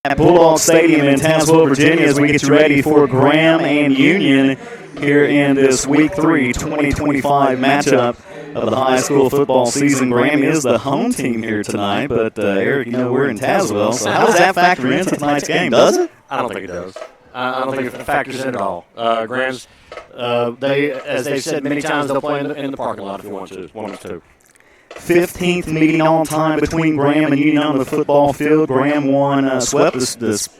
at Bulldog Stadium in Tazewell, Virginia, as we get you ready for Graham and Union here in this Week 3 2025 matchup of the high school football season. Graham is the home team here tonight, but Eric, we're in Tazewell, so how does that factor into tonight's game? Does it? I don't think it does. I don't think it factors in at all. Graham's, as they've said many times, they'll play in the parking lot if you want us to. 15th meeting all time between Graham and Union on the football field. Graham swept this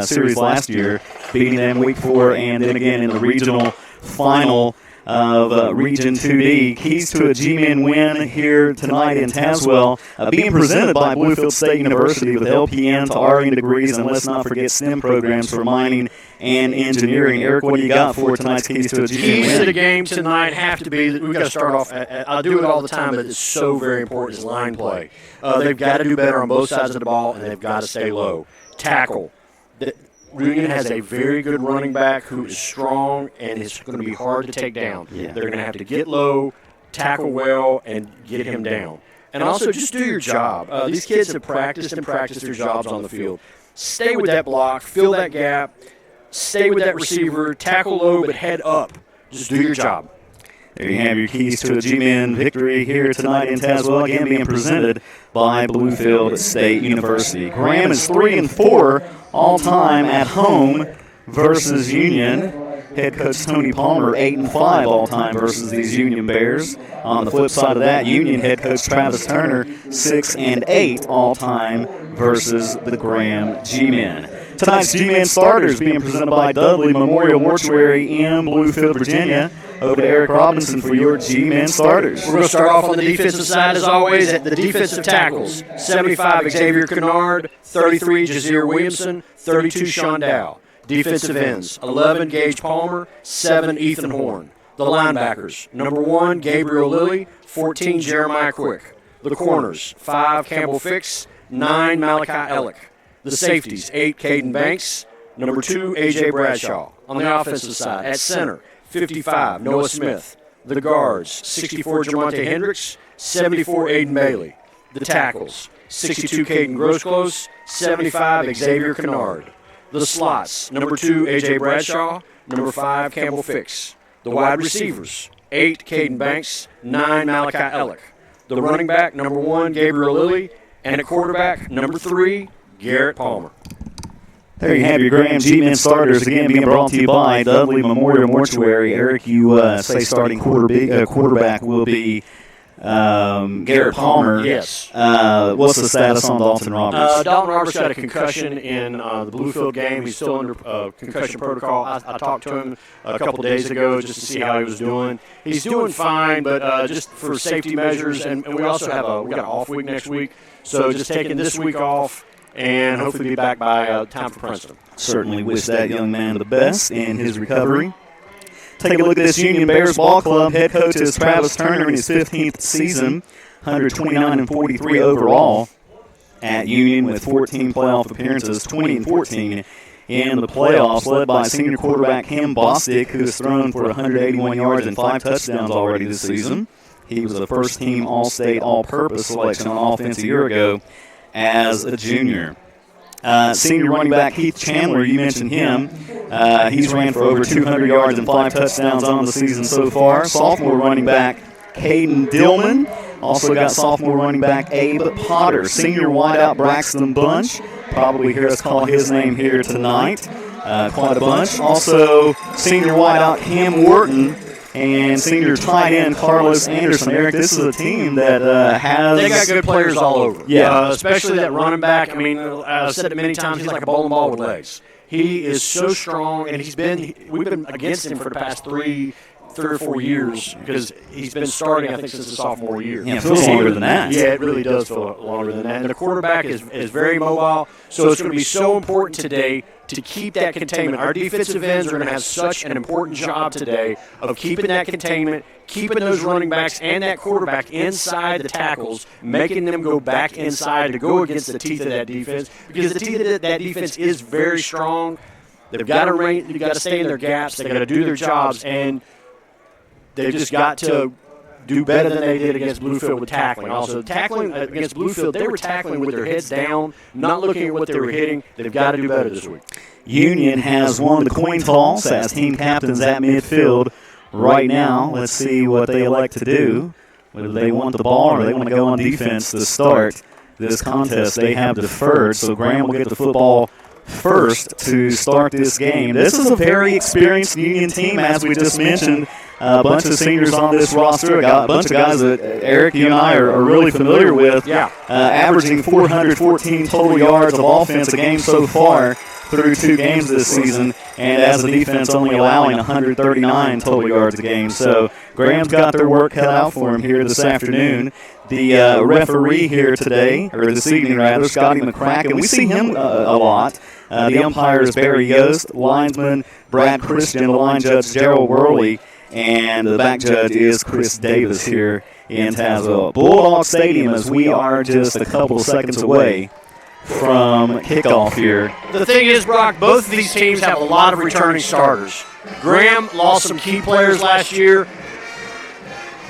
series last year, beating them Week 4, and then again in the regional final of Region 2D. Keys to a G-Men win here tonight in Tazewell, being presented by Bluefield State University with LPN to RN degrees, and let's not forget STEM programs for mining and engineering. Eric, what do you got for tonight's Keys to a G-Men win? Keys to the game tonight have to be, we've got to start off, I do it all the time, but it's so very important, is line play. They've got to do better on both sides of the ball, and they've got to stay low. Tackle. Union has a very good running back who is strong and is going to be hard to take down. Yeah. They're going to have to get low, tackle well, and get him down. And also just do your job. These kids have practiced their jobs on the field. Stay with that block, fill that gap, stay with that receiver, tackle low, but head up. Just do your job. There you have your keys to a G-Men victory here tonight in Tazewell, again being presented by Bluefield State University. Graham is 3-4 all-time at home versus Union. Head coach Tony Palmer 8-5 all-time versus these Union Bears. On the flip side of that, Union head coach Travis Turner 6-8 all-time versus the Graham G-Men. Tonight's G-Men starters being presented by Dudley Memorial Mortuary in Bluefield, Virginia. Over to Eric Robinson for your G-Men starters. We're going to start off on the defensive side, as always, at the defensive tackles. 75, Xavier Kennard. 33, Jazir Williamson. 32, Sean Dow. Defensive ends, 11, Gage Palmer. 7, Ethan Horn. The linebackers, number 1, Gabriel Lilly. 14, Jeremiah Quick. The corners, 5, Campbell Fix. 9, Malachi Ellick. The safeties, 8, Caden Banks. Number 2, A.J. Bradshaw. On the offensive side, at center, 55, Noah Smith. The guards, 64, Jamonte Hendricks. 74, Aiden Bailey. The tackles, 62, Caden Grosclose. 75, Xavier Kennard. The slots, number 2, A.J. Bradshaw. Number 5, Campbell Fix. The wide receivers, 8, Caden Banks. 9, Malachi Ellick. The running back, number 1, Gabriel Lilly. And at quarterback, number 3, Garrett Palmer. There you have your Graham G-Men starters, again being brought to you by Dudley Memorial Mortuary. Eric, you say starting quarterback will be Garrett Palmer. Yes. What's the status on Dalton Roberts? Dalton Roberts got a concussion in the Bluefield game. He's still under concussion protocol. I talked to him a couple days ago just to see how he was doing. He's doing fine, but just for safety measures, and we also have we got an off week next week, so just taking this week off and hopefully be back by time for Princeton. Certainly wish that young man the best in his recovery. Take a look at this Union Bears ball club. Head coach is Travis Turner in his 15th season, 129-43 overall at Union with 14 playoff appearances, 20-14 in the playoffs, led by senior quarterback Cam Bostic, who has thrown for 181 yards and 5 touchdowns already this season. He was a first-team All-State All-Purpose selection on offense a year ago as a junior. Senior running back Heath Chandler, you mentioned him. He's ran for over 200 yards and 5 touchdowns on the season so far. Sophomore running back Caden Dillman. Also got sophomore running back Abe Potter. Senior wideout Braxton Bunch. Probably hear us call his name here tonight. Quite a bunch. Also senior wideout Cam Wharton. And senior tight end Carlos Anderson. Eric, this is a team that has... They got good players all over. Yeah. Especially that running back. I mean, I've said it many times, he's like a bowling ball with legs. He is so strong, and we've been against him for the past three or 4 years because he's been starting, I think, since the sophomore year. Yeah, it feels longer than that. Yeah, it really does feel longer than that. And the quarterback is very mobile, so it's going to be so important today to keep that containment. Our defensive ends are going to have such an important job today of keeping that containment, keeping those running backs and that quarterback inside the tackles, making them go back inside to go against the teeth of that defense, because the teeth of that defense is very strong. They've got to stay in their gaps. They've got to do their jobs, and they've just got to do better than they did against Bluefield with tackling. Also, tackling against Bluefield, they were tackling with their heads down, not looking at what they were hitting. They've got to do better this week. Union has won the coin toss as team captains at midfield right now. Let's see what they elect to do. Whether they want the ball or they want to go on defense to start this contest. They have deferred, so Graham will get the football first to start this game. This is a very experienced Union team, as we just mentioned. A bunch of seniors on this roster, a bunch of guys that Eric, you and I are really familiar with. Yeah. Averaging 414 total yards of offense a game so far through 2 games this season, and as a defense only allowing 139 total yards a game. So Graham's got their work cut out for him here this afternoon. The referee here today, or this evening rather, Scotty McCracken, we see him a lot. The umpire is Barry Yost, linesman Brad Christian, the line judge Gerald Worley, and the back judge is Chris Davis here in Tazewell. Bulldog Stadium, as we are just a couple of seconds away from kickoff here. The thing is, Brock, both of these teams have a lot of returning starters. Graham lost some key players last year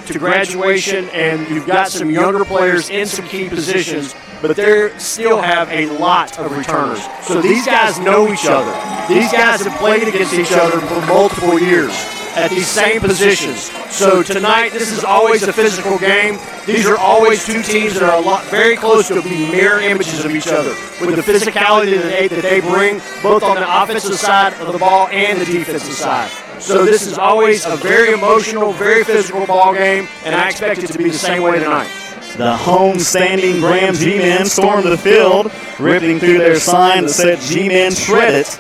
to graduation, and you've got some younger players in some key positions, but they still have a lot of returners. So these guys know each other. These guys have played against each other for multiple years at these same positions. So tonight, this is always a physical game. These are always 2 teams that are very close to being mirror images of each other with the physicality that they bring, both on the offensive side of the ball and the defensive side. So this is always a very emotional, very physical ball game, and I expect it to be the same way tonight. The home-standing Graham G-Men stormed the field, ripping through their sign that said G-Men Shred It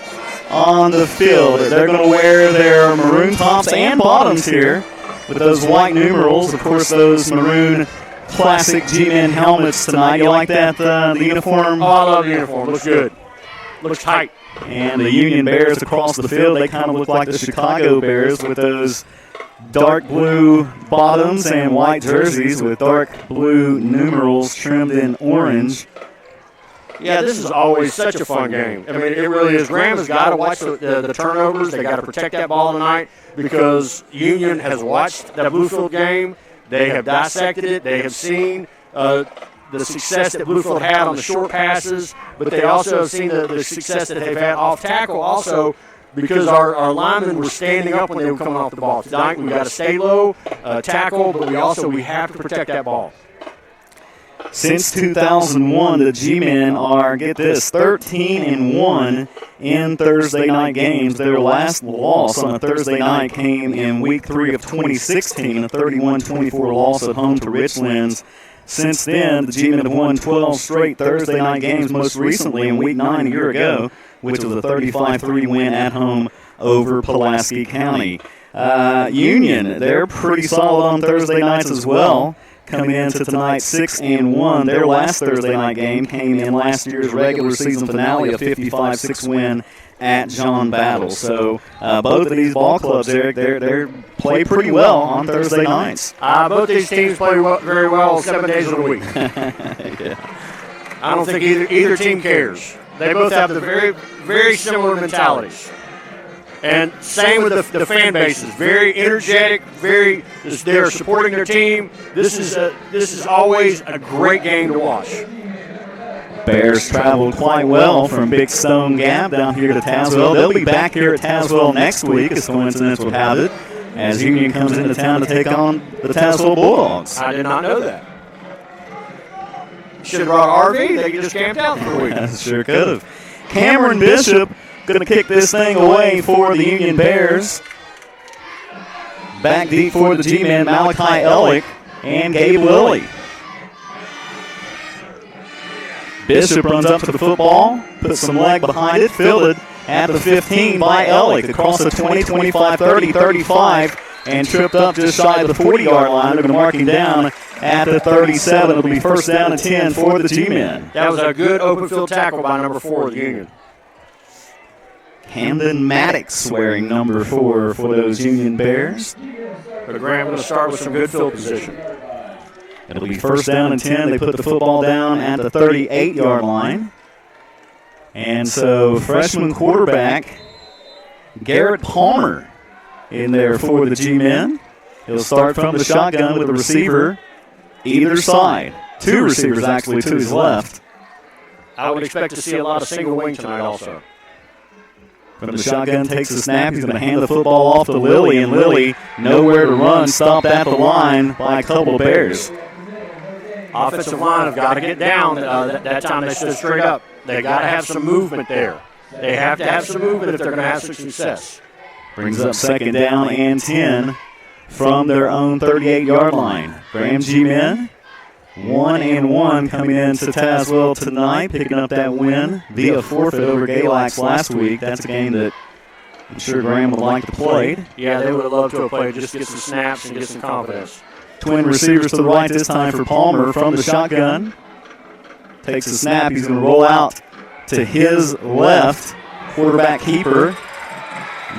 on the field. They're going to wear their maroon tops and bottoms here with those white numerals. Of course, those maroon classic G-Men helmets tonight. You like that, the uniform? Oh, I love the uniform. Looks good. Looks tight. And the Union Bears across the field, they kind of look like the Chicago Bears with those dark blue bottoms and white jerseys with dark blue numerals trimmed in orange. Yeah, this is always such a fun game. I mean, it really is. Graham has got to watch the turnovers. They got to protect that ball tonight because Union has watched that Bluefield game. They have dissected it. They have seen the success that Bluefield had on the short passes, but they also have seen the success that they've had off tackle also because our linemen were standing up when they were coming off the ball. Tonight we got to stay low, tackle, but we have to protect that ball. Since 2001, the G-Men are, get this, 13-1 in Thursday night games. Their last loss on a Thursday night came in Week 3 of 2016, a 31-24 loss at home to Richlands. Since then, the G-Men have won 12 straight Thursday night games, most recently in Week 9 a year ago, which was a 35-3 win at home over Pulaski County. Union, they're pretty solid on Thursday nights as well. Coming into tonight 6-1. Their last Thursday night game came in last year's regular season finale, a 55-6 win at John Battle. So both of these ball clubs, Eric, they play pretty well on Thursday nights. Both these teams play very well 7 days of the week. Yeah. I don't think either team cares. They both have the very, very similar mentalities. And same with the fan bases, very energetic, they're supporting their team. This is always a great game to watch. Bears traveled quite well from Big Stone Gap down here to Tazewell. They'll be back here at Tazewell next week, as coincidence would have it, as Union comes into town to take on the Tazewell Bulldogs. I did not know that. Should have brought an RV. They just camped out for a week. Sure could have. Cameron Bishop going to kick this thing away for the Union Bears. Back deep for the G-Men, Malachi Ellick and Gabe Lilly. Bishop runs up to the football, puts some leg behind it, fielded at the 15 by Ellick. Across the 20, 25, 30, 35, and tripped up just shy of the 40-yard line. They're going to mark him down at the 37. It'll be first down and 10 for the G-Men. That was a good open field tackle by number 4 of the Union. Camden Maddox wearing number 4 for those Union Bears. But Graham going to start with some good field position. It'll be first down and 10. They put the football down at the 38-yard line. And so freshman quarterback Garrett Palmer in there for the G-Men. He'll start from the shotgun with a receiver either side. 2 receivers actually to his left. I would expect to see a lot of single wing tonight also. From the shotgun, takes the snap. He's going to hand the football off to Lilly, and Lilly nowhere to run. Stopped at the line by a couple of Bears. Offensive line have got to get down. That time they stood straight up. They got to have some movement there. They have to have some movement if they're going to have some success. Brings up 2nd down and 10 from their own 38-yard line. Graham G-Men, 1-1 coming into Tazewell tonight, picking up that win via forfeit over Galax last week. That's a game that I'm sure Graham would like to play. Yeah, they would have loved to have played, just get some snaps and get some confidence. Twin receivers to the right this time for Palmer from the shotgun. Takes the snap. He's going to roll out to his left. Quarterback keeper.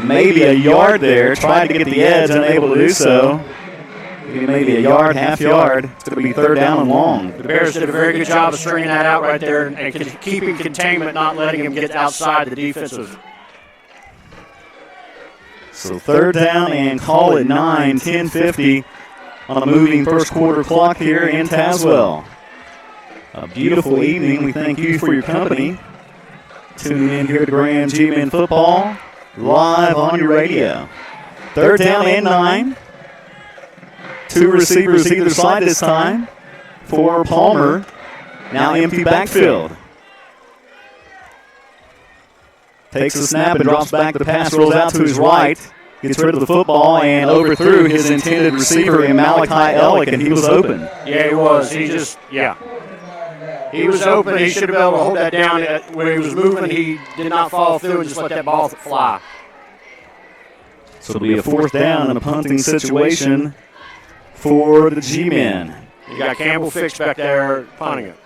Maybe a yard there. Tried to get the edge, unable to do so. Maybe a yard, half yard. It's going to be 3rd down and long. The Bears did a very good job of stringing that out right there and keeping containment, not letting him get outside the defensive. So 3rd down and call it 9, 10:50 on the moving first quarter clock here in Tazewell. A beautiful evening. We thank you for your company. Tuning in here to Graham G-Men Football live on your radio. 3rd down and 9. 2 receivers either side this time for Palmer. Now empty backfield. Takes the snap and drops back. The pass rolls out to his right. Gets rid of the football and overthrew his intended receiver in Malachi Ellick, and he was open. Yeah, he was. He was open. He should have been able to hold that down. When he was moving, he did not follow through and just let that ball fly. So it'll be a 4th down and a punting situation for the G-Men. You got Campbell Fix back there punting it.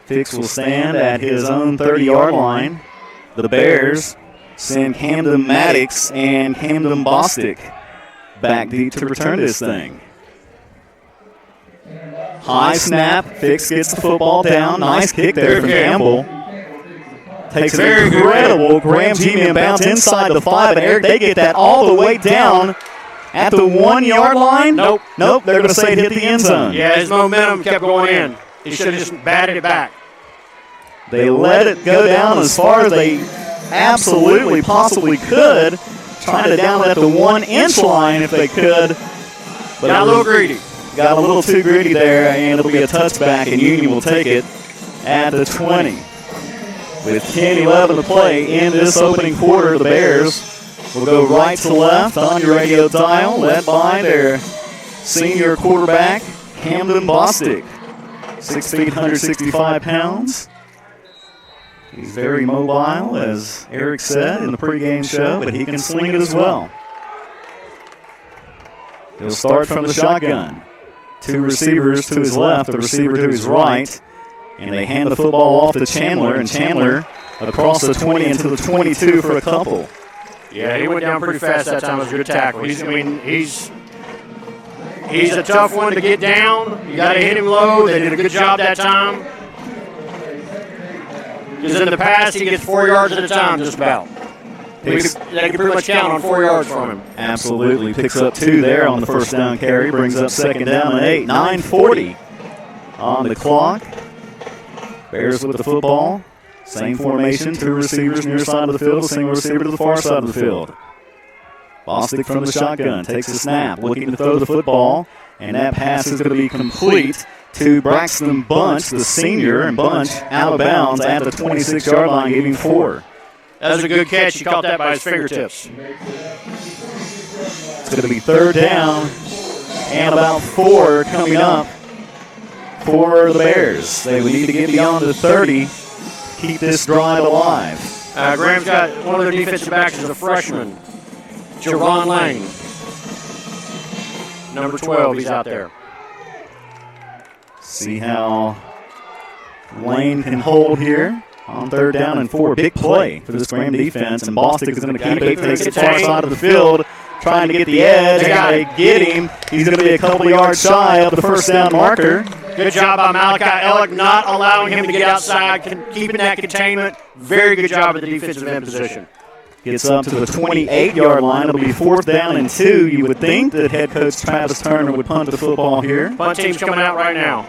Fix will stand at his own 30-yard line. The Bears send Camden Maddox and Camden Bostic back deep to return this thing. High snap. Fix gets the football down. Nice kick there from Campbell. Takes an incredible Graham G-Men bounce inside the 5, and Eric, they get that all the way down at the 1-yard line. Nope. They're going to say it hit the end zone. Yeah, his momentum kept going in. He should have just batted it back. They let it go down as far as they absolutely possibly could, trying to down it at the 1-inch line if they could. But got a little greedy. Got a little too greedy there, and it'll be a touchback, and Union will take it at the 20. With 10-11 to play in this opening quarter, the Bears will go right to left on your radio dial, led by their senior quarterback, Camden Bostic. 6 feet, 165 pounds. He's very mobile, as Eric said in the pregame show, but he can sling it as well. He'll start from the shotgun. 2 receivers to his left, the receiver to his right, and they hand the football off to Chandler, and Chandler across the 20 into the 22 for a couple. Yeah, he went down pretty fast that time. It was a good tackle. He's a tough one to get down. You got to hit him low. They did a good job that time. Because in the past, he gets 4 yards at a time just about. They can pretty much count on 4 yards from him. Absolutely. Picks up 2 there on the first down carry. Brings up 2nd down and 8. 9:40 on the clock. Bears with the football. Same formation. 2 receivers near side of the field. A single receiver to the far side of the field. Bostic from the shotgun. Takes the snap. Looking to throw the football. And that pass is going to be complete to Braxton Bunch, the senior. And Bunch out of bounds at the 26-yard line, giving 4. That was a good catch. He caught that by his fingertips. It's going to be 3rd down and about 4 coming up for the Bears. They would need to get beyond the 30, keep this drive alive. Graham's got one of their defensive backs is a freshman, Javon Lane. Number 12, he's out there. See how Lane can hold here. On 3rd down and 4, big play for this Graham defense, and Bostic is going to keep it, takes the far side of the field, trying to get the edge. They got to get him. He's going to be a couple yards shy of the first down marker. Good job by Malachi Ellick, not allowing him to get outside, keeping that containment. Very good job of the defensive end position. Gets up to the 28-yard line. It'll be 4th down and 2. You would think that head coach Travis Turner would punt the football here. Punt team's coming out right now.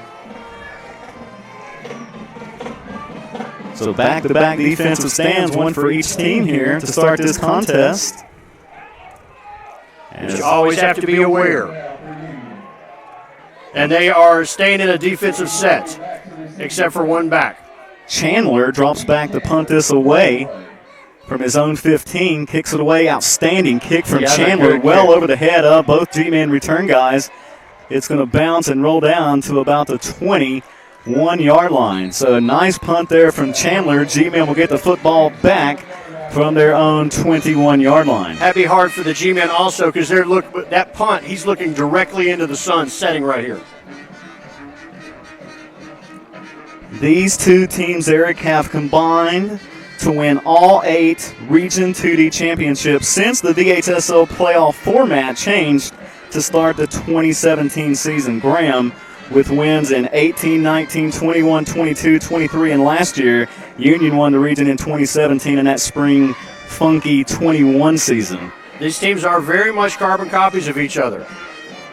So back-to-back defensive stands, one for each team here to start this contest. But you always have to be aware. And they are staying in a defensive set, except for one back. Chandler drops back to punt this away from his own 15, kicks it away. Outstanding kick from Chandler, well over the head of both G-men return guys. It's going to bounce and roll down to about the 21-yard line. So a nice punt there from Chandler. G-men will get the football back from their own 21-yard line. That'd be hard for the G-men also because that punt, he's looking directly into the sun setting right here. These two teams, Eric, have combined to win all 8 Region 2D championships since the VHSO playoff format changed to start the 2017 season. Graham with wins in 18, 19, 21, 22, 23, and last year, Union won the region in 2017 in that spring funky 21 season. These teams are very much carbon copies of each other.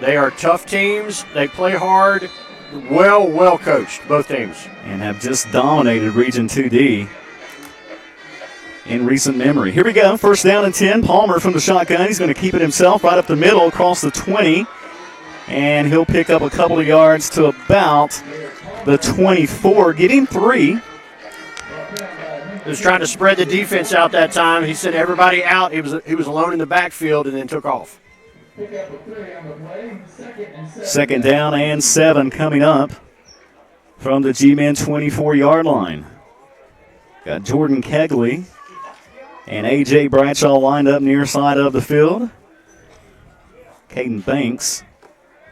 They are tough teams. They play hard. Well coached, both teams. And have just dominated Region 2D in recent memory. Here we go, 1st down and 10. Palmer from the shotgun. He's going to keep it himself right up the middle across the 20. And he'll pick up a couple of yards to about the 24, getting 3. He was trying to spread the defense out that time. He sent everybody out. He was alone in the backfield and then took off. 2nd down and 7 coming up from the G-men 24-yard line. Got Jordan Kegley and A.J. Bradshaw lined up near side of the field. Caden Banks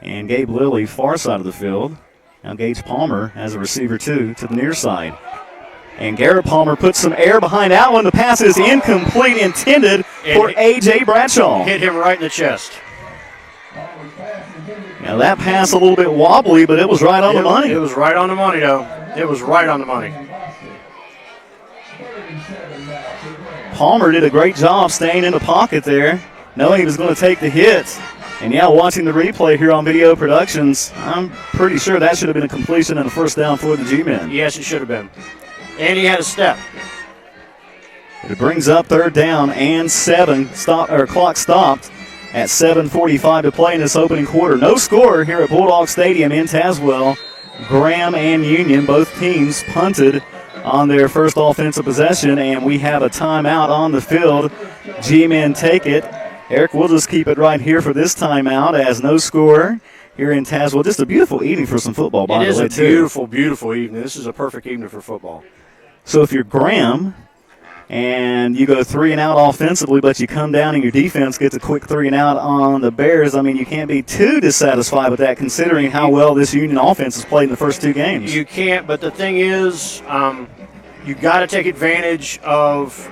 and Gabe Lilly far side of the field. Now Gage Palmer as a receiver too to the near side. And Garrett Palmer puts some air behind that one. The pass is incomplete, intended for A.J. Bradshaw. Hit him right in the chest. Now that pass a little bit wobbly, but it was right on the money. It was right on the money, though. It was right on the money. Palmer did a great job staying in the pocket there, knowing he was going to take the hit. And yeah, watching the replay here on Video Productions, I'm pretty sure that should have been a completion and a 1st down for the G-men. Yes, it should have been. And he had a step. It brings up 3rd down and 7. Clock stopped at 7:45 to play in this opening quarter. No score here at Bulldog Stadium in Tazewell. Graham and Union, both teams punted on their first offensive possession, and we have a timeout on the field. G-men take it. Eric, we'll just keep it right here for this timeout as no score here in Tazewell. Just a beautiful evening for some football, by the way, too. It is a beautiful, beautiful evening. This is a perfect evening for football. So if you're Graham and you go 3 and out offensively, but you come down and your defense gets a quick 3 and out on the Bears, I mean, you can't be too dissatisfied with that considering how well this Union offense has played in the first 2 games. You can't, but the thing is, you got to take advantage of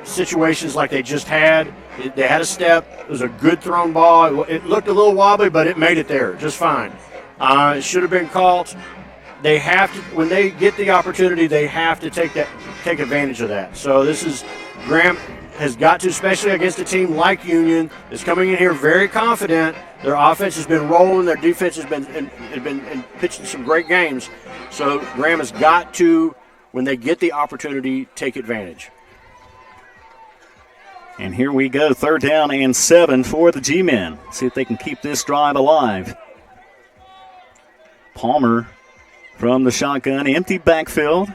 situations like they just had. They had a step. It was a good thrown ball. It looked a little wobbly, but it made it there just fine. It should have been caught. They have to, when they get the opportunity, they have to take advantage of that. So this is, Graham has got to, especially against a team like Union, is coming in here very confident. Their offense has been rolling. Their defense has been pitching some great games. So Graham has got to, when they get the opportunity, take advantage. And here we go, 3rd down and 7 for the G-men. See if they can keep this drive alive. Palmer from the shotgun, empty backfield.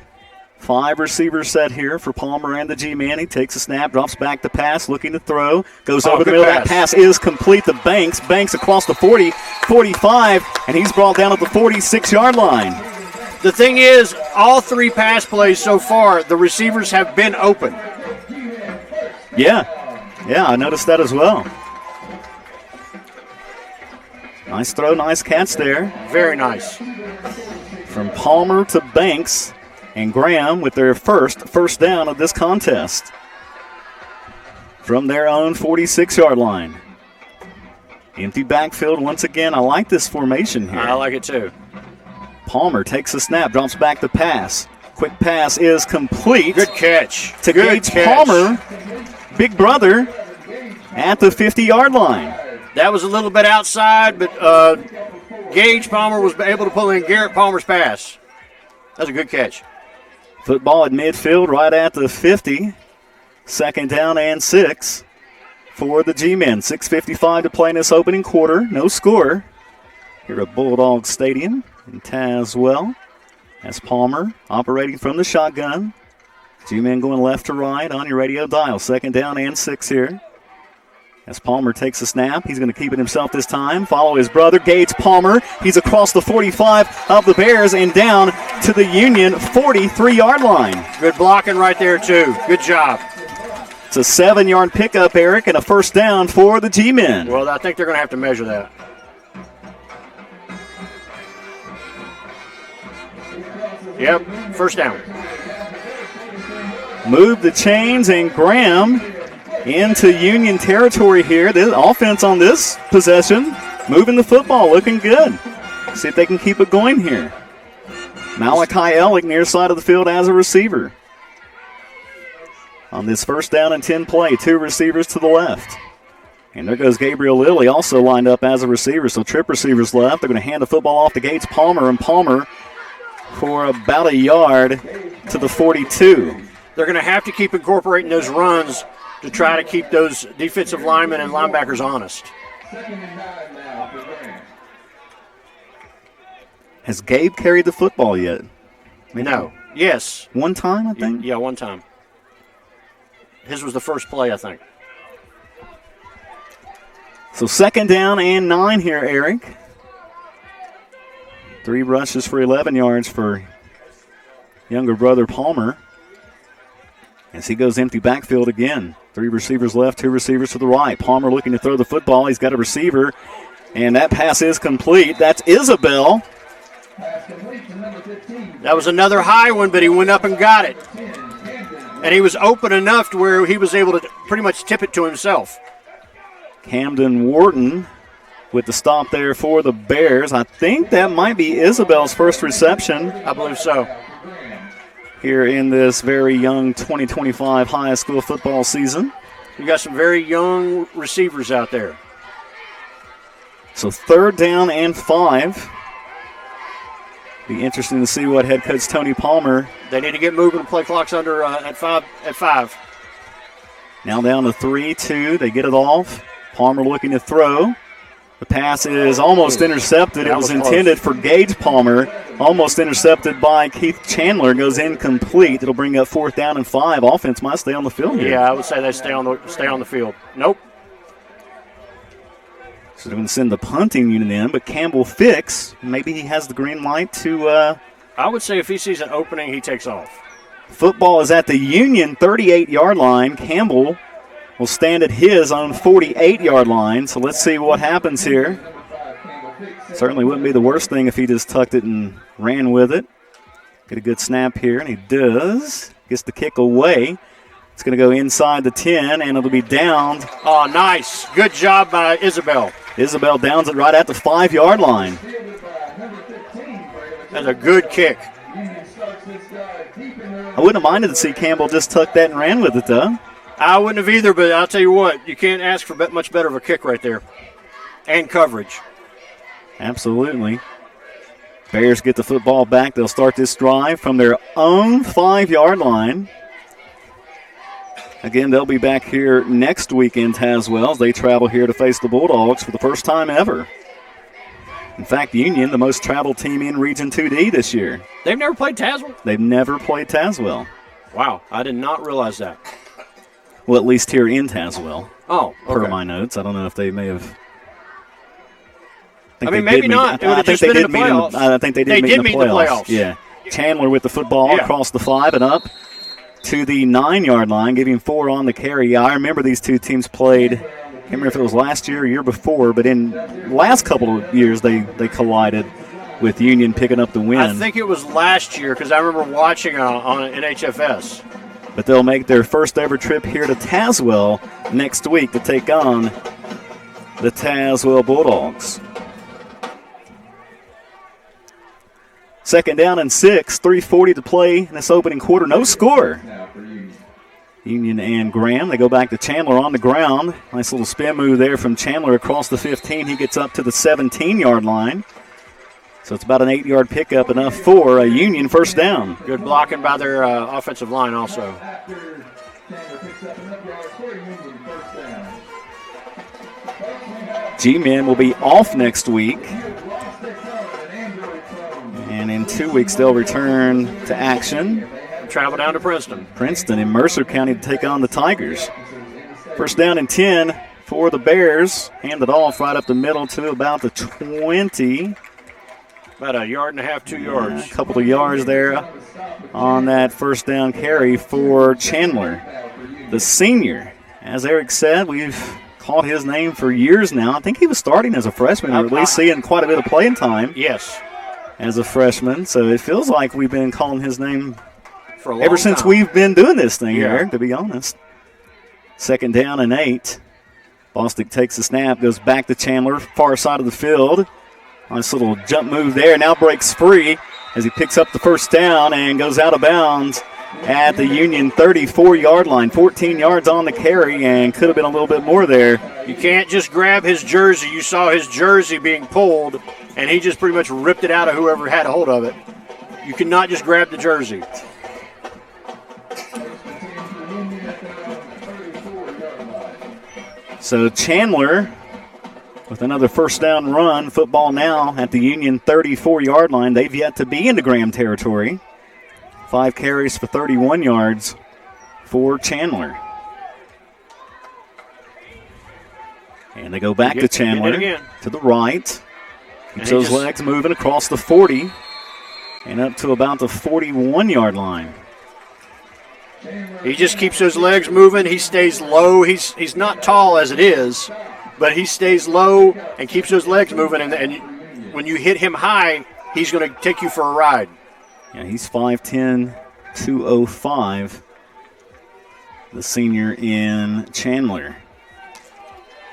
5 receivers set here for Palmer and the G-men. He takes a snap, drops back the pass, looking to throw. Goes over the middle. That pass is complete to Banks. Banks across the 40, 45, and he's brought down at the 46-yard line. The thing is, all 3 pass plays so far, the receivers have been open. Yeah, I noticed that as well. Nice throw, nice catch there. Very nice. From Palmer to Banks and Graham with their first down of this contest. From their own 46-yard line. Empty backfield once again. I like this formation here. I like it too. Palmer takes a snap, drops back the pass. Quick pass is complete. Good catch. To Gage Palmer. Big Brother at the 50-yard line. That was a little bit outside, but Gage Palmer was able to pull in Garrett Palmer's pass. That's a good catch. Football at midfield right at the 50. Second down and 6 for the G-Men. 6:55 to play in this opening quarter. No score here at Bulldog Stadium in Tazewell. As Palmer operating from the shotgun. G-Men going left to right on your radio dial. Second down and 6 here. As Palmer takes a snap, he's going to keep it himself this time. Follow his brother, Gage Palmer. He's across the 45 of the Bears and down to the Union 43-yard line. Good blocking right there, too. Good job. It's a 7-yard pickup, Eric, and a first down for the G-Men. Well, I think they're going to have to measure that. Yep, first down. Move the chains, and Graham into Union territory here. The offense on this possession, moving the football, looking good. See if they can keep it going here. Malachi Ellick near side of the field as a receiver. On this first down and 10 play, 2 receivers to the left. And there goes Gabriel Lilly, also lined up as a receiver. So trip receivers left. They're going to hand the football off to Gates Palmer, and Palmer for about a yard to the 42. They're going to have to keep incorporating those runs to try to keep those defensive linemen and linebackers honest. Has Gabe carried the football yet? No. Yes. One time, I think? Yeah, one time. His was the first play, I think. So second down and 9 here, Eric. 3 rushes for 11 yards for younger brother Palmer. As he goes empty backfield again. 3 receivers left, 2 receivers to the right. Palmer looking to throw the football. He's got a receiver, and that pass is complete. That's Isabel. That was another high one, but he went up and got it. And he was open enough to where he was able to pretty much tip it to himself. Camden Wharton with the stop there for the Bears. I think that might be Isabel's first reception. I believe so. Here in this very young 2025 high school football season. You got some very young receivers out there. So third down and 5. Be interesting to see what head coach Tony Palmer. They need to get moving. Play clock's under at 5. Now down to 3-2. They get it off. Palmer looking to throw. The pass is almost intercepted. It was intended for Gage Palmer. Almost intercepted by Keith Chandler. Goes incomplete. It'll bring up fourth down and 5. Offense might stay on the field here. Yeah, I would say they stay on the field. Nope. So they're going to send the punting unit in, but Campbell Fix, maybe he has the green light to. I would say if he sees an opening, he takes off. Football is at the Union 38-yard line. Campbell will stand at his own 48-yard line. So let's see what happens here. Certainly wouldn't be the worst thing if he just tucked it and ran with it. Get a good snap here, and he does. Gets the kick away. It's going to go inside the 10, and it'll be downed. Oh, nice. Good job by Isabel. Isabel downs it right at the 5-yard line. That's a good kick. I wouldn't have minded to see Campbell just tuck that and ran with it, though. I wouldn't have either, but I'll tell you what, you can't ask for much better of a kick right there. And coverage. Absolutely. Bears get the football back. They'll start this drive from their own 5-yard line. Again, they'll be back here next week in Tazewell as they travel here to face the Bulldogs for the first time ever. In fact, Union, the most traveled team in Region 2D this year. They've never played Tazewell? They've never played Tazewell. Wow, I did not realize that. Well, at least here in Tazewell. Oh, okay. Per my notes. I don't know if they may have. I mean, maybe not. I think they did meet in the playoffs. Yeah. Chandler with the football across the 5 and up to the 9-yard line, giving 4 on the carry. Yeah, I remember these two teams played. I can't remember if it was last year or year before, but in the last couple of years they collided with Union picking up the win. I think it was last year because I remember watching on NHFS. But they'll make their first ever trip here to Tazewell next week to take on the Tazewell Bulldogs. Second down and 6, 3:40 to play in this opening quarter. No score. Union and Graham. They go back to Chandler on the ground. Nice little spin move there from Chandler across the 15. He gets up to the 17-yard line. So it's about an 8-yard pickup, enough for a Union first down. Good blocking by their offensive line also. G-Men will be off next week. And in 2 weeks, they'll return to action. Travel down to Princeton. Princeton in Mercer County to take on the Tigers. First down and 10 for the Bears. Handed off right up the middle to about the 20. About a yard and a half, 2 yards. A couple of yards there on that first down carry for Chandler. The senior, as Eric said, we've called his name for years now. I think he was starting as a freshman, or at least seeing quite a bit of playing time. Yes. As a freshman. So it feels like we've been calling his name for a long ever since time. we've been doing this thing, Yeah. Eric, to be honest. Second down and 8. Bostic takes the snap, goes back to Chandler, far side of the field. Nice little jump move there. Now breaks free as he picks up the first down and goes out of bounds at the Union 34-yard line. 14 yards on the carry, and could have been a little bit more there. You can't just grab his jersey. You saw his jersey being pulled, and he just pretty much ripped it out of whoever had a hold of it. You cannot just grab the jersey. So Chandler with another first down run. Football now at the Union 34-yard line. They've yet to be into Graham territory. 5 carries for 31 yards for Chandler. And they go back to Chandler to the right. Keeps those legs moving across the 40 and up to about the 41-yard line. He just keeps those legs moving. He stays low. He's not tall as it is, but he stays low and keeps those legs moving. And when you hit him high, he's going to take you for a ride. Yeah, he's 5'10", 205, the senior in Chandler.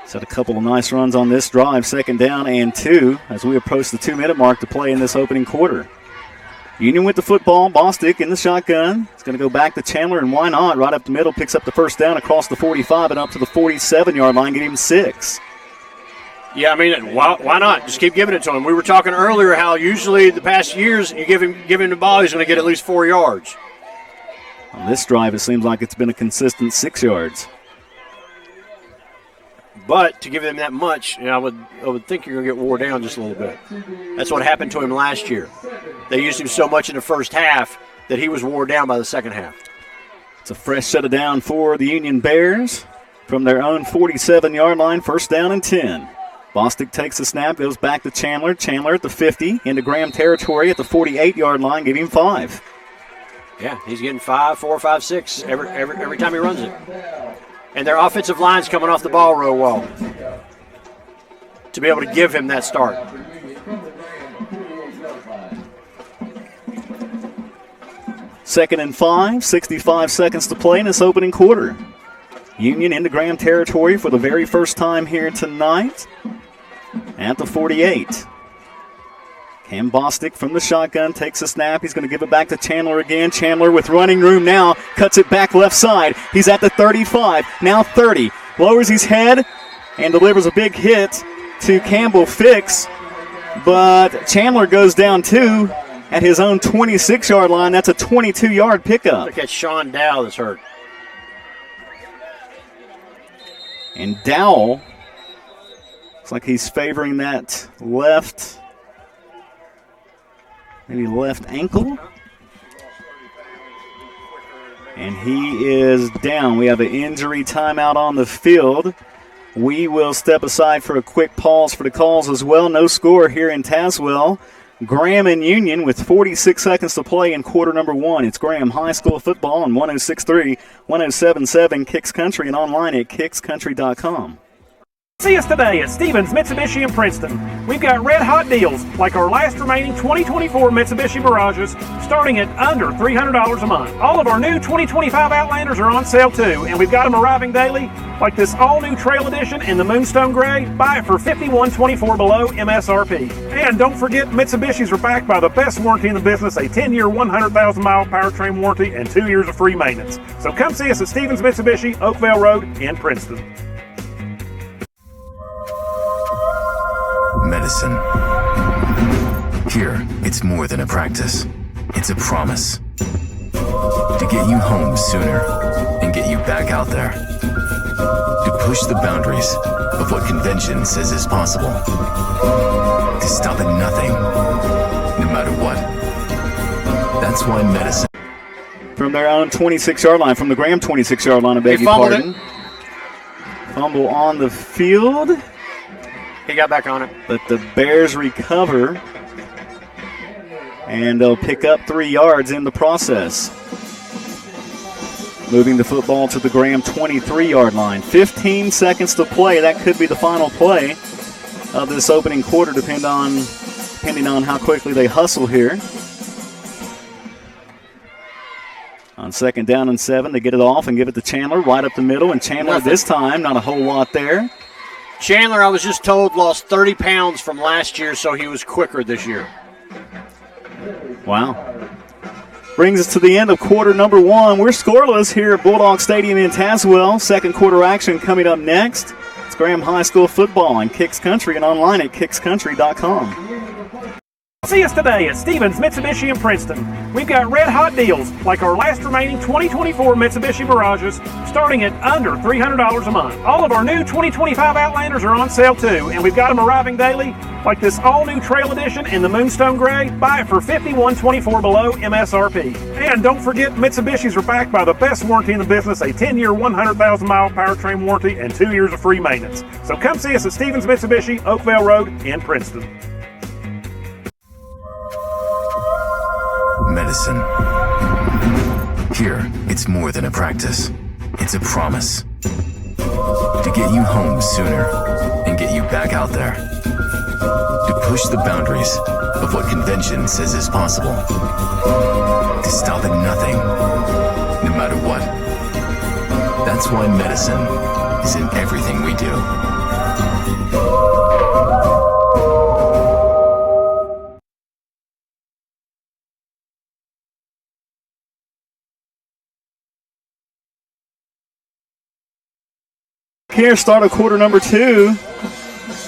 Set a couple of nice runs on this drive. Second down and 2 as we approach the 2-minute mark to play in this opening quarter. Union with the football. Bostic in the shotgun. It's going to go back to Chandler, and why not? Right up the middle, picks up the first down across the 45 and up to the 47-yard line, get him 6. Yeah, I mean, why not? Just keep giving it to him. We were talking earlier how usually the past years you give him the ball, he's going to get at least 4 yards. On this drive, it seems like it's been a consistent 6 yards. But to give him that much, I would think you're going to get wore down just a little bit. That's what happened to him last year. They used him so much in the first half that he was wore down by the second half. It's a fresh set of down for the Union Bears from their own 47-yard line. First down and 10. Bostic takes the snap, goes back to Chandler. Chandler at the 50, into Graham territory at the 48-yard line, give him 5. Yeah, he's getting 5, 4, 5, 6 every time he runs it. And their offensive line's coming off the ball real well to be able to give him that start. Second and 5, 65 seconds to play in this opening quarter. Union into Graham territory for the very first time here tonight at the 48. Cam Bostic from the shotgun takes a snap. He's going to give it back to Chandler again. Chandler with running room now. Cuts it back left side. He's at the 35, now 30. Lowers his head and delivers a big hit to Campbell Fix. But Chandler goes down 2 at his own 26-yard line. That's a 22-yard pickup. Look at Sean Dow that's hurt. And Dowell looks like he's favoring that left, maybe left ankle. And he is down. We have an injury timeout on the field. We will step aside for a quick pause for the calls as well. No score here in Tazewell. Graham and Union with 46 seconds to play in quarter number 1. It's Graham High School football on 106.3, 107.7 Kicks Country and online at kickscountry.com. See us today at Stevens Mitsubishi in Princeton. We've got red hot deals like our last remaining 2024 Mitsubishi Mirages starting at under $300 a month. All of our new 2025 Outlanders are on sale too, and we've got them arriving daily like this all-new Trail Edition in the Moonstone Gray. Buy it for $51.24 below MSRP. And don't forget, Mitsubishis are backed by the best warranty in the business, a 10-year, 100,000-mile powertrain warranty and 2 years of free maintenance. So come see us at Stevens Mitsubishi, Oakville Road in Princeton. Medicine. Here, it's more than a practice. It's a promise. To get you home sooner and get you back out there. To push the boundaries of what convention says is possible. To stop at nothing, no matter what. That's why medicine. From their own 26-yard line, from the Graham 26-yard line, I beg your pardon. Fumble on the field. He got back on it. But the Bears recover, and they'll pick up 3 yards in the process. Moving the football to the Graham 23-yard line. 15 seconds to play. That could be the final play of this opening quarter, depending on how quickly they hustle here. On 2nd down and 7, they get it off and give it to Chandler right up the middle, and Chandler this time, not a whole lot there. Chandler, I was just told, lost 30 pounds from last year, so he was quicker this year. Wow. Brings us to the end of quarter number 1. We're scoreless here at Bulldog Stadium in Tazewell. Second quarter action coming up next. It's Graham High School football on Kicks Country and online at kickscountry.com. See us today at Stevens Mitsubishi in Princeton. We've got red hot deals like our last remaining 2024 Mitsubishi Mirages starting at under $300 a month. All of our new 2025 Outlanders are on sale too, and we've got them arriving daily like this all-new Trail Edition in the Moonstone Gray. Buy it for $51.24 below MSRP. And don't forget, Mitsubishis are backed by the best warranty in the business, a 10-year, 100,000-mile powertrain warranty and 2 years of free maintenance. So come see us at Stevens Mitsubishi, Oakville Road in Princeton. Medicine. Here, it's more than a practice. It's a promise. To get you home sooner and get you back out there. To push the boundaries of what convention says is possible. To stop at nothing, no matter what. That's why medicine is in everything we do. Here, start of quarter number 2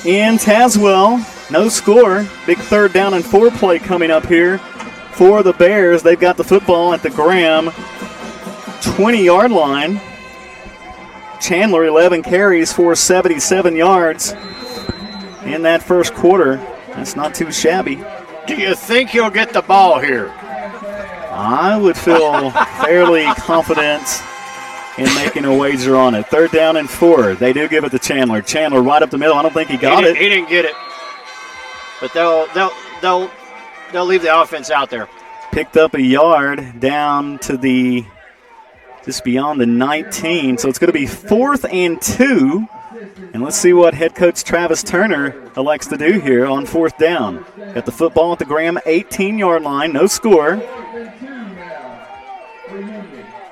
in Tazewell. No score. Big 3rd down and 4 play coming up here for the Bears. They've got the football at the Graham 20-yard line. Chandler, 11 carries for 77 yards in that first quarter. That's not too shabby. Do you think he'll get the ball here? I would feel fairly confident in making a wager on it. 3rd down and 4. They do give it to Chandler. Chandler right up the middle. I don't think he got it. He didn't get it. But they'll leave the offense out there. Picked up a yard down to just beyond the 19. So it's going to be 4th and 2. And let's see what head coach Travis Turner elects to do here on 4th down. Got the football at the Graham 18-yard line. No score.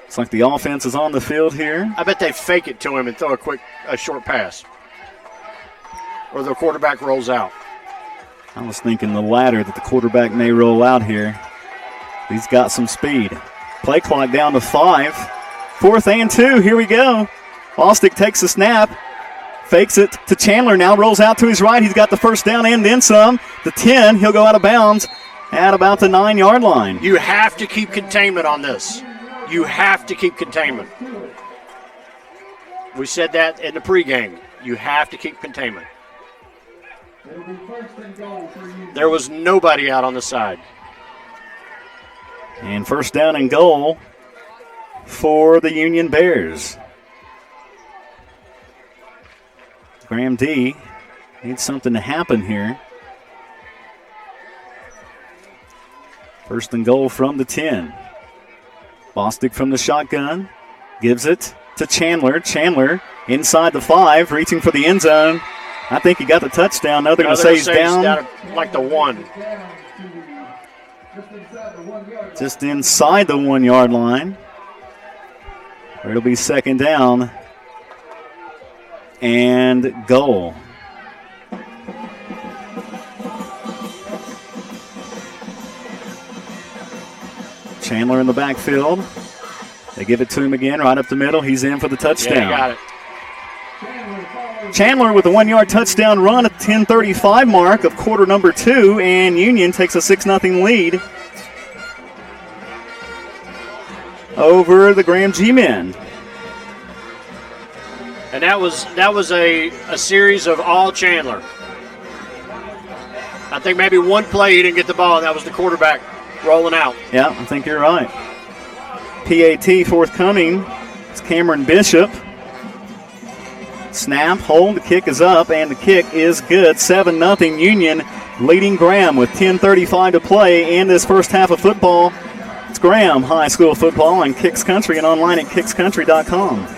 Looks like the offense is on the field here. I bet they fake it to him and throw a short pass. Or the quarterback rolls out. I was thinking the latter, that the quarterback may roll out here. He's got some speed. Play clock down to 5. 4th and 2. Here we go. Bostic takes the snap. Fakes it to Chandler now. Rolls out to his right. He's got the 1st down and then some. The 10. He'll go out of bounds at about the 9-yard line. You have to keep containment on this. You have to keep containment. We said that in the pregame. You have to keep containment. There was nobody out on the side. And 1st down and goal for the Union Bears. Graham D needs something to happen here. 1st and goal from the 10. Bostic from the shotgun. Gives it to Chandler. Chandler inside the 5, reaching for the end zone. I think he got the touchdown. No, they're going to say he's down. Like the 1. Just inside the 1 yard line. It'll be second down and goal. Chandler in the backfield. They give it to him again, right up the middle. He's in for the touchdown. Yeah, he got it. Chandler with a 1 yard touchdown run at the 10:35 mark of quarter number 2, and Union takes a 6-0 lead over the Graham G-men. And that was a series of all Chandler. I think maybe one play he didn't get the ball, and that was the quarterback rolling out. Yeah, I think you're right. PAT forthcoming. It's Cameron Bishop. Snap, hold, the kick is up, and the kick is good. 7-0 Union leading Graham with 10:35 to play in this first half of football. It's Graham High School football on Kicks Country and online at kickscountry.com.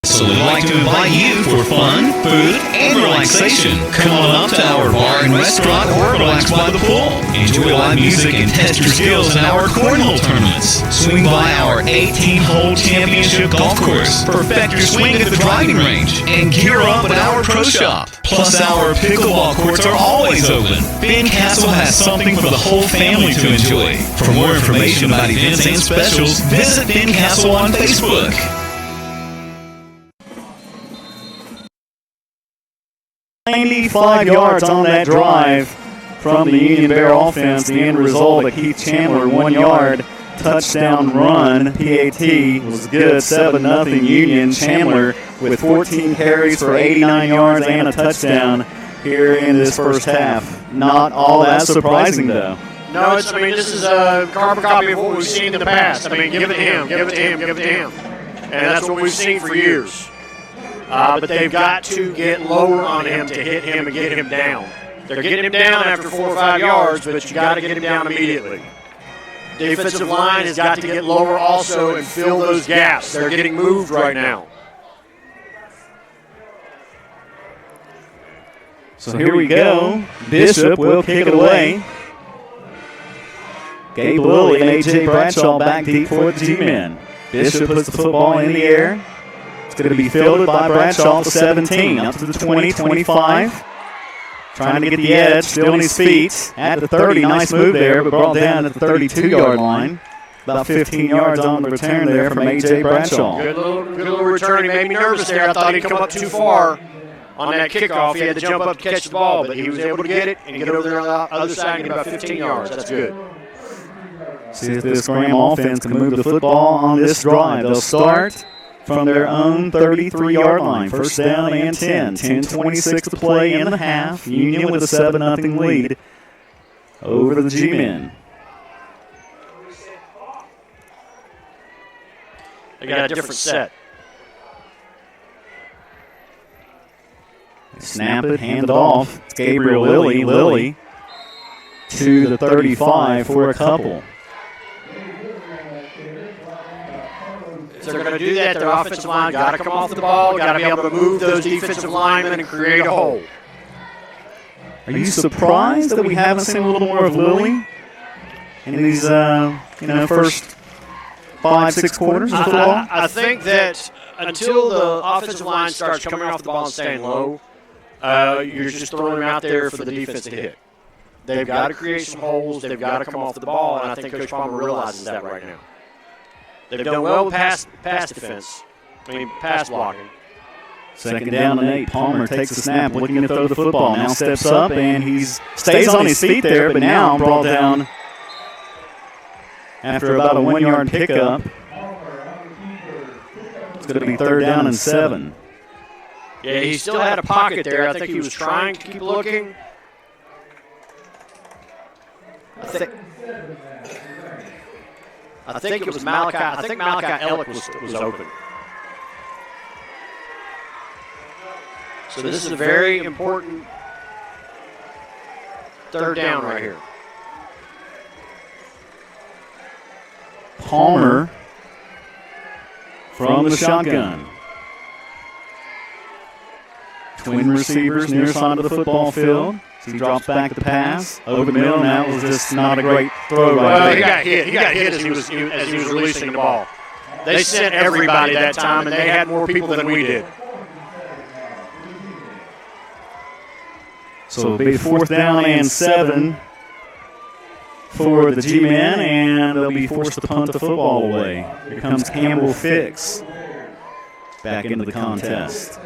So we'd like to invite you for fun, food, and relaxation. Come on up to our bar and restaurant or relax by the pool. Enjoy live music and test your skills in our cornhole tournaments. Swing by our 18-hole championship golf course. Perfect your swing at the driving range. And gear up at our pro shop. Plus, our pickleball courts are always open. Ben Castle has something for the whole family to enjoy. For more information about events and specials, visit Ben Castle on Facebook. 95 yards on that drive from the Union Bear offense. The end result, a Keith Chandler 1 yard touchdown run. PAT was good. 7-0 Union. Chandler with 14 carries for 89 yards and a touchdown here in this first half. Not all that surprising, though. No, this is a carbon copy of what we've seen in the past. Give it to him, give it to him, give it to him. And that's what we've seen for years. But they've got to get lower on him to hit him and get him down. They're getting him down after 4 or 5 yards, but you got to get him down immediately. Defensive line has got to get lower also and fill those gaps. They're getting moved right now. So here we go. Bishop will kick it away. Gabe Lilly and A.J. Bradshaw back deep for the G-men. Bishop puts the football in the air. Going to be fielded by Bradshaw to 17, up to the 20, 25. Trying to get the edge, still on his feet. At the 30, nice move there, but brought down at the 32-yard line. About 15 yards on the return there from A.J. Bradshaw. Good little return. He made me nervous there. I thought he'd come up too far on that kickoff. He had to jump up to catch the ball, but he was able to get it and get over there on the other side and get about 15 yards. That's good. See if this Graham offense can move the football on this drive. They'll start from their own 33-yard line. First down and 10. 10:26 to play in the half. Union with a 7-0 lead over the G-men. They got a different set. They snap it, hand it off. It's Gabriel Lilly. Lilly to the 35 for a couple. If they're going to do that, their offensive line got to come off the ball, got to be able to move those defensive linemen and create a hole. Are you surprised that we haven't seen a little more of Lilly in these, first 5-6 quarters of football? I think that until the offensive line starts coming off the ball and staying low, you're just throwing them out there for the defense to hit. They've got to create some holes. They've got to come off the ball, and I think Coach Palmer realizes that right now. They've done well with pass blocking. Second down and 8. Palmer takes the snap, looking to throw the football. Now steps up, and he stays on his feet there, but now brought down after about a 1 yard pickup. It's going to be third down and 7. Yeah, he still had a pocket there. I think he was trying to keep looking. I think it was Malachi. I think Malachi Ellick was open. So this is a very important third down right here. Palmer from the shotgun. Twin receivers near side of the football field. He drops back the pass over the middle, and that was just not a great throw right He there. got hit. He got hit as he was releasing the ball. They sent everybody that time, and they had more people than we did. So it'll be 4th down and 7 for the G-Men, and they'll be forced to punt the football away. Here comes Campbell Fix back into the contest.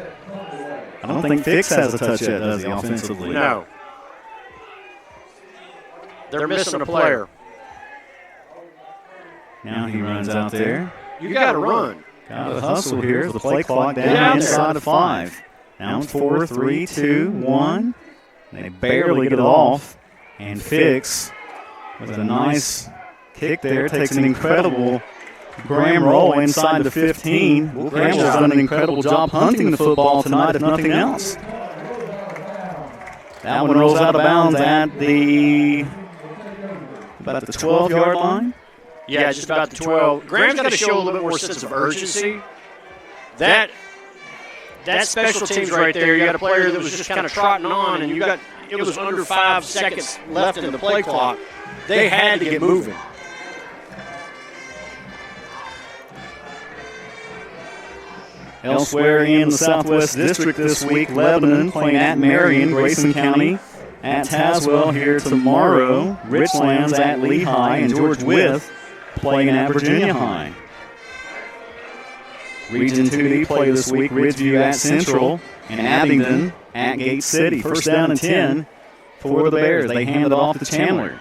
I don't think Fix has a touch yet, does he, offensively? No. They're missing a player. Now he runs out there. You got to run. Got a hustle here. The play clock down inside of 5. Down 4, 3, 2, 1. They barely get it off. And Fix, with a nice kick there, takes an incredible Graham roll inside the 15. Will Campbell's done an incredible job hunting the football tonight, if nothing else. That one rolls out of bounds at about the 12-yard line. Yeah, just about the 12. Graham's got to show a little bit more sense of urgency. That special teams right there, you got a player that was just kind of trotting on, and it was under 5 seconds left in the play clock. They had to get moving. Elsewhere in the Southwest District this week, Lebanon playing at Marion, Grayson County at Tazewell here tomorrow. Richlands at Lehigh, and George Wythe playing at Virginia High. Region 2D play this week, Ridgeview at Central, and Abingdon at Gate City. 1st down and 10 for the Bears. They hand it off to Chandler.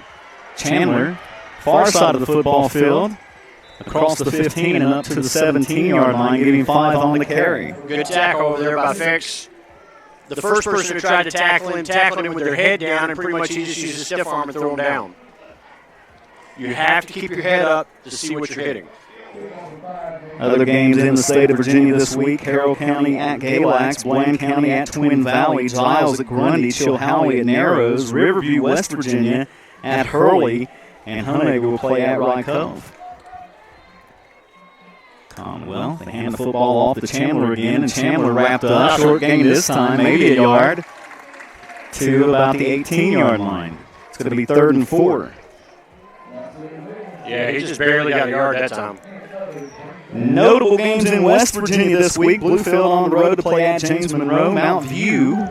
Chandler, far side of the football field, across the 15 and up to the 17-yard line, getting 5 on the carry. Good tackle over there by Fix. The first person who tried to tackle him with their head down, and pretty much he just used a stiff arm and threw him down. You have to keep your head up to see what you're hitting. Other games in the state of Virginia this week, Carroll County at Galax, Bland County at Twin Valley, Giles at Grundy, Chilhowie at Narrows, Riverview, West Virginia at Hurley, and Honeygall will play at Rye Cove. Conwell, they hand the football off to Chandler again, and Chandler wrapped up. Short gain this time, maybe a yard, to about the 18-yard line. It's going to be 3rd and 4. Yeah, he just barely got a yard that time. Notable games in West Virginia this week. Bluefield on the road to play at James Monroe. Mount View,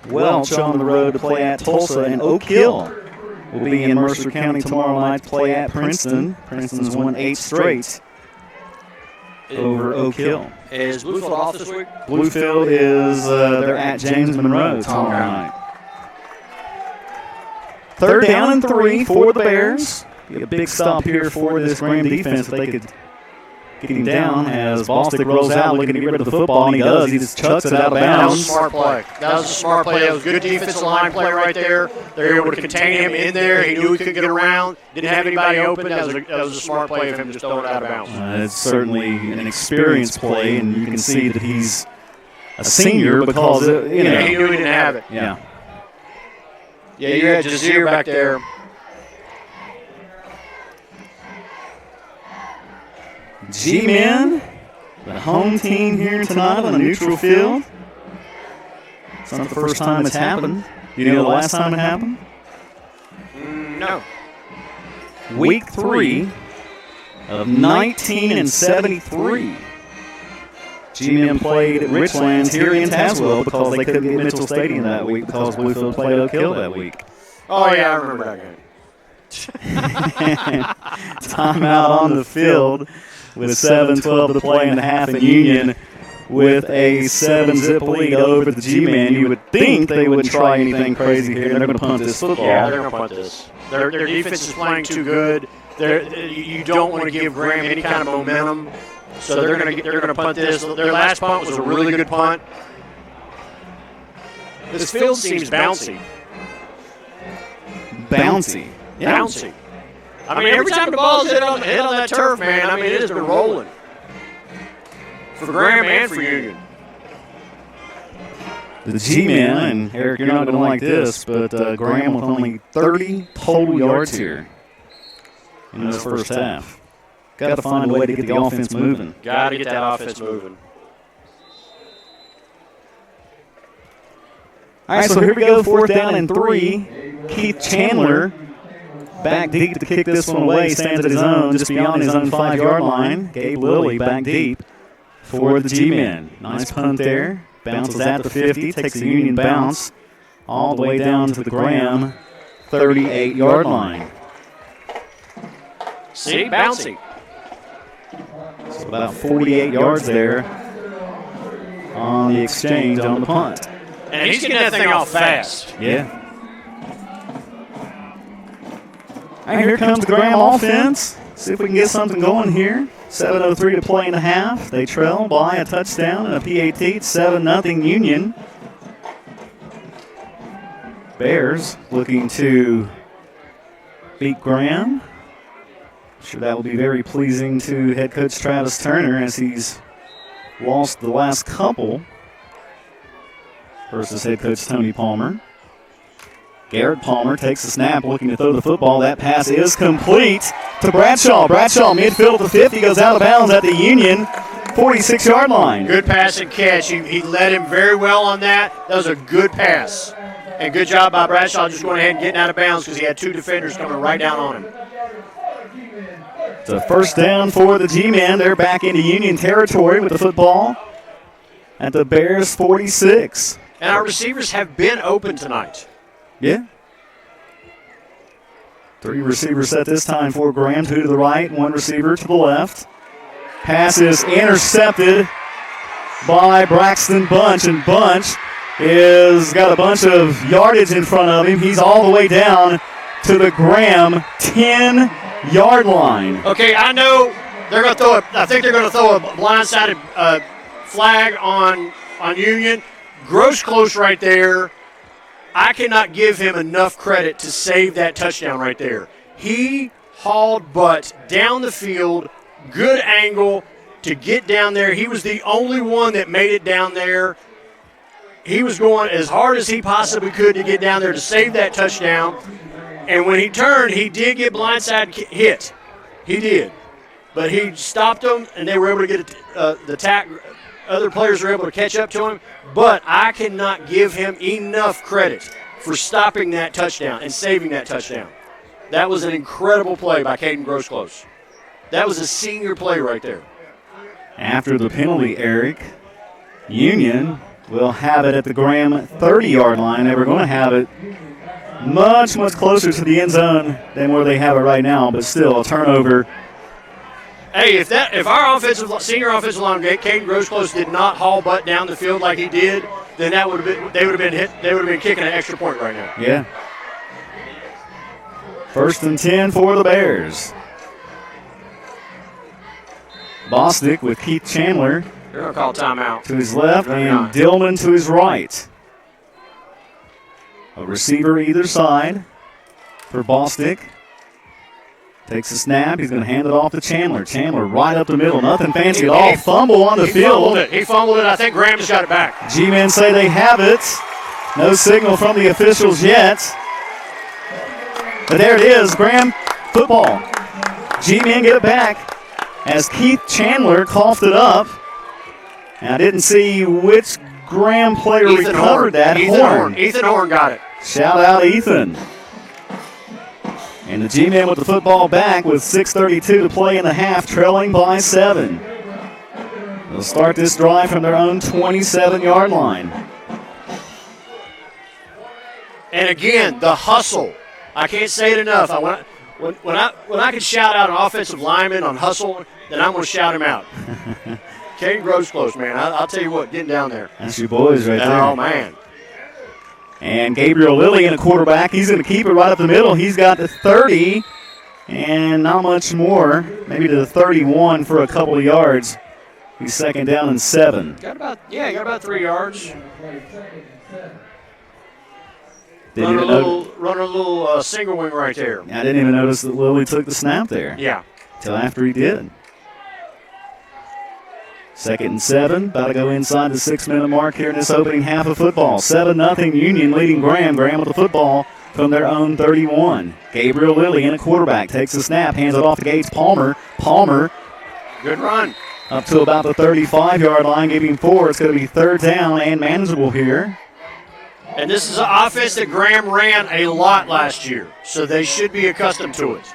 Welch on the road to play at Tulsa. And Oak Hill will be in Mercer County tomorrow night to play at Princeton. Princeton's won 8 straight over Oak Hill. Is Bluefield off this week? Bluefield is they're at James Monroe tomorrow night. 3rd down and 3 for the Bears. Be a big stop here for this Graham defense if they could get him down as Bostic rolls out looking to get rid of the football, and he does. He just chucks it out of That was a bounds. smart play. That was a smart play. That was good defensive line play right there. They were able to contain him in there. He knew he couldn't get around. Didn't have anybody open. That was a smart play of him just throwing it out of bounds. It's certainly an experienced play, and you can see that he's a senior because, Yeah, he knew he didn't have it. Yeah. Yeah, you had Jazeer back there. G-Men, the home team here tonight on a neutral field. It's not the first time it's happened. You know the last time it happened? No. Week 3 of 1973. G-Men played at Richlands here in Tazewell because they couldn't get Mitchell Stadium that week because Bluefield played Oak Hill that week. Oh, yeah, I remember that game. Timeout on the field with 7:12 to play in the half in Union with a 7-zip lead over the G-Men. You would think they wouldn't try anything crazy here. They're going to punt this football. Yeah, they're going to punt this. Their defense is playing too good. You don't want to give Graham any kind of momentum, so they're going to punt this. Their last punt was a really good punt. This field seems bouncy. Bouncy. Yeah. Bouncy. I mean, every time the ball's hit on that turf, man, I mean, it has been rolling. For Graham and for Union. The G-Men, and Eric, you're not going to like this, but Graham with only 30 total yards here in this first half. Got to find a way to get the offense moving. Got to get that offense moving. All right, so here we go, 4th down and 3. Keith Chandler back deep to kick this one away. Stands at his own, just beyond his own 5-yard line. Gabe Lilly back deep for the G-men. Nice punt there. Bounces at the 50, takes a Union bounce all the way down to the Graham 38-yard line. See, bouncy. So about 48 yards there on the exchange on the punt. And he's getting that thing off fast. Yeah. All right, here comes the Graham offense. See if we can get something going here. 7:03 to play in the half. They trail by a touchdown and a PAT. It's 7-0 Union. Bears looking to beat Graham. I'm sure that will be very pleasing to head coach Travis Turner as he's lost the last couple versus head coach Tony Palmer. Garrett Palmer takes the snap, looking to throw the football. That pass is complete to Bradshaw. Bradshaw, midfield at the 50, goes out of bounds at the Union 46-yard line. Good pass and catch. He led him very well on that. That was a good pass. And good job by Bradshaw just going ahead and getting out of bounds because he had 2 defenders coming right down on him. It's a 1st down for the G-men. They're back into Union territory with the football at the Bears 46. And our receivers have been open tonight. Yeah. 3 receivers set this time for Graham, 2 to the right, 1 receiver to the left. Pass is intercepted by Braxton Bunch, and Bunch is got a bunch of yardage in front of him. He's all the way down to the Graham 10-yard line. Okay, I know they're going to throw I think they're going to throw a blindsided flag on Union. Gross close right there. I cannot give him enough credit to save that touchdown right there. He hauled butt down the field, good angle to get down there. He was the only one that made it down there. He was going as hard as he possibly could to get down there to save that touchdown. And when he turned, he did get blindside hit. He did. But he stopped them, and they were able to get the tack. Other players were able to catch up to him. But I cannot give him enough credit for stopping that touchdown and saving that touchdown. That was an incredible play by Caden Grosclose. That was a senior play right there. After the penalty, Eric, Union will have it at the Graham 30-yard line. They were going to have it much, much closer to the end zone than where they have it right now, but still a turnover. Hey, if our senior offensive line, Caden Grosclose, did not haul butt down the field like he did, then they would have been kicking an extra point right now. Yeah. 1st and 10 for the Bears. Bostic with Keith Chandler. They're going to call timeout. To his left and Dillman to his right. A receiver either side for Bostic. Takes a snap. He's going to hand it off to Chandler. Chandler right up the middle. Nothing fancy at all. Fumble on the field. He fumbled it. I think Graham just got it back. G-men say they have it. No signal from the officials yet. But there it is. Graham football. G-men get it back as Keith Chandler coughed it up. And I didn't see which Graham player recovered that. Ethan Horn got it. Shout out Ethan. And the G-men with the football back with 6:32 to play in the half, trailing by 7. They'll start this drive from their own 27-yard line. And again, the hustle. I can't say it enough. When I can shout out an offensive lineman on hustle, then I'm going to shout him out. Caden Grosclose, man. I'll tell you what, getting down there. That's your boys right there. Oh, man. And Gabriel Lilly in a quarterback. He's going to keep it right up the middle. He's got the 30 and not much more. Maybe to the 31 for a couple of yards. He's 2nd down and 7. Got about 3 yards. Running a little single wing right there. I didn't even notice that Lilly took the snap there. Yeah. Until after he did. 2nd and 7, about to go inside the 6-minute mark here in this opening half of football. 7-0 Union leading Graham. Graham with the football from their own 31. Gabriel Lilly in a quarterback, takes the snap, hands it off to Gates Palmer. Palmer Good run. up to about the 35-yard line, giving 4. It's going to be third down and manageable here. And this is an offense that Graham ran a lot last year, so they should be accustomed to it.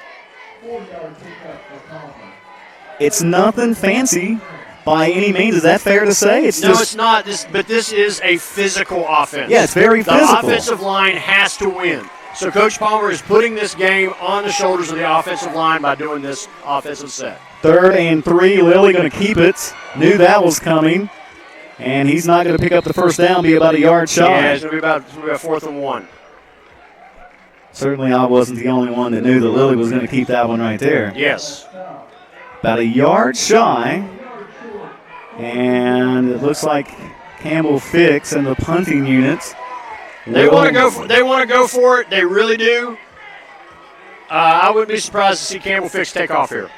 It's nothing fancy by any means. Is that fair to say? It's not. But this is a physical offense. Yeah, it's very physical. The offensive line has to win. So Coach Palmer is putting this game on the shoulders of the offensive line by doing this offensive set. 3rd and 3. Lilly going to keep it. Knew that was coming. And he's not going to pick up the first down, be about a yard shy. Yeah, it's going to be about 4th and 1. Certainly I wasn't the only one that knew that Lilly was going to keep that one right there. Yes. About a yard shy. And it looks like Campbell Fix and the punting units. They want to go for. They want to go for it. They really do. I wouldn't be surprised to see Campbell Fix take off here.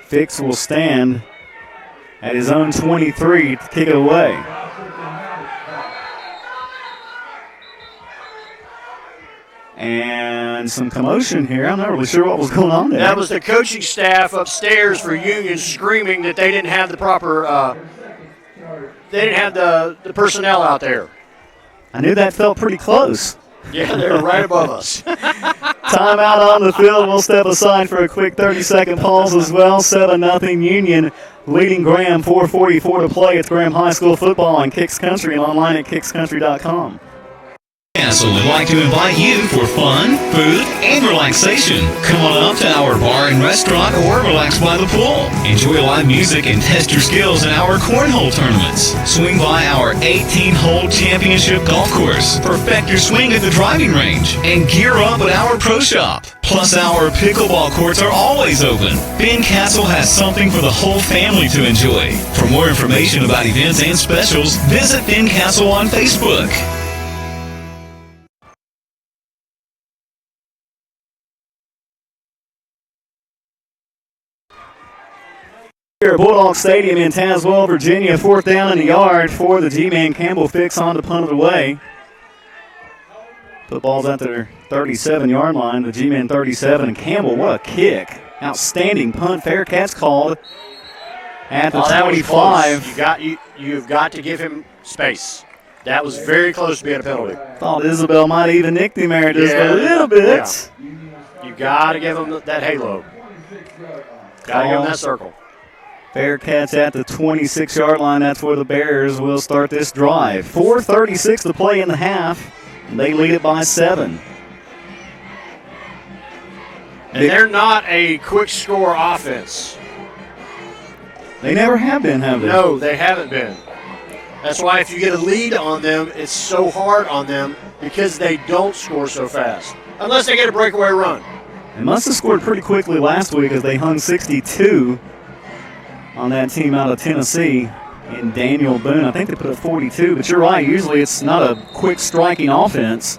Fix will stand at his own 23 to kick it away. And some commotion here. I'm not really sure what was going on there. That was the coaching staff upstairs for Union screaming that they didn't have the proper, they didn't have the personnel out there. I knew that felt pretty close. Yeah, they were right above us. Timeout on the field. We'll step aside for a quick 30-second pause as well. 7-0 Union leading Graham. 4:44 to play. It's Graham High School football on Kicks Country and online at kickscountry.com. Castle would like to invite you for fun, food, and relaxation. Come on up to our bar and restaurant or relax by the pool. Enjoy live music and test your skills in our cornhole tournaments. Swing by our 18-hole championship golf course. Perfect your swing at the driving range. And gear up at our pro shop. Plus, our pickleball courts are always open. Ben Castle has something for the whole family to enjoy. For more information about events and specials, visit Ben Castle on Facebook. Here at Bulldog Stadium in Tazewell, Virginia, 4th down in the yard for the G-Man. Campbell Fix on to punt it away. Football's at their 37-yard line. The G-Man 37. And Campbell, what a kick. Outstanding punt. Fair catch called at the 25. You've got to give him space. That was very close to being a penalty. Thought Isabel might even nicked him there just a little bit. Yeah. You got to give him that halo. Got to give him that circle. Fair catch at the 26-yard line. That's where the Bears will start this drive. 4:36 to play in the half. They lead it by 7. And they're not a quick score offense. They never have been, have they? No, they haven't been. That's why if you get a lead on them, it's so hard on them because they don't score so fast. Unless they get a breakaway run. They must have scored pretty quickly last week as they hung 62 on that team out of Tennessee in Daniel Boone. I think they put up 42, but you're right. Usually it's not a quick striking offense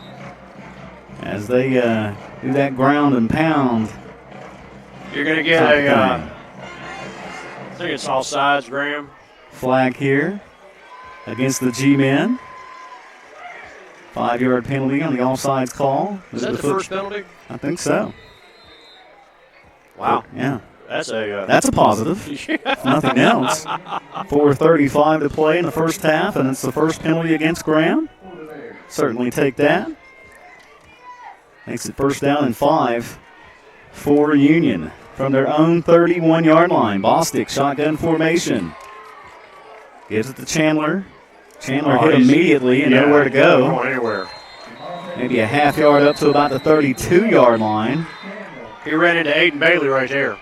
as they do that ground and pound. You're going to get I think it's all sides, Graham. Flag here against the G-Men. 5-yard penalty on the offsides call. Is that the first penalty? I think so. Wow. Yeah. That's a positive. If nothing else. 4:35 to play in the first half, and it's the first penalty against Graham. Certainly take that. Makes it first down and 5 for Union from their own 31-yard line. Bostic, shotgun formation. Gives it to Chandler. Chandler hit immediately and nowhere to go. Not going anywhere. Maybe a half yard up to about the 32-yard line. He ran into Aiden Bailey right there.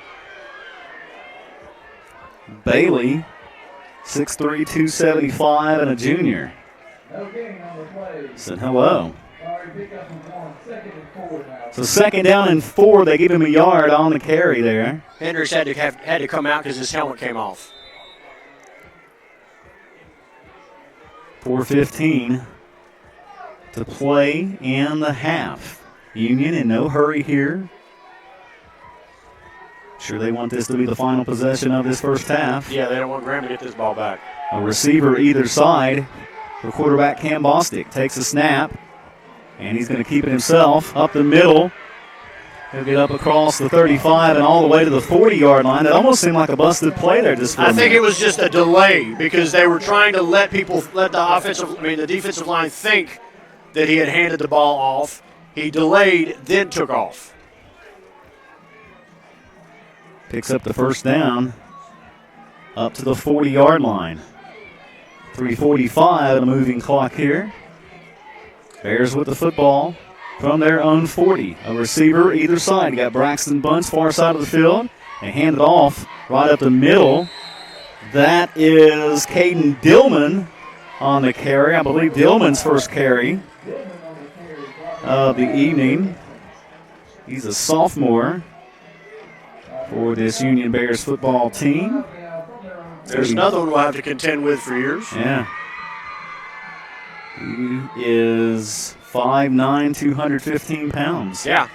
Bailey, 6'3", 275, and a junior. Said hello. So 2nd down and 4. They give him a yard on the carry there. Hendricks had to come out because his helmet came off. 4:15 to play in the half. Union in no hurry here. Sure they want this to be the final possession of this first half. Yeah, they don't want Graham to get this ball back. A receiver either side for quarterback Cam Bostic. Takes a snap, and he's going to keep it himself up the middle. He'll get up across the 35 and all the way to the 40-yard line. It almost seemed like a busted play there. I think it was just a delay because they were trying to let the defensive line think that he had handed the ball off. He delayed, then took off. Picks up the first down up to the 40-yard line. 3:45 and a moving clock here. Bears with the football from their own 40. A receiver either side. You got Braxton Bunce, far side of the field. They hand it off right up the middle. That is Caden Dillman on the carry. I believe Dillman's first carry of the evening. He's a sophomore for this Union Bears football team. There's another one we'll have to contend with for years. Yeah. He is 5'9", 215 pounds. Yeah.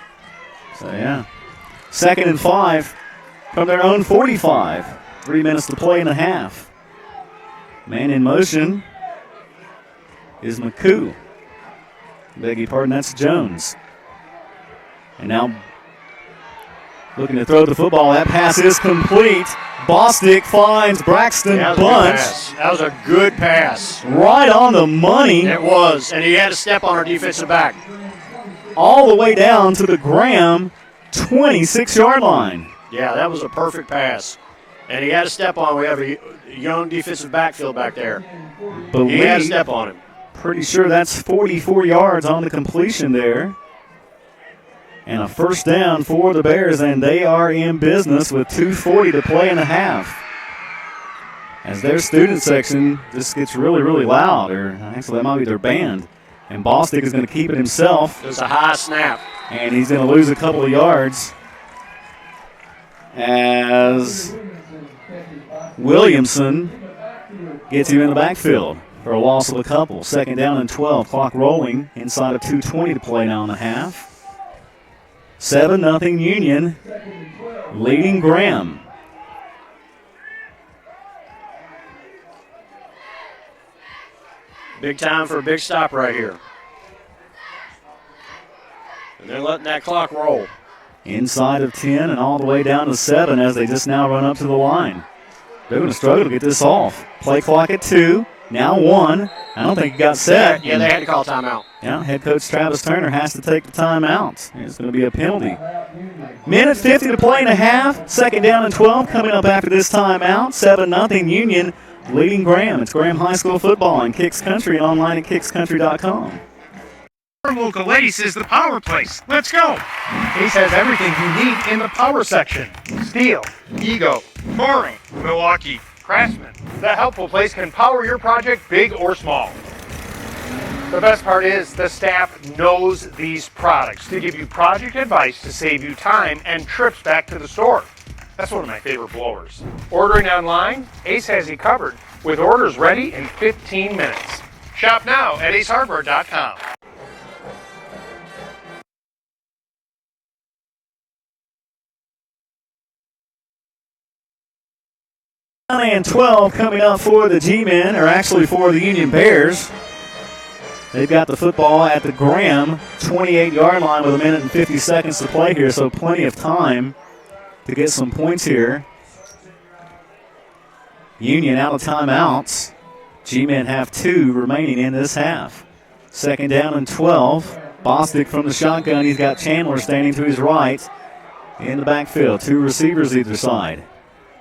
So, yeah. 2nd and 5 from their own 45. 3 minutes to play and a half. Man in motion is McCoo. Beg your pardon, that's Jones. And now looking to throw the football. That pass is complete. Bostic finds Braxton Bunch. That was a good pass. Right on the money. It was, and he had to step on our defensive back. All the way down to the Graham 26-yard line. Yeah, that was a perfect pass. And he had to step on. We have a young defensive backfield back there. He had to step on him. Pretty sure that's 44 yards on the completion there. And a first down for the Bears, and they are in business with 2:40 to play and a half. As their student section just gets really, really loud, or actually that might be their band. And Bostic is going to keep it himself. It was a high snap. And he's going to lose a couple of yards as Williamson gets him in the backfield for a loss of a couple. 2nd down and 12, clock rolling inside of 2:20 to play now and a half. 7-0 Union, leading Graham. Big time for a big stop right here. And they're letting that clock roll. Inside of 10 and all the way down to 7 as they just now run up to the line. They're going to struggle to get this off. Play clock at 2, now 1. I don't think it got set. Yeah, they had to call timeout. Yeah, head coach Travis Turner has to take the timeout. It's going to be a penalty. Minute 50 to play and a half. 2nd down and 12 coming up after this timeout. 7-0 Union leading Graham. It's Graham High School football in Kicks Country and online at kickscountry.com. Our local Ace is the power place. Let's go. Ace has everything you need in the power section. Steel, Ego, Boring, Milwaukee, Craftsman. The helpful place can power your project big or small. The best part is the staff knows these products to give you project advice to save you time and trips back to the store. That's one of my favorite blowers. Ordering online, Ace has you covered with orders ready in 15 minutes. Shop now at acehardware.com. And 12 coming up for the G-Men, or actually for the Union Bears. They've got the football at the Graham 28-yard line with 1 minute and 50 seconds to play here, so plenty of time to get some points here. Union out of timeouts. G-Men have 2 remaining in this half. 2nd down and 12. Bostic from the shotgun. He's got Chandler standing to his right in the backfield. 2 receivers either side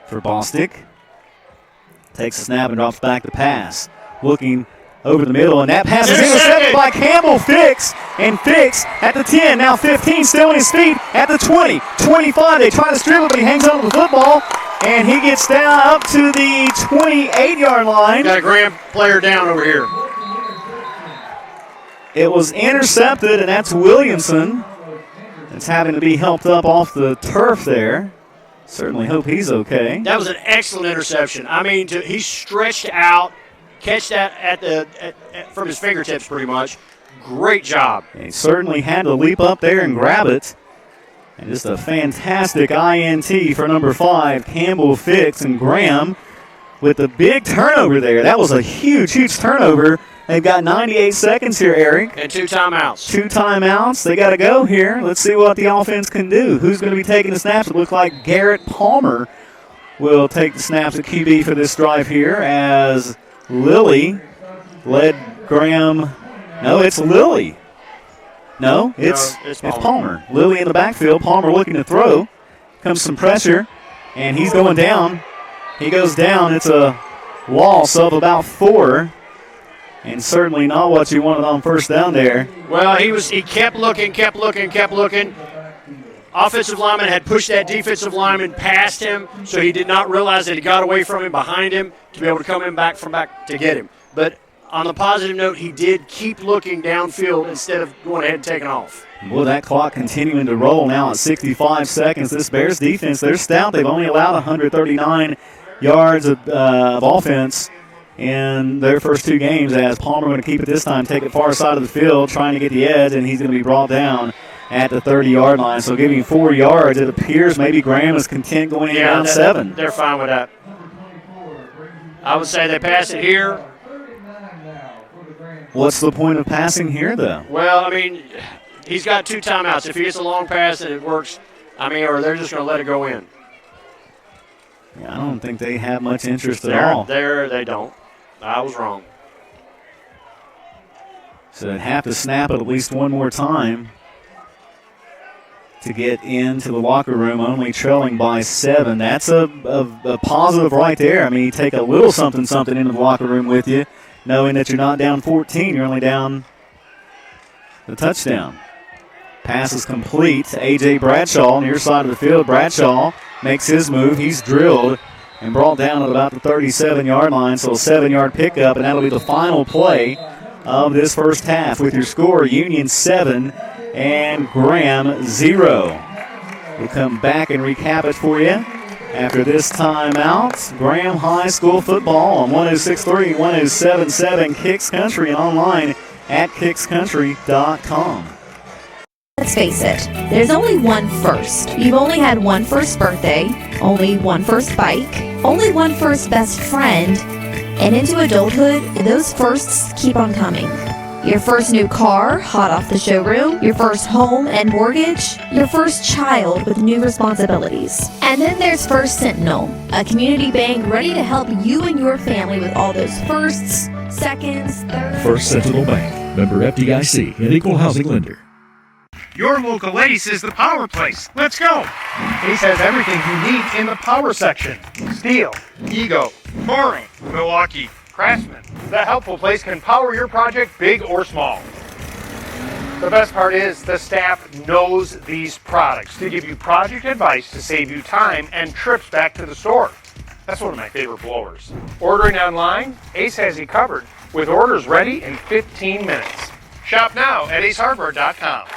for Bostic. Takes a snap and drops back the pass. Looking over the middle, and that pass is intercepted by Campbell Fix. And Fix at the 10, now 15, still on his feet at the 20, 25. They try to strip it, but he hangs on to the football, and he gets down up to the 28-yard line. Got a Graham player down over here. It was intercepted, and that's Williamson. It's having to be helped up off the turf there. Certainly hope he's okay. That was an excellent interception. I mean, he stretched out, catch that from his fingertips pretty much. Great job. He certainly had to leap up there and grab it. And just a fantastic INT for number 5, Campbell Fix, and Graham with the big turnover there. That was a huge, huge turnover They've got 98 seconds here, Eric. And 2 timeouts. 2 timeouts. They got to go here. Let's see what the offense can do. Who's going to be taking the snaps? It looks like Garrett Palmer will take the snaps at QB for this drive here as Lilly led Graham. No, it's Lilly. No, it's Palmer. Lilly in the backfield. Palmer looking to throw. Comes some pressure, and he's going down. He goes down. It's a loss of about 4, and certainly not what you wanted on first down there. Well, he kept looking. Offensive lineman had pushed that defensive lineman past him, so he did not realize that he got away from him behind him to be able to come in back to get him. But on the positive note, he did keep looking downfield instead of going ahead and taking off. Well, that clock continuing to roll now at 65 seconds. This Bears defense, they're stout. They've only allowed 139 yards of offense in their first 2 games, as Palmer going to keep it this time, take it far side of the field, trying to get the edge, and he's going to be brought down at the 30-yard line. So giving 4 yards, it appears maybe Graham is content going in down 7. They're fine with that. I would say they pass it here. What's the point of passing here, though? Well, I mean, he's got 2 timeouts. If he gets a long pass and it works, or they're just going to let it go in. Yeah, I don't think they have much interest at all. They don't. I was wrong. So they'd have to snap it at least one more time to get into the locker room, only trailing by 7. That's a positive right there. I mean, you take a little something into the locker room with you, knowing that you're not down 14, you're only down the touchdown. Pass is complete to A.J. Bradshaw near side of the field. Bradshaw makes his move. He's drilled and brought down at about the 37-yard line, so a 7-yard pickup, and that'll be the final play of this first half with your score, Union 7 and Graham 0. We'll come back and recap it for you after this timeout. Graham High School football on 106.3, 107.7 Kicks Country, and online at kickscountry.com. Let's face it, there's only one first. You've only had one first birthday, only one first bike, only one first best friend, and into adulthood, those firsts keep on coming. Your first new car, hot off the showroom, your first home and mortgage, your first child with new responsibilities. And then there's First Sentinel, a community bank ready to help you and your family with all those firsts, seconds, thirds. First Sentinel Bank, member FDIC, an equal housing lender. Your local Ace is the power place. Let's go. Ace has everything you need in the power section. Steel, Ego, Boring, Milwaukee, Craftsman. The helpful place can power your project big or small. The best part is the staff knows these products to give you project advice to save you time and trips back to the store. That's one of my favorite blowers. Ordering online, Ace has you covered with orders ready in 15 minutes. Shop now at acehardware.com.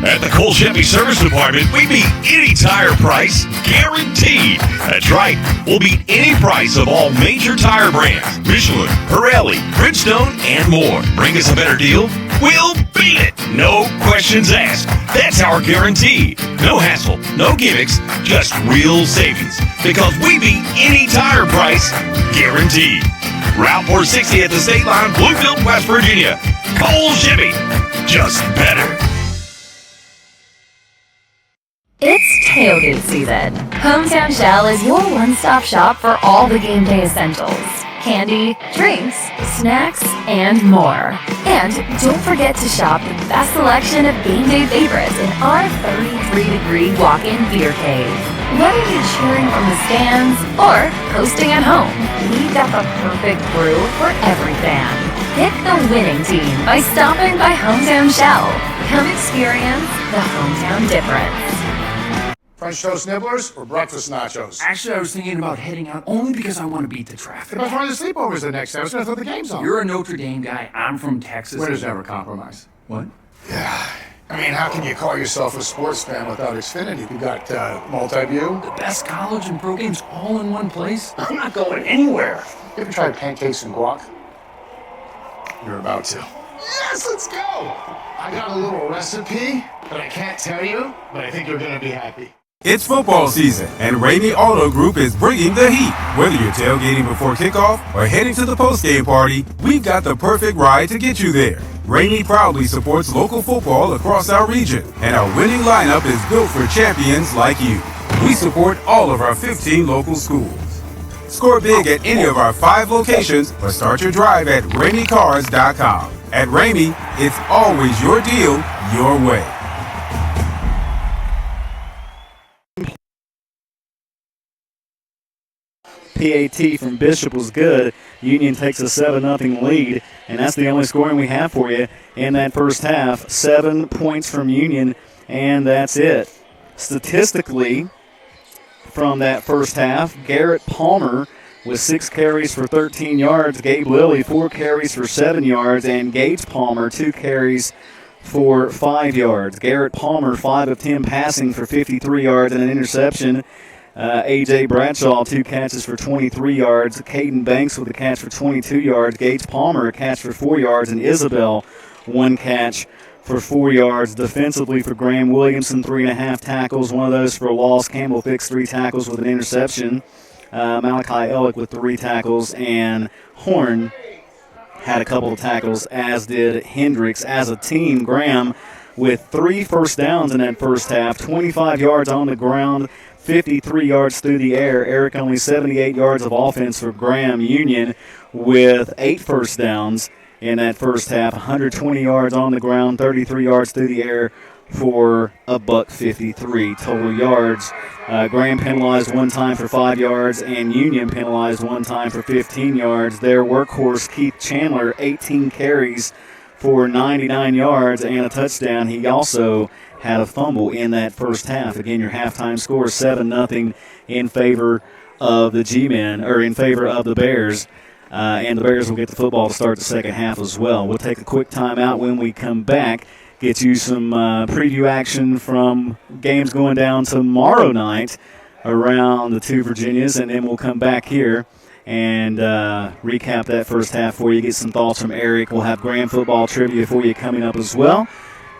At the Cole Chevy Service Department, we beat any tire price, guaranteed. That's right, we'll beat any price of all major tire brands, Michelin, Pirelli, Bridgestone, and more. Bring us a better deal, we'll beat it. No questions asked. That's our guarantee. No hassle, no gimmicks, just real savings. Because we beat any tire price, guaranteed. Route 460 at the state line, Bluefield, West Virginia. Cole Chevy, just better. It's tailgate season. Hometown Shell is your one-stop shop for all the game day essentials. Candy, drinks, snacks, and more. And don't forget to shop the best selection of game day favorites in our 33-degree walk-in beer cave. Whether you're cheering from the stands or hosting at home, we've got the perfect brew for every fan. Pick the winning team by stopping by Hometown Shell. Come experience the hometown difference. French toast nibblers or breakfast nachos? Actually, I was thinking about heading out only because I want to beat the traffic. If I was one of the sleepovers the next day, I was going to throw the games on. You're a Notre Dame guy. I'm from Texas. Winners never compromise. What? Yeah. I mean, how can you call yourself a sports fan without Xfinity? You got Multiview. The best college and pro games all in one place? I'm not going anywhere. You ever tried pancakes and guac? You're about to. Yes, let's go! I got a little recipe that I can't tell you, but I think you're going to be happy. It's football season, and Ramey Auto Group is bringing the heat. Whether you're tailgating before kickoff or heading to the postgame party, we've got the perfect ride to get you there. Ramey proudly supports local football across our region, and our winning lineup is built for champions like you. We support all of our 15 local schools. Score big at any of our 5 locations or start your drive at RameyCars.com. At Ramey, it's always your deal, your way. PAT from Bishop was good. Union takes a 7-0 lead, and that's the only scoring we have for you in that first half. 7 points from Union, and that's it. Statistically, from that first half, Garrett Palmer with 6 carries for 13 yards, Gabe Lilly 4 carries for 7 yards, and Gage Palmer 2 carries for 5 yards. Garrett Palmer 5 of 10 passing for 53 yards and an interception. A.J. Bradshaw, 2 catches for 23 yards. Caden Banks with a catch for 22 yards. Gage Palmer, a catch for 4 yards. And Isabel, 1 catch for 4 yards. Defensively for Graham Williamson, 3.5 tackles, 1 of those for a loss. Campbell Fix, 3 tackles with an interception. Malachi Ellick with 3 tackles. And Horn had a couple of tackles, as did Hendricks. As a team, Graham with 3 first downs in that first half, 25 yards on the ground, 53 yards through the air. Eric only 78 yards of offense for Graham. Union with 8 first downs in that first half, 120 yards on the ground, 33 yards through the air for a $153 total yards. Graham penalized 1 time for 5 yards, and Union penalized 1 time for 15 yards. Their workhorse, Keith Chandler, 18 carries for 99 yards and a touchdown. He also had a fumble in that first half. Again, your halftime score 7-0 in favor of the G-Men, or in favor of the Bears. And the Bears will get the football to start the second half as well. We'll take a quick timeout. When we come back, get you some preview action from games going down tomorrow night around the 2 Virginias, and then we'll come back here and recap that first half for you, get some thoughts from Eric. We'll have Graham football trivia for you coming up as well.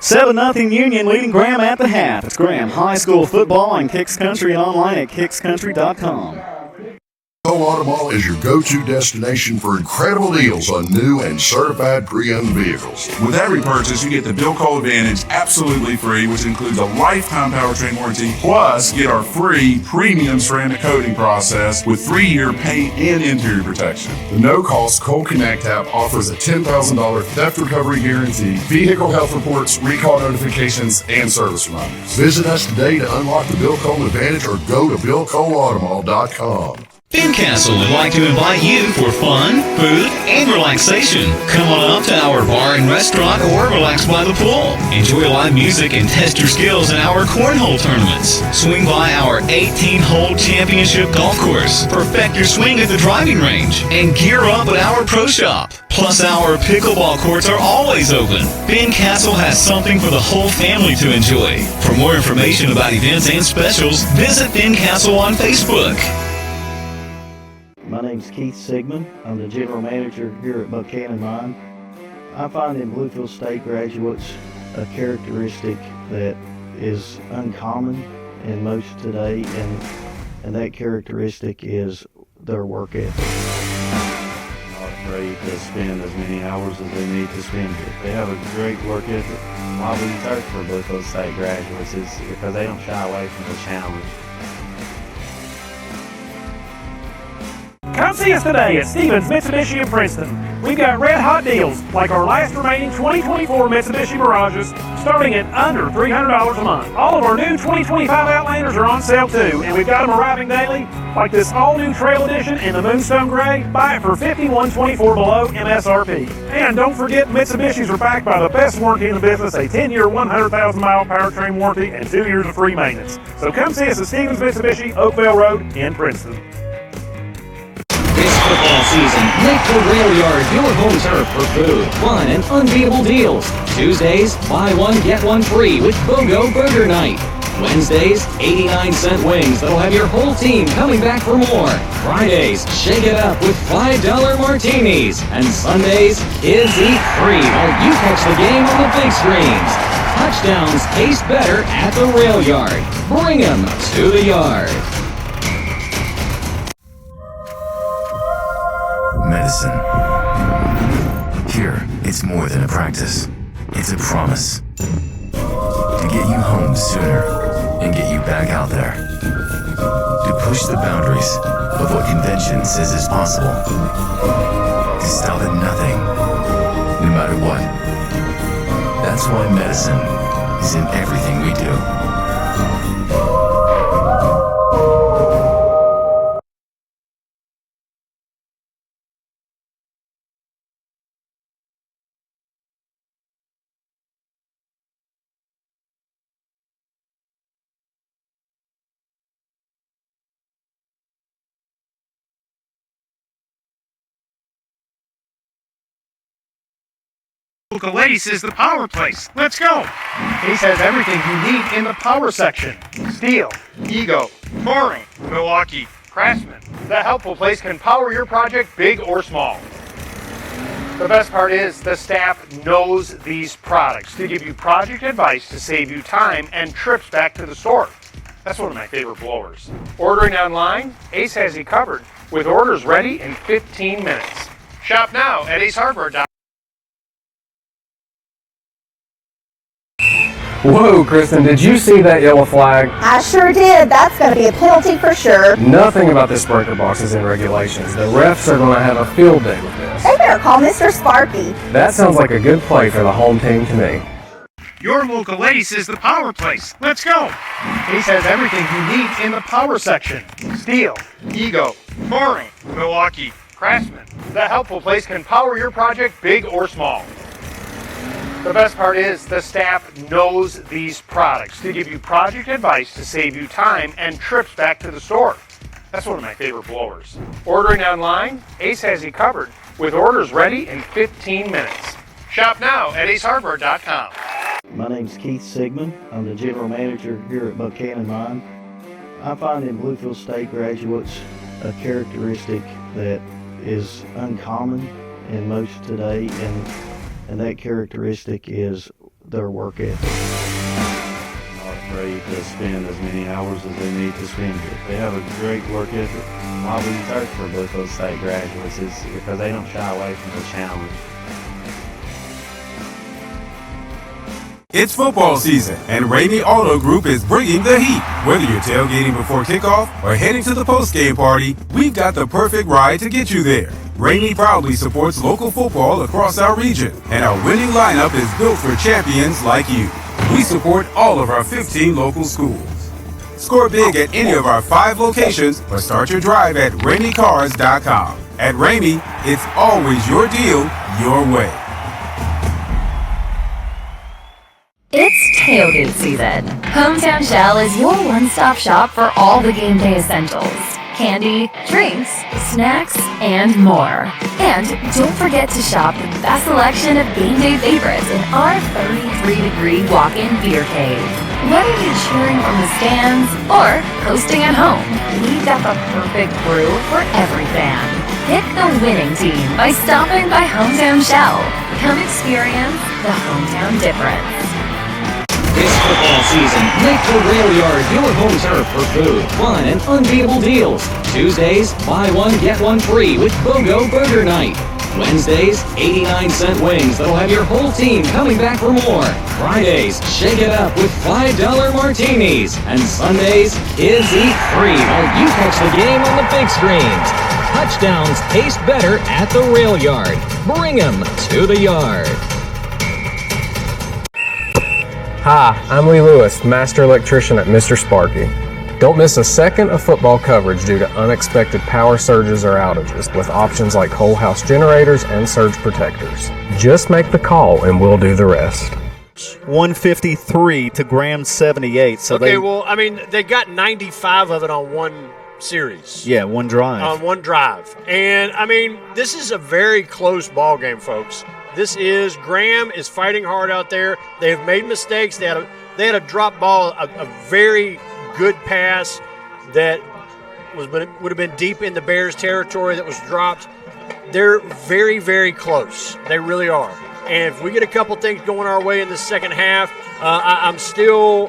7-0 Union leading Graham at the half. It's Graham High School football on Kicks Country and online at kickscountry.com. Auto Mall is your go-to destination for incredible deals on new and certified pre-owned vehicles. With every purchase, you get the Bill Cole Advantage absolutely free, which includes a lifetime powertrain warranty, plus get our free premium ceramic coating process with 3-year paint and interior protection. The no-cost Cole Connect app offers a $10,000 theft recovery guarantee, vehicle health reports, recall notifications, and service reminders. Visit us today to unlock the Bill Cole Advantage or go to BillColeAutomall.com. Fincastle would like to invite you for fun, food, and relaxation. Come on up to our bar and restaurant or relax by the pool. Enjoy live music and test your skills in our cornhole tournaments. Swing by our 18-hole championship golf course. Perfect your swing at the driving range. And gear up at our pro shop. Plus, our pickleball courts are always open. Fincastle has something for the whole family to enjoy. For more information about events and specials, visit Fincastle on Facebook. My name's Keith Sigmund. I'm the general manager here at Buchanan Mine. I find in Bluefield State graduates a characteristic that is uncommon in most today, and that characteristic is their work ethic. Not afraid to spend as many hours as they need to spend here. They have a great work ethic. Why we search for Bluefield State graduates is because they don't shy away from the challenge. Come see us today at Stevens Mitsubishi in Princeton. We've got red hot deals like our last remaining 2024 Mitsubishi Mirages starting at under $300 a month. All of our new 2025 Outlanders are on sale too, and we've got them arriving daily, like this all-new Trail Edition in the Moonstone Gray. Buy it for $51.24 below MSRP. And don't forget, Mitsubishis are backed by the best warranty in the business, a 10-year, 100,000-mile powertrain warranty, and 2 years of free maintenance. So come see us at Stevens Mitsubishi, Oakville Road in Princeton. This football season, make the Rail Yard your home turf for food, fun, and unbeatable deals. Tuesdays, buy one, get one free with BOGO Burger Night. Wednesdays, 89-cent wings that'll have your whole team coming back for more. Fridays, shake it up with $5 martinis. And Sundays, kids eat free while you catch the game on the big screens. Touchdowns taste better at the rail yard. Bring them to the yard. Medicine. Here, it's more than a practice. It's a promise. To get you home sooner and get you back out there. To push the boundaries of what convention says is possible. To stop at nothing, no matter what. That's why medicine is in everything we do. Local Ace is the power place. Let's go. Ace has everything you need in the power section. Steel, Ego, Boring, Milwaukee, Craftsman. The helpful place can power your project big or small. The best part is the staff knows these products to give you project advice to save you time and trips back to the store. That's one of my favorite blowers. Ordering online, Ace has you covered with orders ready in 15 minutes. Shop now at acehardware.com. Whoa, Kristen, did you see that yellow flag? I sure did. That's going to be a penalty for sure. Nothing about this breaker box is in regulations. The refs are going to have a field day with this. They better call Mr. Sparky. That sounds like a good play for the home team to me. Your local Ace is the power place. Let's go. Ace has everything you need in the power section. Steel, Ego, Boring, Milwaukee, Craftsman. The helpful place can power your project big or small. The best part is the staff knows these products to give you project advice to save you time and trips back to the store. That's one of my favorite blowers. Ordering online, Ace has you covered with orders ready in 15 minutes. Shop now at acehardware.com. My name's Keith Sigmund. I'm the general manager here at Buchanan Mine. I find in Bluefield State graduates a characteristic that is uncommon in most today, and that characteristic is their work ethic. Not afraid to spend as many hours as they need to spend here. They have a great work ethic. Why we search for Bluefield State graduates is because they don't shy away from the challenge. It's football season, and Ramey Auto Group is bringing the heat. Whether you're tailgating before kickoff or heading to the post-game party, we've got the perfect ride to get you there. Ramey proudly supports local football across our region, and our winning lineup is built for champions like you. We support all of our 15 local schools. Score big at any of our 5 locations or start your drive at RameyCars.com. At Ramey, it's always your deal, your way. It's tailgate season. Hometown Shell is your one-stop shop for all the game day essentials. Candy, drinks, snacks, and more. And don't forget to shop the best selection of game day favorites in our 33-degree walk-in beer cave. Whether you're cheering from the stands or hosting at home, we've got the perfect brew for every fan. Pick the winning team by stopping by Hometown Shell. Come experience the hometown difference. This football season, make the Rail Yard your home turf for food, fun, and unbeatable deals. Tuesdays, buy one, get one free with BOGO Burger Night. Wednesdays, 89-cent wings that'll have your whole team coming back for more. Fridays, shake it up with $5 martinis. And Sundays, kids eat free while you catch the game on the big screens. Touchdowns taste better at the Rail Yard. Bring them to the yard. Hi, I'm Lee Lewis, Master Electrician at Mr. Sparky. Don't miss a second of football coverage due to unexpected power surges or outages with options like whole house generators and surge protectors. Just make the call and we'll do the rest. 153 to Graham 78. So they got 95 of it on one series. Yeah, one drive. On one drive. And, this is a very close ball game, folks. Graham is fighting hard out there. They've made mistakes. They had a drop ball, a very good pass that would have been deep in the Bears' territory that was dropped. They're very, very close. They really are. And if we get a couple things going our way in the second half, I'm still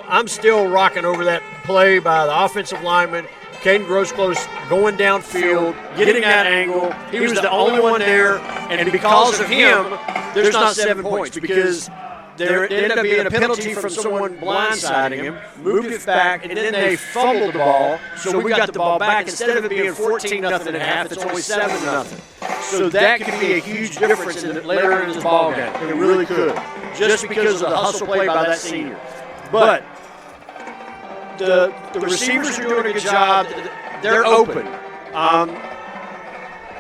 rocking over that play by the offensive lineman, Caden Grosclose, going downfield, getting that angle. He was the only one there, and because of him, there's not 7 points because there ended up being a penalty from someone blindsiding him, moved it back, and then they fumbled the ball, so we got the ball back. Instead of it being 14-0 at half, it's only 7-0. So that could be a huge difference later in this ball game. It really could, just because of the hustle play by that senior. But the receivers are doing a good job. They're open.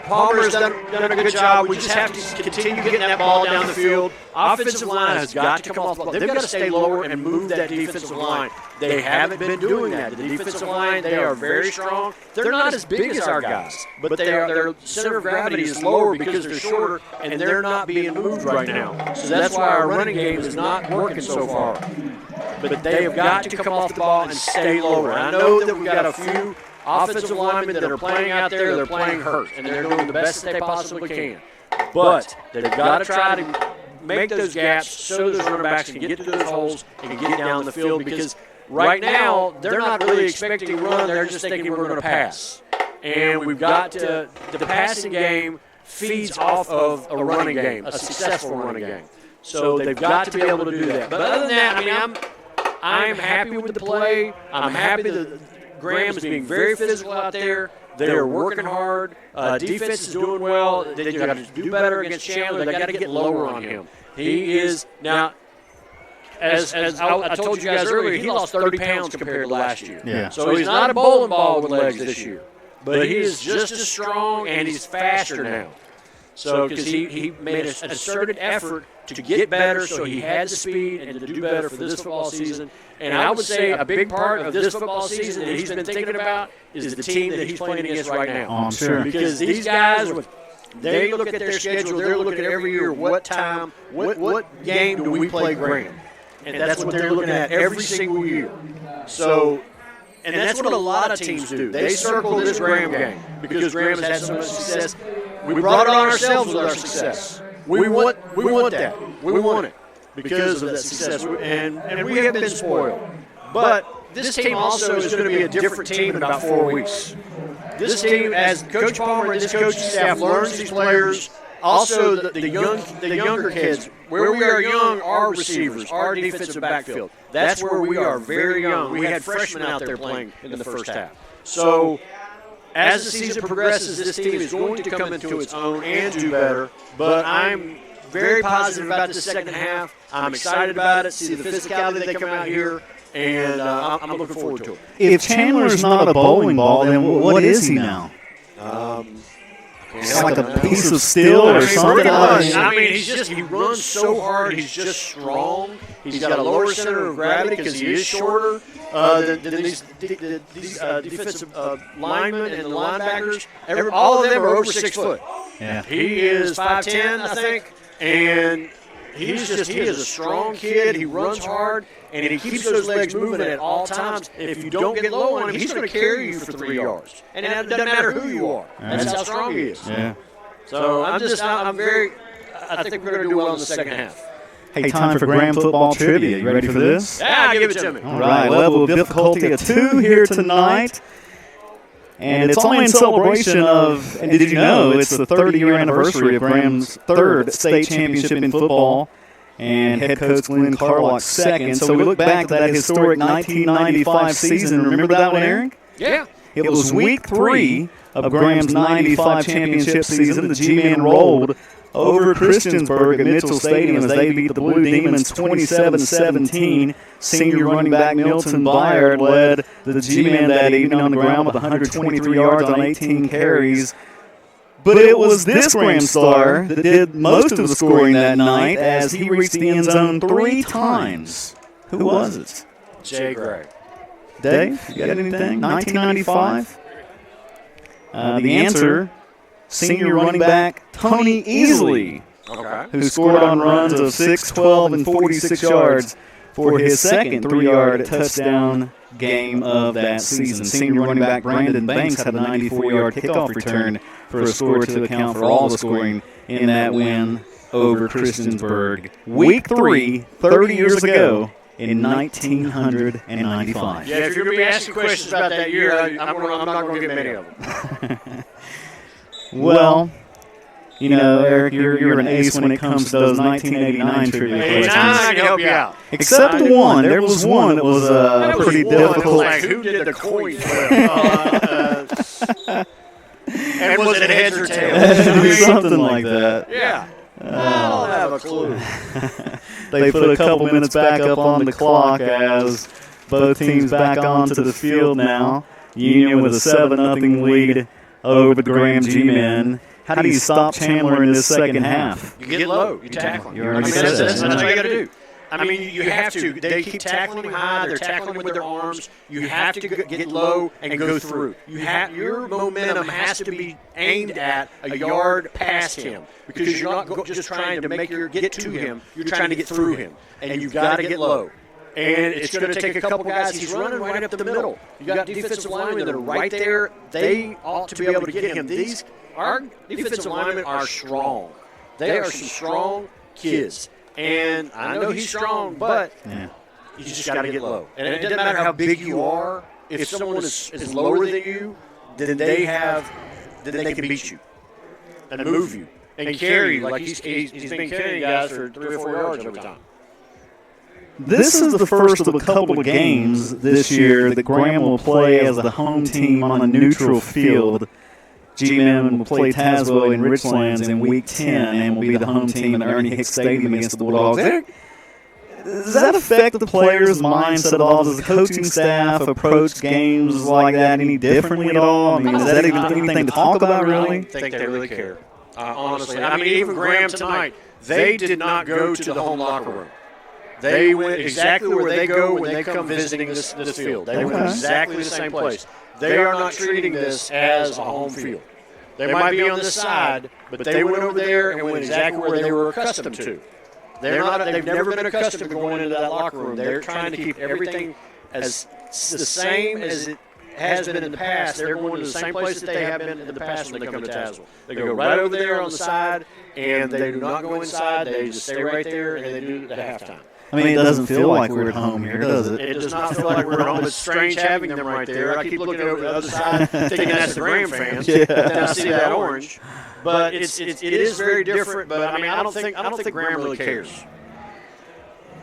Palmer's done a good job. We just have to continue getting that ball down the field. Offensive line has got to come off the ball. They've got to stay lower and move that defensive line. They haven't been doing that. The defensive line, they are very strong. They're not as big as our guys, but their center of gravity is lower because they're shorter, and they're not being moved right now. So that's why our running game is not working so far. But they have got to come off the ball and stay lower. I know that we've got a few offensive linemen that are playing out there, they're playing hurt, and they're doing the best that they possibly can. But they've got to try to make those gaps so those running backs can get to those holes and get down the field, because right now they're not really expecting to run, they're just thinking we're going to pass. And we've got to – the passing game feeds off of a running game, a successful running game. So they've got to be able to do that. But other than that, I mean, I'm happy with the play. I'm happy that Graham is being very physical out there. They're working hard. Defense is doing well. They've got to do better against Chandler. They've got to get lower on him. He is now, as I told you guys earlier, he lost 30 pounds compared to last year. Yeah. So he's not a bowling ball with legs this year. But he is just as strong, and he's faster now. So because he made an asserted effort to get better, so he had the speed and to do better for this football season. And I would say a big part of this football season that he's been thinking about is the team that he's playing against right now. Oh, I'm sure. Because these guys, they look at their schedule, they're looking at every year, what time, what game do we play Graham? And that's what they're looking at every single year. So, and that's what a lot of teams do. They circle this Graham game because Graham has had so much success. We brought it on ourselves with our success. We want that. We want it because of that success. And we have been spoiled. But this team also is going to be a different team in about 4 weeks. This team, as Coach Palmer and this coaching staff learns these players, also the younger kids, where we are young, our receivers, our defensive backfield. That's where we are very young. We had freshmen out there playing in the first half. So as the season progresses, this team is going to come into its own and do better. But I'm very positive about the second half. I'm excited about it. See the physicality they come out here, and I'm looking forward to it. If Chandler's not a bowling ball, then what is he now? It's like a piece of steel or something. I mean, he runs so hard. He's just strong. He's got a lower center of gravity because he is shorter than these defensive linemen and the linebackers. All of them are over 6 foot. Yeah. He is 5'10", I think, and he is a strong kid. He runs hard, and he keeps those legs moving at all times. If you don't get low on him, he's going to carry you for 3 yards. And it doesn't matter who you are. That's how strong he is. Yeah. So I think we're going to do well in the second half. Hey, time for Graham football trivia. You ready for this? Yeah, give it to me. All right, level of difficulty of 2 here tonight. And it's only in celebration of, and did you know, it's the 30-year anniversary of Graham's 3rd state championship in football and head coach Glenn Carlock's 2nd. So we look back to that historic 1995 season. Remember that one, Eric? Yeah. It was week 3 of Graham's 95 championship season. The G-Men rolled over Christiansburg at Mitchell Stadium as they beat the Blue Demons 27-17. Senior running back Milton Byard led the G-Men that evening on the ground with 123 yards on 18 carries. But it was this Graham star that did most of the scoring that night as he reached the end zone 3 times. Who was it? Jay Gray. Dave, you got anything? 1995? The answer, senior running back Tony Easley, who scored on runs of 6, 12, and 46 yards for his second 3-yard touchdown game of that season. Senior running back Brandon Banks had a 94-yard kickoff return for a score to account for all the scoring in that win over Christiansburg. Week 3, 30 years ago in 1995. Yeah, if you're going to be asking questions about that year, I'm not going to get many of them. Well, you know, Eric, you're an ace when it comes to those 1989 trivia questions. I can help you out. Except one. There was one that was pretty difficult. Like, who did the coin flip? And was it heads or tails? Something like that. Yeah. I don't have a clue. They put a couple minutes back up on the clock as both teams back onto the field now. Union with a 7-0 lead over the Graham G-men. How do you stop Chandler in this second half? You get low. You tackle him. You already said that. That's what you got to do. I mean, you have to. They keep tackling him high. They're tackling him with their arms. You have to get low and go through. Your momentum has to be aimed at a yard past him because you're not just trying to get to him. You're trying to get through him, and you've got to get low. And it's going to take a couple guys. He's running right up the middle. You got defensive linemen that are right there. They ought to be able to get him. Our defensive linemen are strong. They are some strong kids. And I know he's strong, but you just got to get low. And it doesn't matter how big you are. If someone is lower than you, then they can beat you and move you and carry you. Like he's been carrying guys for 3 or 4 yards every time. This is the first of a couple of games this year that Graham will play as the home team on a neutral field. G-Men will play Tazewell in Richlands in Week 10 and will be the home team in the Ernie Hicks Stadium against the Bulldogs. Does that affect the players' mindset at all? Does the coaching staff approach games like that any differently at all? I mean, is that even anything to talk about, really? I don't think they really care, honestly. I mean, even Graham tonight, they did not go to the home locker room. They went exactly where they go when they come visiting this field. They went exactly the same place. They are not treating this as a home field. They might be on this side, but they went over there and went exactly where they were accustomed to. They've never been accustomed to going into that locker room. They're trying to keep everything as the same as it has been in the past. They're going to the same place that they have been in the past when they come to Tazewell. They go right over there on the side, and they do not go inside. They just stay right there, and they do the halftime. I mean, it doesn't feel like we're at home here, does it? It does not feel like we're at home. It's strange having them right there. I keep looking over the other side, thinking that's the Graham fans. Yeah. But then I see that orange. But it is very different. But I mean, I don't think Graham really cares.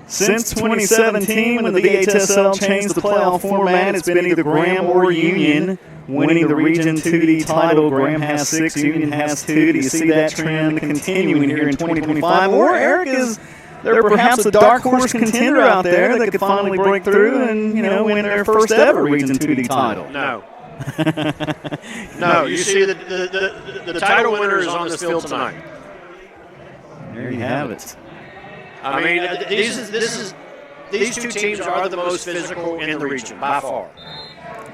Since 2017, when the VHSL changed the playoff format, it's been either Graham or Union winning the Region 2D title. Graham has 6, Union has 2. Do you see that trend continuing here in 2025? Or, Eric, is there perhaps a dark horse contender out there that could finally break through and, win their first ever Region 2D title? No. No, you see the title winner is on this field tonight. There you have it. I mean, these two teams are the most physical in the region by far,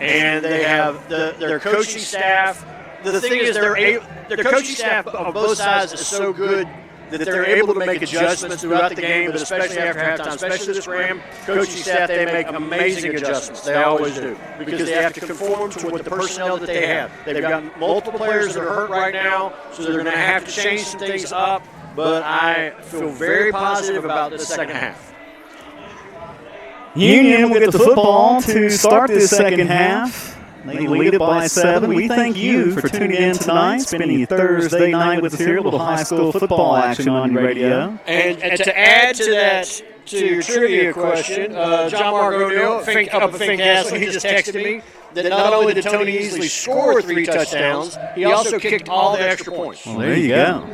and they have their coaching staff. The thing is, their coaching staff on both sides is so good that they're able to make adjustments throughout the game, but especially after halftime, especially this Graham coaching staff, they make amazing adjustments. They always do, because they have to conform to what the personnel that they have. They've got multiple players that are hurt right now, so they're going to have to change some things up, but I feel very positive about the second half. Union will get the football to start this second half. They lead it by 7. We thank you for tuning in tonight, spending your Thursday night with us here, a little high school football action on your radio. And to add to that, to your trivia question, John Mark O'Neill up at Fincastle, he just texted me that not only did Tony Easley score 3 touchdowns, he also kicked all the extra points. Well, there you go.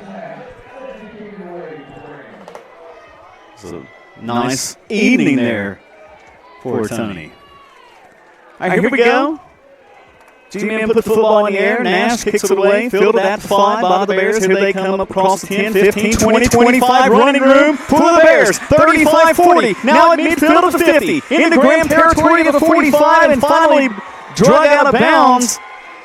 It's a nice evening there for Tony. All right, here we go. G-Man put the football in the air. Nash kicks it away. Fielded at the 5 by the Bears. Here they come up across the 10, 15, 20, 25. Running room for the Bears. 35, 40. Now at midfield at the 50. Into Graham territory at the 45. And finally drug out of bounds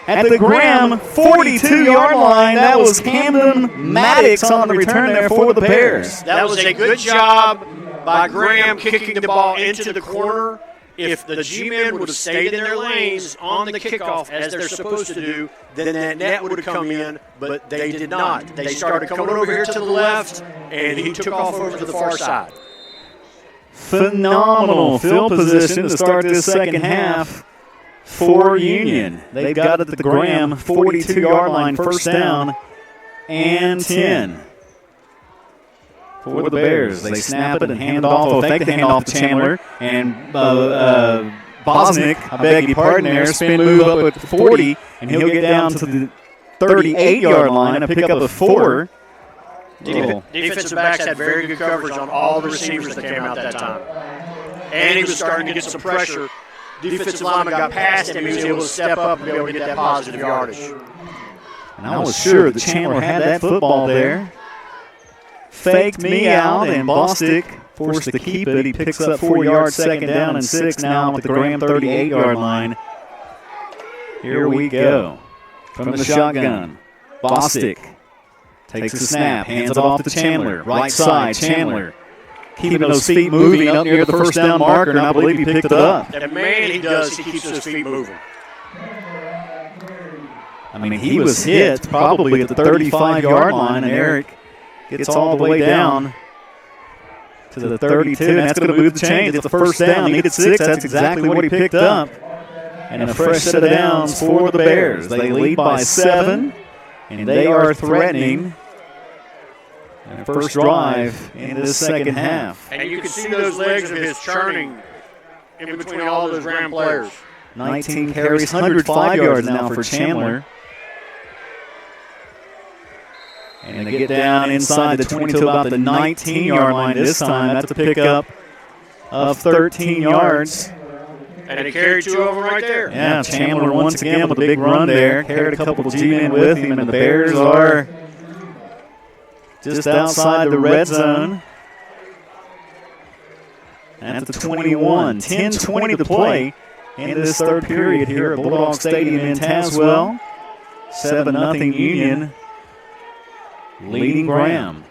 at the Graham 42-yard line. That was Camden Maddox on the return there for the Bears. That was a good job by Graham kicking the ball into the corner. if the G-men would have stayed in their lanes on the kickoff as they're supposed to do, then that net would have come in, but they did not. They started coming over here to the left, and he took off over to the far side. Phenomenal field position to start this second half for Union. They've got it at the Graham 42-yard line, first down and 10. For the Bears, they snap it and hand it off, fake the handoff to Chandler, and Bosnick, I beg your pardon there, spin move up at 40, and he'll get down to the 38-yard line, a pick up of 4. Defensive backs had very good coverage on all the receivers that came out that time. And he was starting to get some pressure. Defensive lineman got past him, he was able to step up and be able to get that positive yardage. And I was sure that Chandler had that football there. Faked me out, and Bostic forced to keep it. He picks up 4 yards, second down and 6 now at the Graham 38-yard line. Here we go. From the shotgun, Bostic takes the snap, hands it off to Chandler. Right side, Chandler keeping those feet moving up near the first down marker, and I believe he picked it up. And man, he does. He keeps those feet moving. I mean, he was hit probably at the 35-yard line, and Eric gets all the way down to the 32, and that's going to move the chains. It's the first down. Needed 6. That's exactly what he picked up. And a fresh set of downs for the Bears. They lead by 7, and they are threatening their first drive in this second half. And you can see those legs of his churning in between all those Graham players. 19 carries, 105 yards now for Chandler. And they get down inside the 20 to about the 19-yard line this time. That's a pickup of 13 yards. And he carried 2 of them right there. Yeah, Chandler once again with a big run there. Carried a couple of G-men with him, and the Bears are just outside the red zone. At the 21. 10-20 to play in this third period here at Bulldog Stadium in Tazewell. 7-0 Union leading Graham.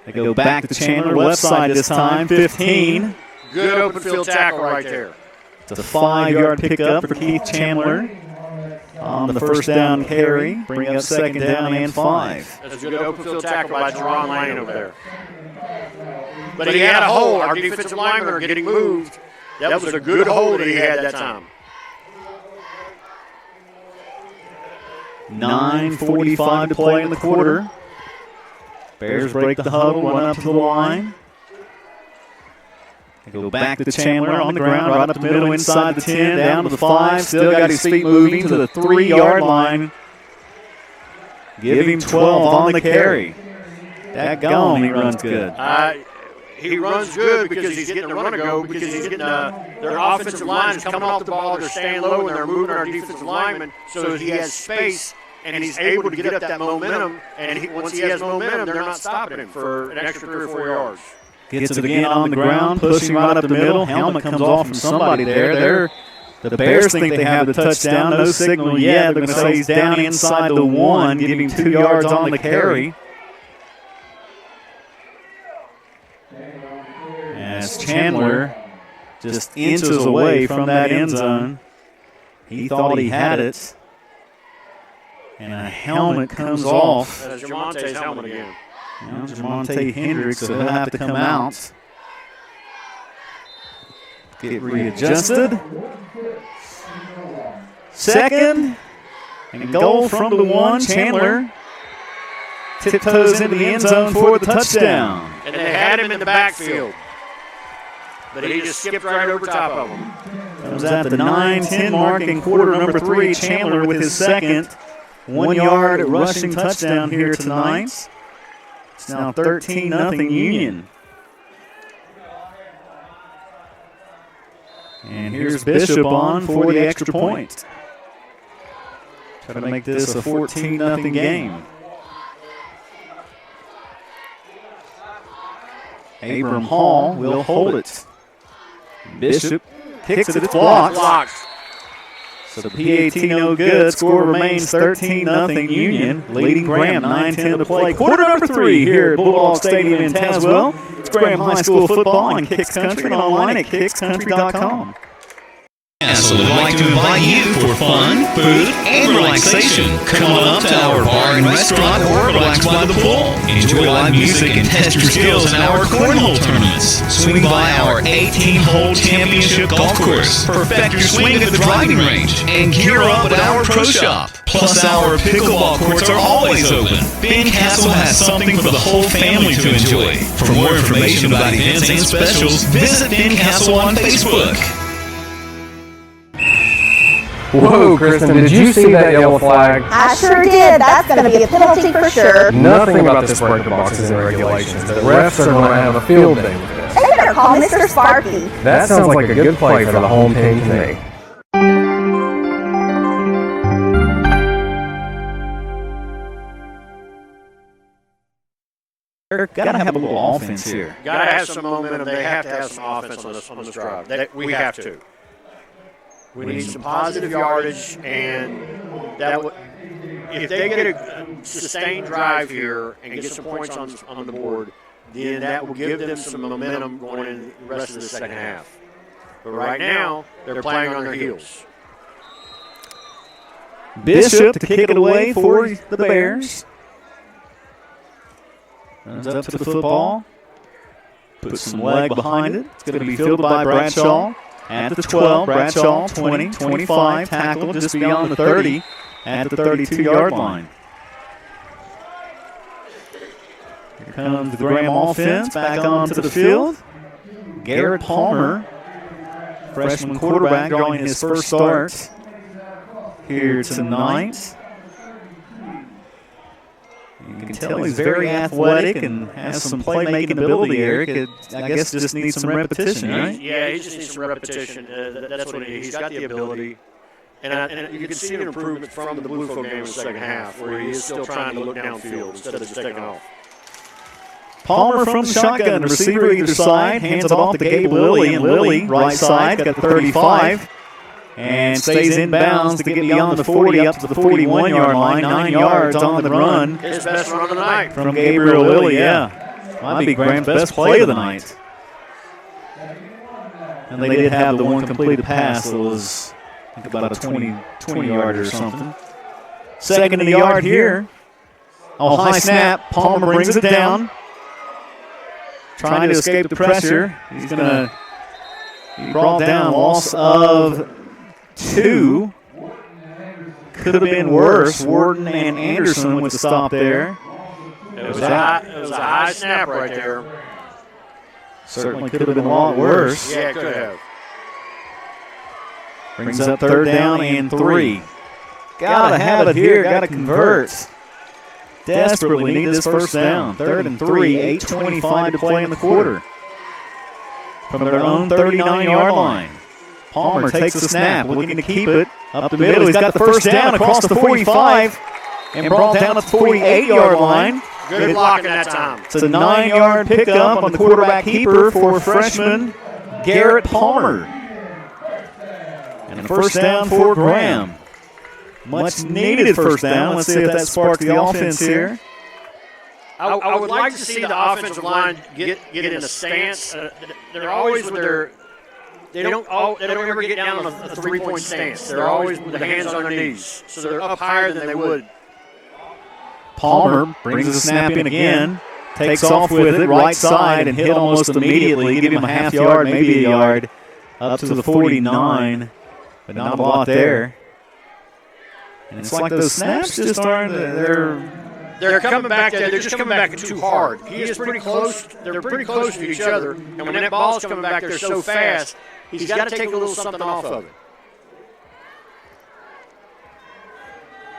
They go back to Chandler, left side this time, 15. Good open field tackle right there. It's a 5-yard pickup for Keith Chandler on the first down carry, bring up second down and 5. That's a good open field tackle by Jerron Lane over there. But he had a hole. Our defensive linemen are getting moved. That was a good hole that he had that time. 9:45 to play in the quarter. Bears break the huddle, run up to the line. They go back to Chandler on the ground, right up the middle, inside the 10, down to the 5. Still got his feet moving to the 3-yard line. Give him 12 on the carry. Daggone, he runs good. He runs good because he's getting a run-a-go, because he's getting their offensive line is coming off the ball, they're staying low, and they're moving our defensive linemen so he has space, and he's able to get up that momentum, and once he has momentum, they're not stopping him for an extra 3 or 4 yards. Gets it again on the ground, pushing right up the middle. Helmet comes off from somebody there. The Bears think they have the touchdown. No signal yet. They're going to say he's down inside the 1, giving 2 yards on the carry. As Chandler just inches away from that end zone. He thought he had it. And a helmet comes off. That's Jamonte's helmet again. Jamonte Hendricks, so he'll have to come out. Get readjusted. Second, and goal from the 1. Chandler tiptoes into the end zone for the touchdown. And they had him in the backfield, but he just skipped right over top of him. Comes at the 9-10 mark in quarter number 3. Chandler with his second 1-yard rushing touchdown here tonight. It's now 13-0 Union. And here's Bishop on for the extra point. Try to make this a 14-0 game. Abram Hall will hold it. Bishop kicks it, it's blocked. So the PAT no good. Score remains 13-0 Union, leading Graham. 9-10 to play. Quarter number 3 here at Bulldog Stadium in Tazewell. It's Graham High School football on Kicks Country and online at kickscountry.com. Castle would like to invite you for fun, food, and relaxation. Come on up to our bar and restaurant or relax by the pool. Enjoy live music and test your skills in our cornhole tournaments. Swing by our 18-hole championship golf course. Perfect your swing at the driving range. And gear up at our pro shop. Plus, our pickleball courts are always open. Ben Castle has something for the whole family to enjoy. For more information about events and specials, visit Ben Castle on Facebook. Whoa, Kristen, did you see that yellow flag? I sure did. That's going to be a penalty for sure. Nothing about this breaker box is in regulations. The refs are going to have a field day with this. They better call Mr. Sparky. That sounds like a good play for the home team to me. Gotta have a little offense here. Gotta have some momentum. They have to have some offense on this drive. We have to. We need some positive yardage, and if they get a sustained drive here and get some points on the board, then that will give them some momentum going into the rest of the second half. But right now, they're playing on their heels. Bishop to kick it away for the Bears. Runs up to the football. Puts some leg behind it. It's going to be fielded by Bradshaw. At the 12, Bradshaw, 20, 25, tackle just beyond the 30 at the 32-yard line. Here comes the Graham offense back onto the field. Garrett Palmer, freshman quarterback, drawing his first start here tonight. You can tell he's very athletic and has some playmaking ability, Eric. I guess just needs some repetition, right? Yeah, he just needs some repetition. That's what he's got the ability. And you can see an improvement from the Bluefield game in the second half, where he is still trying to look downfield instead of just taking off. Palmer from the shotgun, receiver either side, hands it off to Gabe Lilly, and Lilly, right side, got the 35. And stays in bounds to get beyond the 40 up to the 41-yard line. 9 yards on the run. His best run of the night. From Gabriel Lilly, yeah. Might be Graham's best play of the night. And they did have the one completed pass that was, I think, about a 20-yarder or something. Second in the yard here. Oh, high snap. Palmer brings it down. Trying to escape the pressure. He's going to be brought down. Loss of 2. Could have been worse. Warden and Anderson with the stop there. It was a high snap right there. Certainly could have been a lot worse. Yeah, it could have. Brings up third down and 3. Gotta have it here. Gotta convert. Desperately need this first down. 3rd and 3. 8:25 to play in the quarter. From their own 39-yard line. Palmer takes the snap, looking to keep it up the middle. He's got the first down across the 45 and brought down at the 48-yard line. Good blocking that time. It's a 9-yard pickup on the quarterback keeper for freshman Garrett Palmer. And a first down for Graham. Much needed first down. Let's see if that sparks the offense here. I would like to see the offensive line get in a stance. They're always with their – They don't ever get down on a 3-point stance. They're always with their hands on their knees. So they're up higher than they would. Palmer brings the snap in again, takes off with it, right side, and hit almost immediately. Give him a half yard, maybe a yard, up to the 49, but not a lot there. And it's like those snaps just aren't, they're coming back there. They're just coming back too hard. He is pretty close. They're pretty close to each other. And when that ball's coming back there so fast, he's got to take a little something off of it.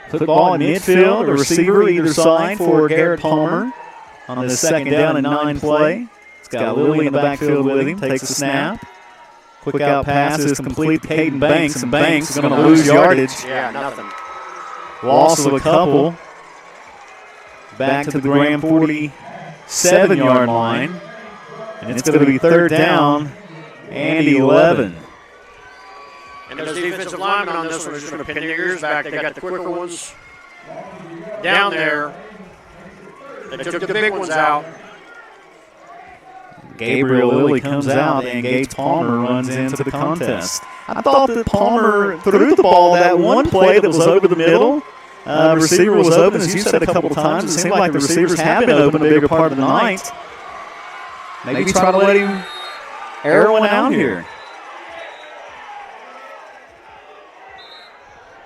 Football in midfield, a receiver either side for Garrett Palmer on this second down and 9 play. He's got Lilly in the backfield with him, takes the snap. Quick out pass is complete to Caden Banks, and Banks is going to lose yardage. Yeah, nothing. Loss of a couple. Back to the Graham 47-yard line. And it's going to be third down and 11. And those defensive linemen on this one are just going to pin their ears back. They got the quicker ones down there. They took the big ones out. Gabriel Lilly comes out, and Gage Palmer runs into the contest. I thought that Palmer threw the ball that one play that was over the middle. Receiver was open, as you said a couple times. It seemed like the receivers have been open a bigger part of the night. Maybe try to let him air one out here.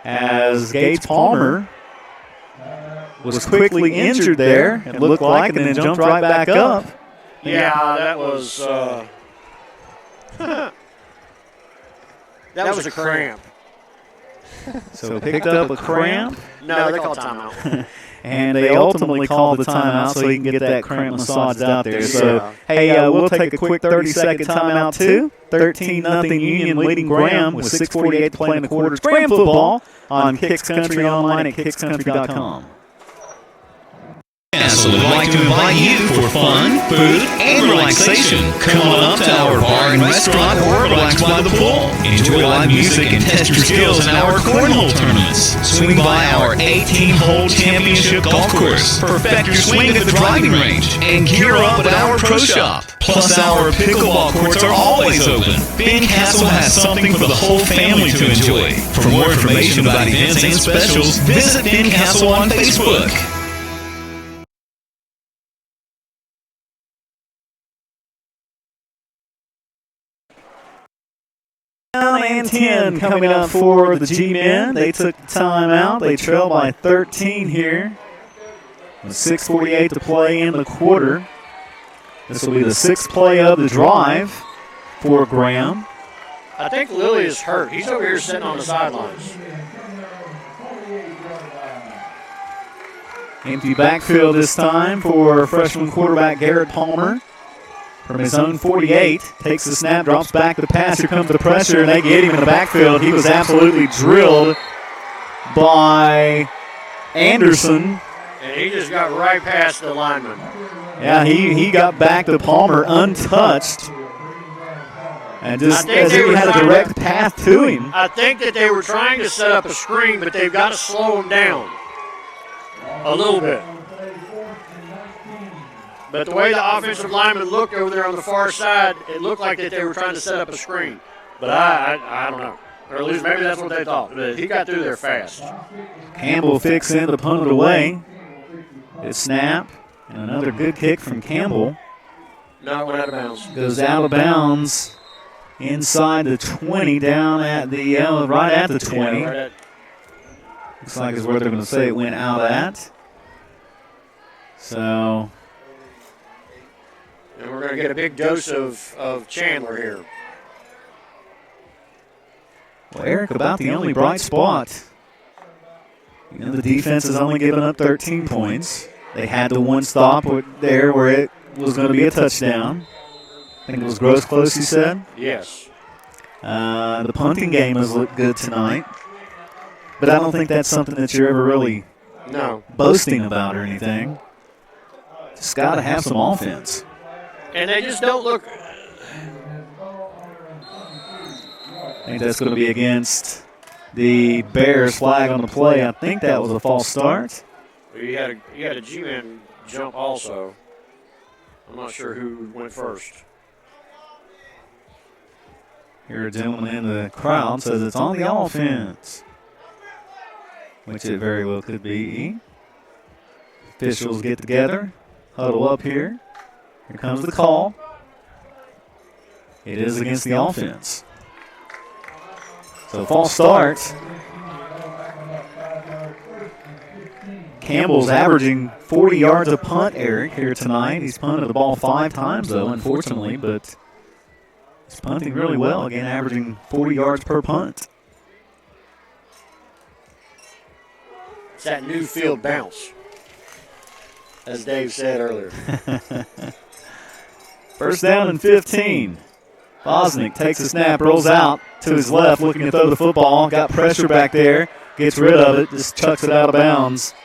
As Gage Palmer was quickly injured there, it looked like, and then jumped right back up. Yeah, that was that was a cramp. So picked up a cramp. No, they called timeout. And they ultimately called the timeout so he can get that cramp massaged out there. So, hey, we'll take a quick 30-second timeout, too. 13-0 Union leading Graham with 6:48 to play in the quarter. It's Graham football on Kicks Country online at kickscountry.com. Castle would like to invite you for fun, food, and relaxation. Come on up to our bar and restaurant or relax by the pool. Enjoy live music and test your skills in our cornhole tournaments. Swing by our 18-hole championship golf course. Perfect your swing at the driving range. And gear up at our pro shop. Plus, our pickleball courts are always open. Ben Castle has something for the whole family to enjoy. For more information about events and specials, visit Ben Castle on Facebook. Down and 10 coming up for the G-Men. They took the time out. They trail by 13 here. With 6:48 to play in the quarter. This will be the sixth play of the drive for Graham. I think Lilly is hurt. He's over here sitting on the sidelines. Empty backfield this time for freshman quarterback Garrett Palmer. From his own 48, takes the snap, drops back to the pass. Here comes the pressure, and they get him in the backfield. He was absolutely drilled by Anderson. And he just got right past the lineman. Yeah, he got back to Palmer untouched. And just as if he had a direct path to him. I think that they were trying to set up a screen, but they've got to slow him down a little bit. But the way the offensive lineman looked over there on the far side, it looked like that they were trying to set up a screen. But I don't know. Or at least maybe that's what they thought. But he got through there fast. Campbell fixing to punt it away. His snap. And another good kick from Campbell. No, it went out of bounds. Goes out of bounds inside the 20, down at the, right at the 20. Yeah, right at. Looks like is where they're going to say it went out at. So. And we're going to get a big dose of Chandler here. Well, Eric, about the only bright spot. You know, the defense has only given up 13 points. They had the one stop there where it was going to be a touchdown. I think it was Gross Close, you said? Yes. The punting game has looked good tonight. But I don't think that's something that you're ever really boasting about or anything. Just got to have some offense. And they just don't look. I think that's going to be against the Bears. Flag on the play. I think that was a false start. You had a G-man jump also. I'm not sure who went first. Here a gentleman in the crowd says it's on the offense, which it very well could be. Officials get together, huddle up here. Here comes the call. It is against the offense. So false start. Campbell's averaging 40 yards a punt, Eric, here tonight. He's punted the ball 5 times, though, unfortunately, but he's punting really well, again, averaging 40 yards per punt. It's that new field bounce, as Dave said earlier. First down and 15. Bosnick takes a snap, rolls out to his left, looking to throw the football. Got pressure back there, gets rid of it, just chucks it out of bounds.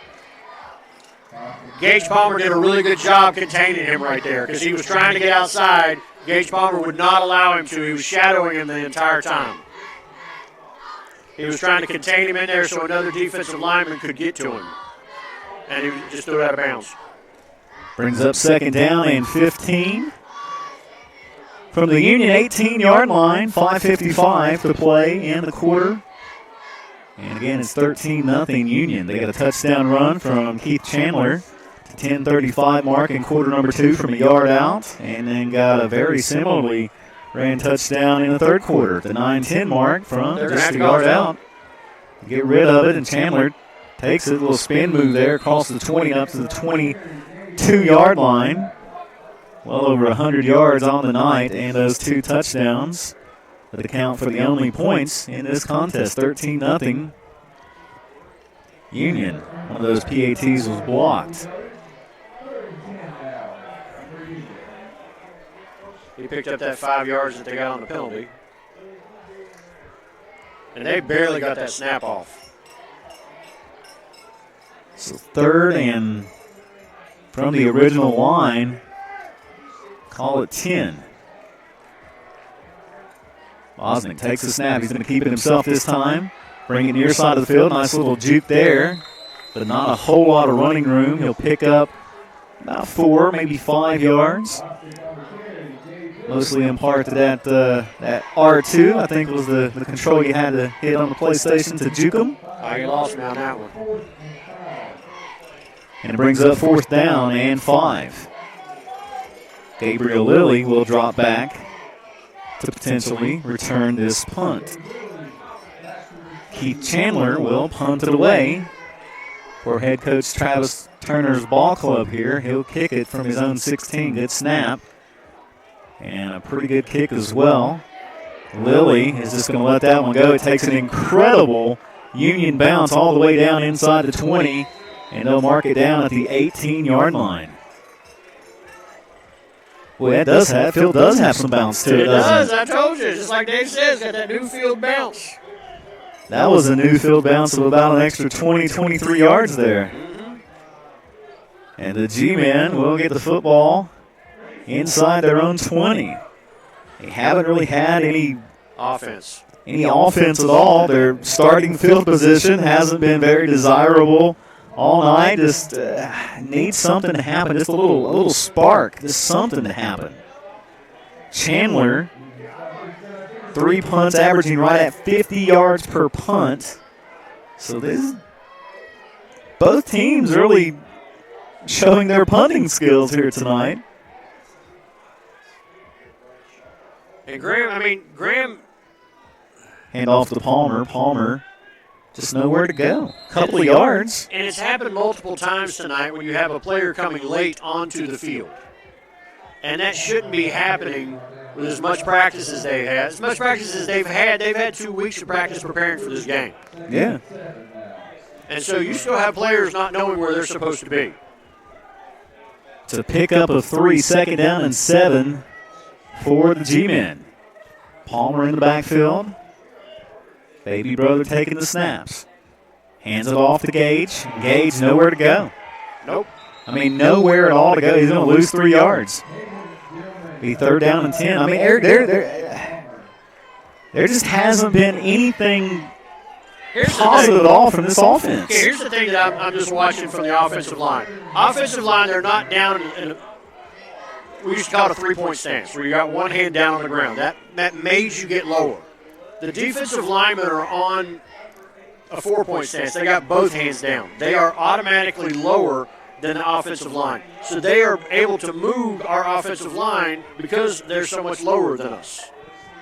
Gage Palmer did a really good job containing him right there because he was trying to get outside. Gage Palmer would not allow him to. He was shadowing him the entire time. He was trying to contain him in there so another defensive lineman could get to him. And he just threw it out of bounds. Brings up second down and 15. from the Union 18-yard line. 5:55 to play in the quarter. And again, it's 13-0 Union. They got a touchdown run from Keith Chandler to 10:35 mark in quarter number 2 from a yard out. And then got a very similarly ran touchdown in the third quarter, the 9:10 mark from just a yard out. Get rid of it, and Chandler takes it, a little spin move there, across the 20 up to the 22-yard line. Well over 100 yards on the night, and those 2 touchdowns that account for the only points in this contest. 13-0 Union. One of those PATs was blocked. He picked up that 5 yards that they got on the penalty. And they barely got that snap off. So third and from the original line, call it 10. Bosnick takes the snap. He's going to keep it himself this time. Bring it near side of the field. Nice little juke there, but not a whole lot of running room. He'll pick up about 4, maybe 5 yards. Mostly in part to that R2, I think was the control you had to hit on the PlayStation to juke him. You lost me on that one. And it brings up 4th down and 5. Gabriel Lilly will drop back to potentially return this punt. Keith Chandler will punt it away for head coach Travis Turner's ball club here. He'll kick it from his own 16. Good snap. And a pretty good kick as well. Lilly is just going to let that one go. It takes an incredible Union bounce all the way down inside the 20, and they'll mark it down at the 18-yard line. Boy, that field does have some bounce to it, doesn't it? I told you. Just like Dave says, got that new field bounce. That was a new field bounce of about an extra 20, 23 yards there. And the G-men will get the football inside their own 20. They haven't really had any offense at all. Their starting field position hasn't been very desirable all night. Just needs something to happen. Just a little spark. Just something to happen. Chandler, 3 punts, averaging right at 50 yards per punt. So both teams really showing their punting skills here tonight. And Graham. Hand off to Palmer. Palmer just nowhere to go. Couple of yards. And it's happened multiple times tonight when you have a player coming late onto the field. And that shouldn't be happening with as much practice as they had. As much practice as they've had 2 weeks of practice preparing for this game. Yeah. And so you still have players not knowing where they're supposed to be. To pick up a 3, 2nd down and 7 for the G-men. Palmer in the backfield. Baby brother taking the snaps. Hands it off to Gage. Gage nowhere to go. Nope. Nowhere at all to go. He's going to lose 3 yards. Be 3rd down and 10. There just hasn't been anything positive at all from this offense. Okay, here's the thing that I'm just watching from the offensive line. Offensive line, they're not down we used to call it a 3-point stance, where you got one hand down on the ground. That made you get lower. The defensive linemen are on a 4-point stance. They got both hands down. They are automatically lower than the offensive line. So they are able to move our offensive line because they're so much lower than us.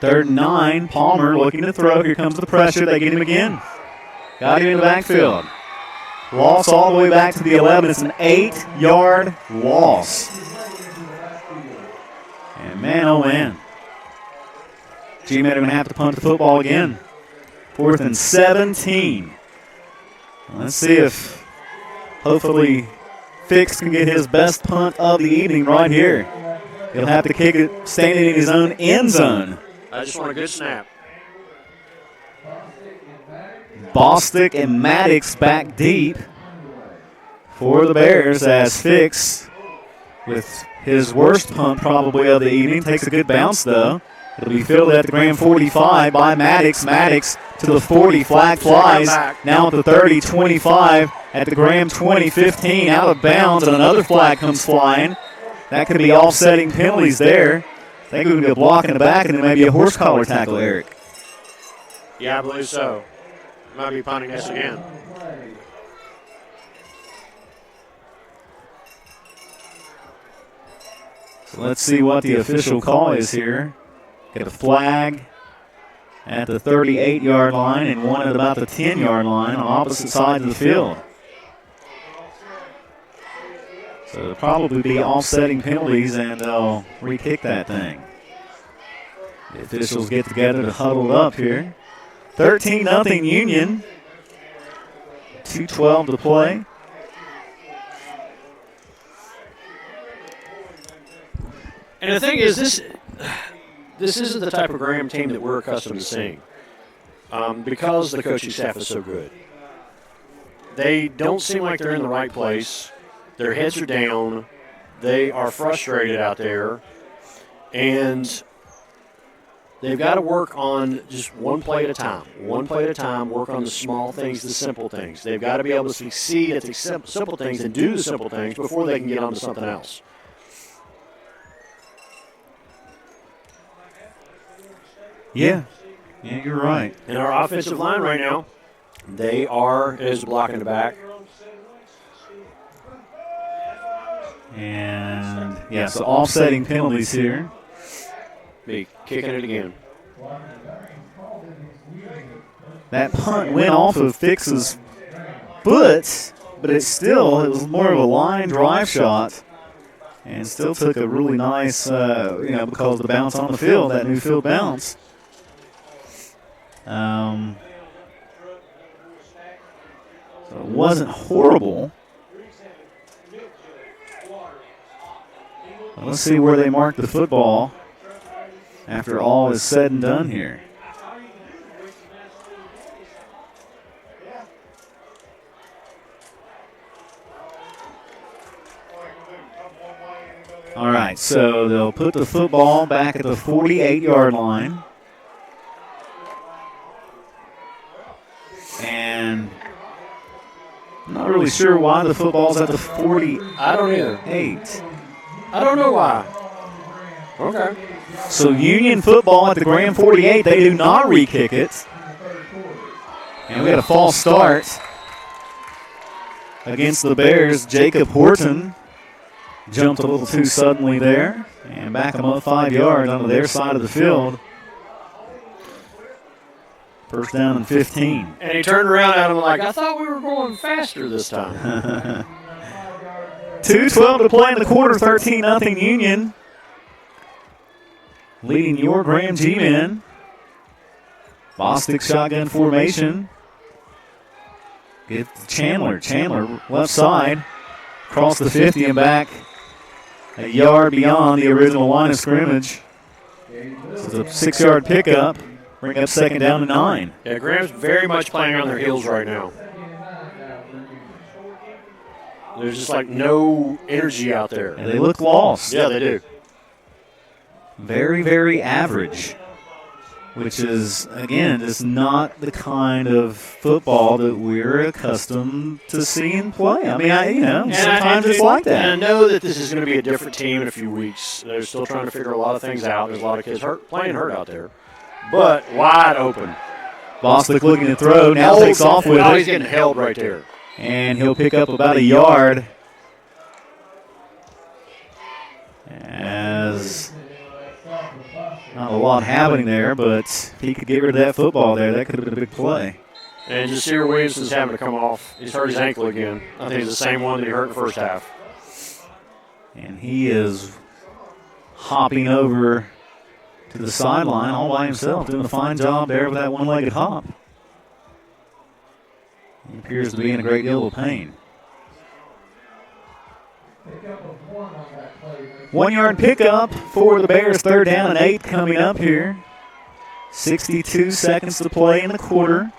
3rd and 9, Palmer looking to throw. Here comes the pressure. They get him again. Got him in the backfield. Loss all the way back to the 11. It's an 8-yard loss. And man, oh man. G-Men are going to have to punt the football again. 4th and 17. Let's see if hopefully Fix can get his best punt of the evening right here. He'll have to kick it standing in his own end zone. I just want a good snap. Bostic and Maddox back deep for the Bears as Fix, with his worst punt probably of the evening, takes a good bounce though. It'll be fielded at the Graham 45 by Maddox. Maddox to the 40, flag flies. Now at the 30, 25, at the Graham 20, 15, out of bounds, and another flag comes flying. That could be offsetting penalties there. think we're going to be a block in the back and then maybe a horse collar tackle, Eric. Yeah, I believe so. Might be punting this again. So let's see what the official call is here. Get a flag at the 38-yard line and one at about the 10-yard line on opposite sides of the field. So there'll probably be offsetting penalties, and they'll re-kick that thing. The officials get together to huddle up here. 13-0 Union. 2:12 to play. And the thing is, this isn't the type of Graham team that we're accustomed to seeing because the coaching staff is so good. They don't seem like they're in the right place. Their heads are down. They are frustrated out there. And they've got to work on just one play at a time. One play at a time, work on the small things, the simple things. They've got to be able to succeed at the simple things and do the simple things before they can get on to something else. Yeah, you're right. And our offensive line right now, they are is blocking the back. And, yeah, so offsetting penalties here. Be kicking it again. That punt went off of Fix's foot, but it was more of a line drive shot. And still took a really nice, because of the bounce on the field, that new field bounce. So it wasn't horrible. Let's see where they mark the football after all is said and done here. All right, so they'll put the football back at the 48-yard line. And I'm not really sure why the football's at the 48. I don't either. I don't know why. Okay. So Union football at the Graham 48, they do not re-kick it. And we got a false start against the Bears. Jacob Horton jumped a little too suddenly there and back them up 5 yards onto their side of the field. First down and 15. And he turned around at him like, I thought we were going faster this time. 2:12 to play in the quarter, 13-0 Union. Leading your Graham G-men. Bostic shotgun formation. Get Chandler. Chandler left side. Across the 50 and back. A yard beyond the original line of scrimmage. This is a 6-yard pickup. Bring up second down and 9. Yeah, Graham's very much playing on their heels right now. There's just like no energy out there. And they look lost. Yeah, they do. Very, very average, which is, again, just not the kind of football that we're accustomed to seeing play. I mean, sometimes it's like that. And I know that this is going to be a different team in a few weeks. They're still trying to figure a lot of things out. There's a lot of kids playing hurt out there. But wide open. Bostic looking to throw. Now takes off with it. Now he's getting held right there. And he'll pick up about a yard. As not a lot happening there, but if he could get rid of that football there, that could have been a big play. And Jasir Williamson's having to come off. He's hurt his ankle again. I think it's the same one that he hurt in the first half. And he is hopping over to the sideline all by himself, doing a fine job there with that one-legged hop. He appears to be in a great deal of pain. 1 yard pickup for the Bears, 3rd down and 8 coming up here. 62 seconds to play in the quarter.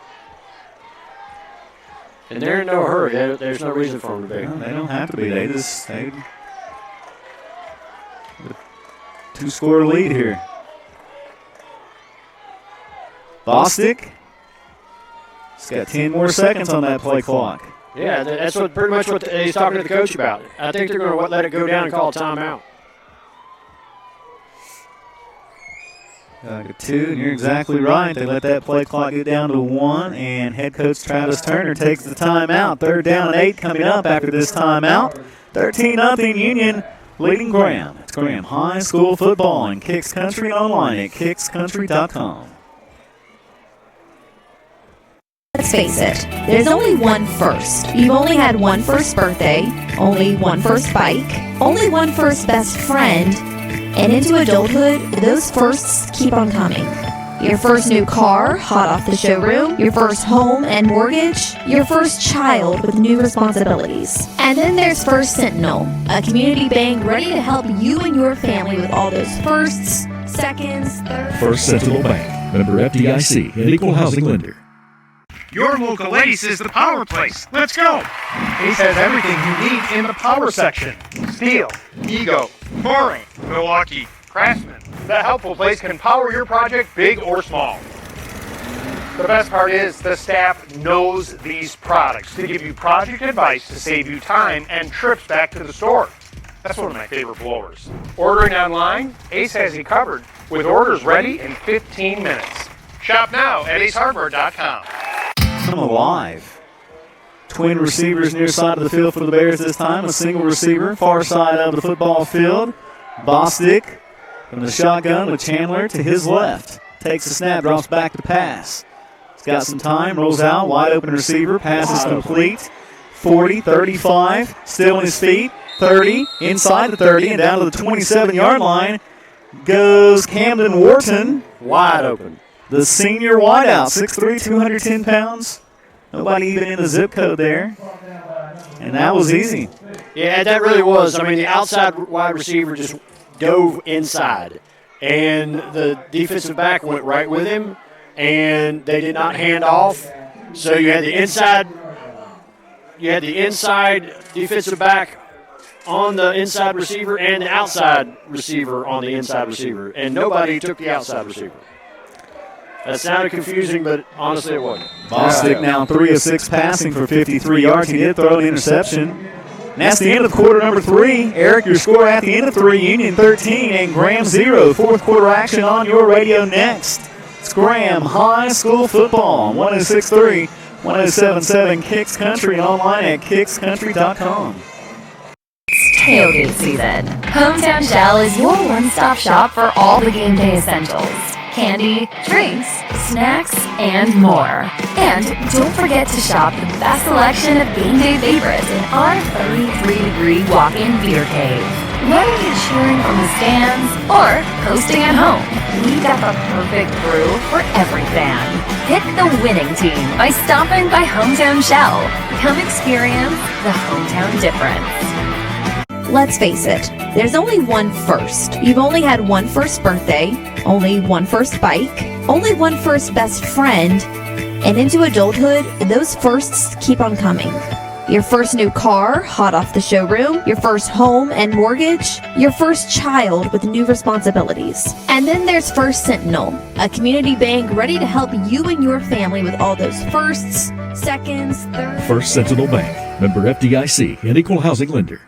And they're in no hurry. There's no reason for them to be. No, they don't have to be. They 2-score lead here. Bostic. He's got 10 more seconds on that play clock. Yeah, that's pretty much what he's talking to the coach about. I think they're going to let it go down and call a timeout. 2, and you're exactly right. They let that play clock get down to 1, and head coach Travis Turner takes the timeout. 3rd down and 8 coming up after this timeout. 13-0 Union leading Graham. It's Graham High School football and Kicks Country online at kickscountry.com. Let's face it, there's only one first. You've only had one first birthday, only one first bike, only one first best friend, and into adulthood, those firsts keep on coming. Your first new car, hot off the showroom, your first home and mortgage, your first child with new responsibilities. And then there's First Sentinel, a community bank ready to help you and your family with all those firsts, seconds, thirds. First Sentinel Bank, member FDIC, and equal housing lender. Your local Ace is the power place. Let's go. Ace has everything you need in the power section. Steel, Ego, Boring, Milwaukee, Craftsman. The helpful place can power your project big or small. The best part is the staff knows these products to give you project advice to save you time and trips back to the store. That's one of my favorite blowers. Ordering online, Ace has you covered with orders ready in 15 minutes. Shop now at acehardware.com. Come alive. Twin receivers near side of the field for the Bears this time. A single receiver, far side of the football field. Bostic from the shotgun with Chandler to his left. Takes the snap, drops back to pass. He's got some time, rolls out, wide open receiver, pass is complete. 40, 35, still on his feet. 30, inside the 30, and down to the 27-yard line goes Camden Wharton. Wide open. The senior wideout, 6'3", 210 pounds. Nobody even in the zip code there. And that was easy. Yeah, that really was. I mean, the outside wide receiver just dove inside. And the defensive back went right with him. And they did not hand off. So you had the inside defensive back on the inside receiver and the outside receiver on the inside receiver. And nobody took the outside receiver. That sounded confusing, but honestly it wasn't. Bostic now 3 of 6 passing for 53 yards. He did throw an interception. And that's the end of quarter number 3. Eric, your score at the end of 3, Union 13 and Graham 0. Fourth quarter action on your radio next. It's Graham High School football, 106.3, 107.7 Kicks Country, and online at kickscountry.com. It's tailgate season. Hometown Shell is your one-stop shop for all the game day essentials. Candy, drinks, snacks, and more. And don't forget to shop the best selection of game day favorites in our 33-degree walk-in beer cave. Whether you're cheering from the stands or hosting at home, we've got the perfect brew for every fan. Pick the winning team by stopping by Hometown Shell. Come experience the hometown difference. Let's face it, there's only one first. You've only had one first birthday, only one first bike, only one first best friend, and into adulthood, those firsts keep on coming. Your first new car, hot off the showroom, your first home and mortgage, your first child with new responsibilities. And then there's First Sentinel, a community bank ready to help you and your family with all those firsts, seconds, thirds. First Sentinel Bank, member FDIC, and equal housing lender.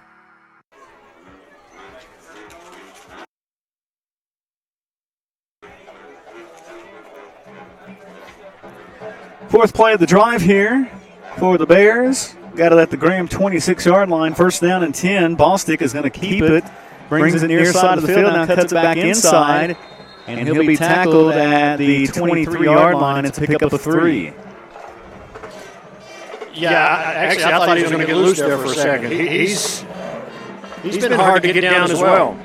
Fourth play of the drive here for the Bears. Got it at the Graham 26-yard line. First down and 10. Bostic is going to keep it. Brings it near side of the field. Now cuts it back inside. And he'll be tackled at the 23-yard line to pick up a 3. Yeah, actually, I thought he was going to get loose there for a second. He's been hard to get down as well.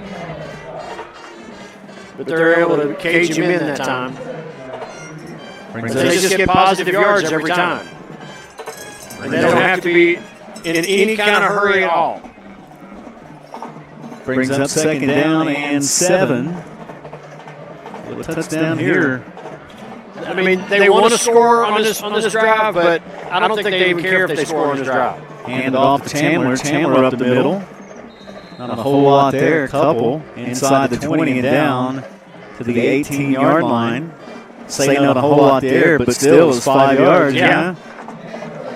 But they're able to cage him in that time. They just get positive yards every time. And they don't have to be in any kind of hurry at all. Brings up second down and 7. A touchdown here. I mean, they want to score on this drive, but I don't think they even care if they score on this drive. Hand off to Chandler. Chandler up the middle. Not a whole lot there. A couple inside the 20 and down to the 18-yard line. Say not a whole lot there, but still is 5 yards. Yeah.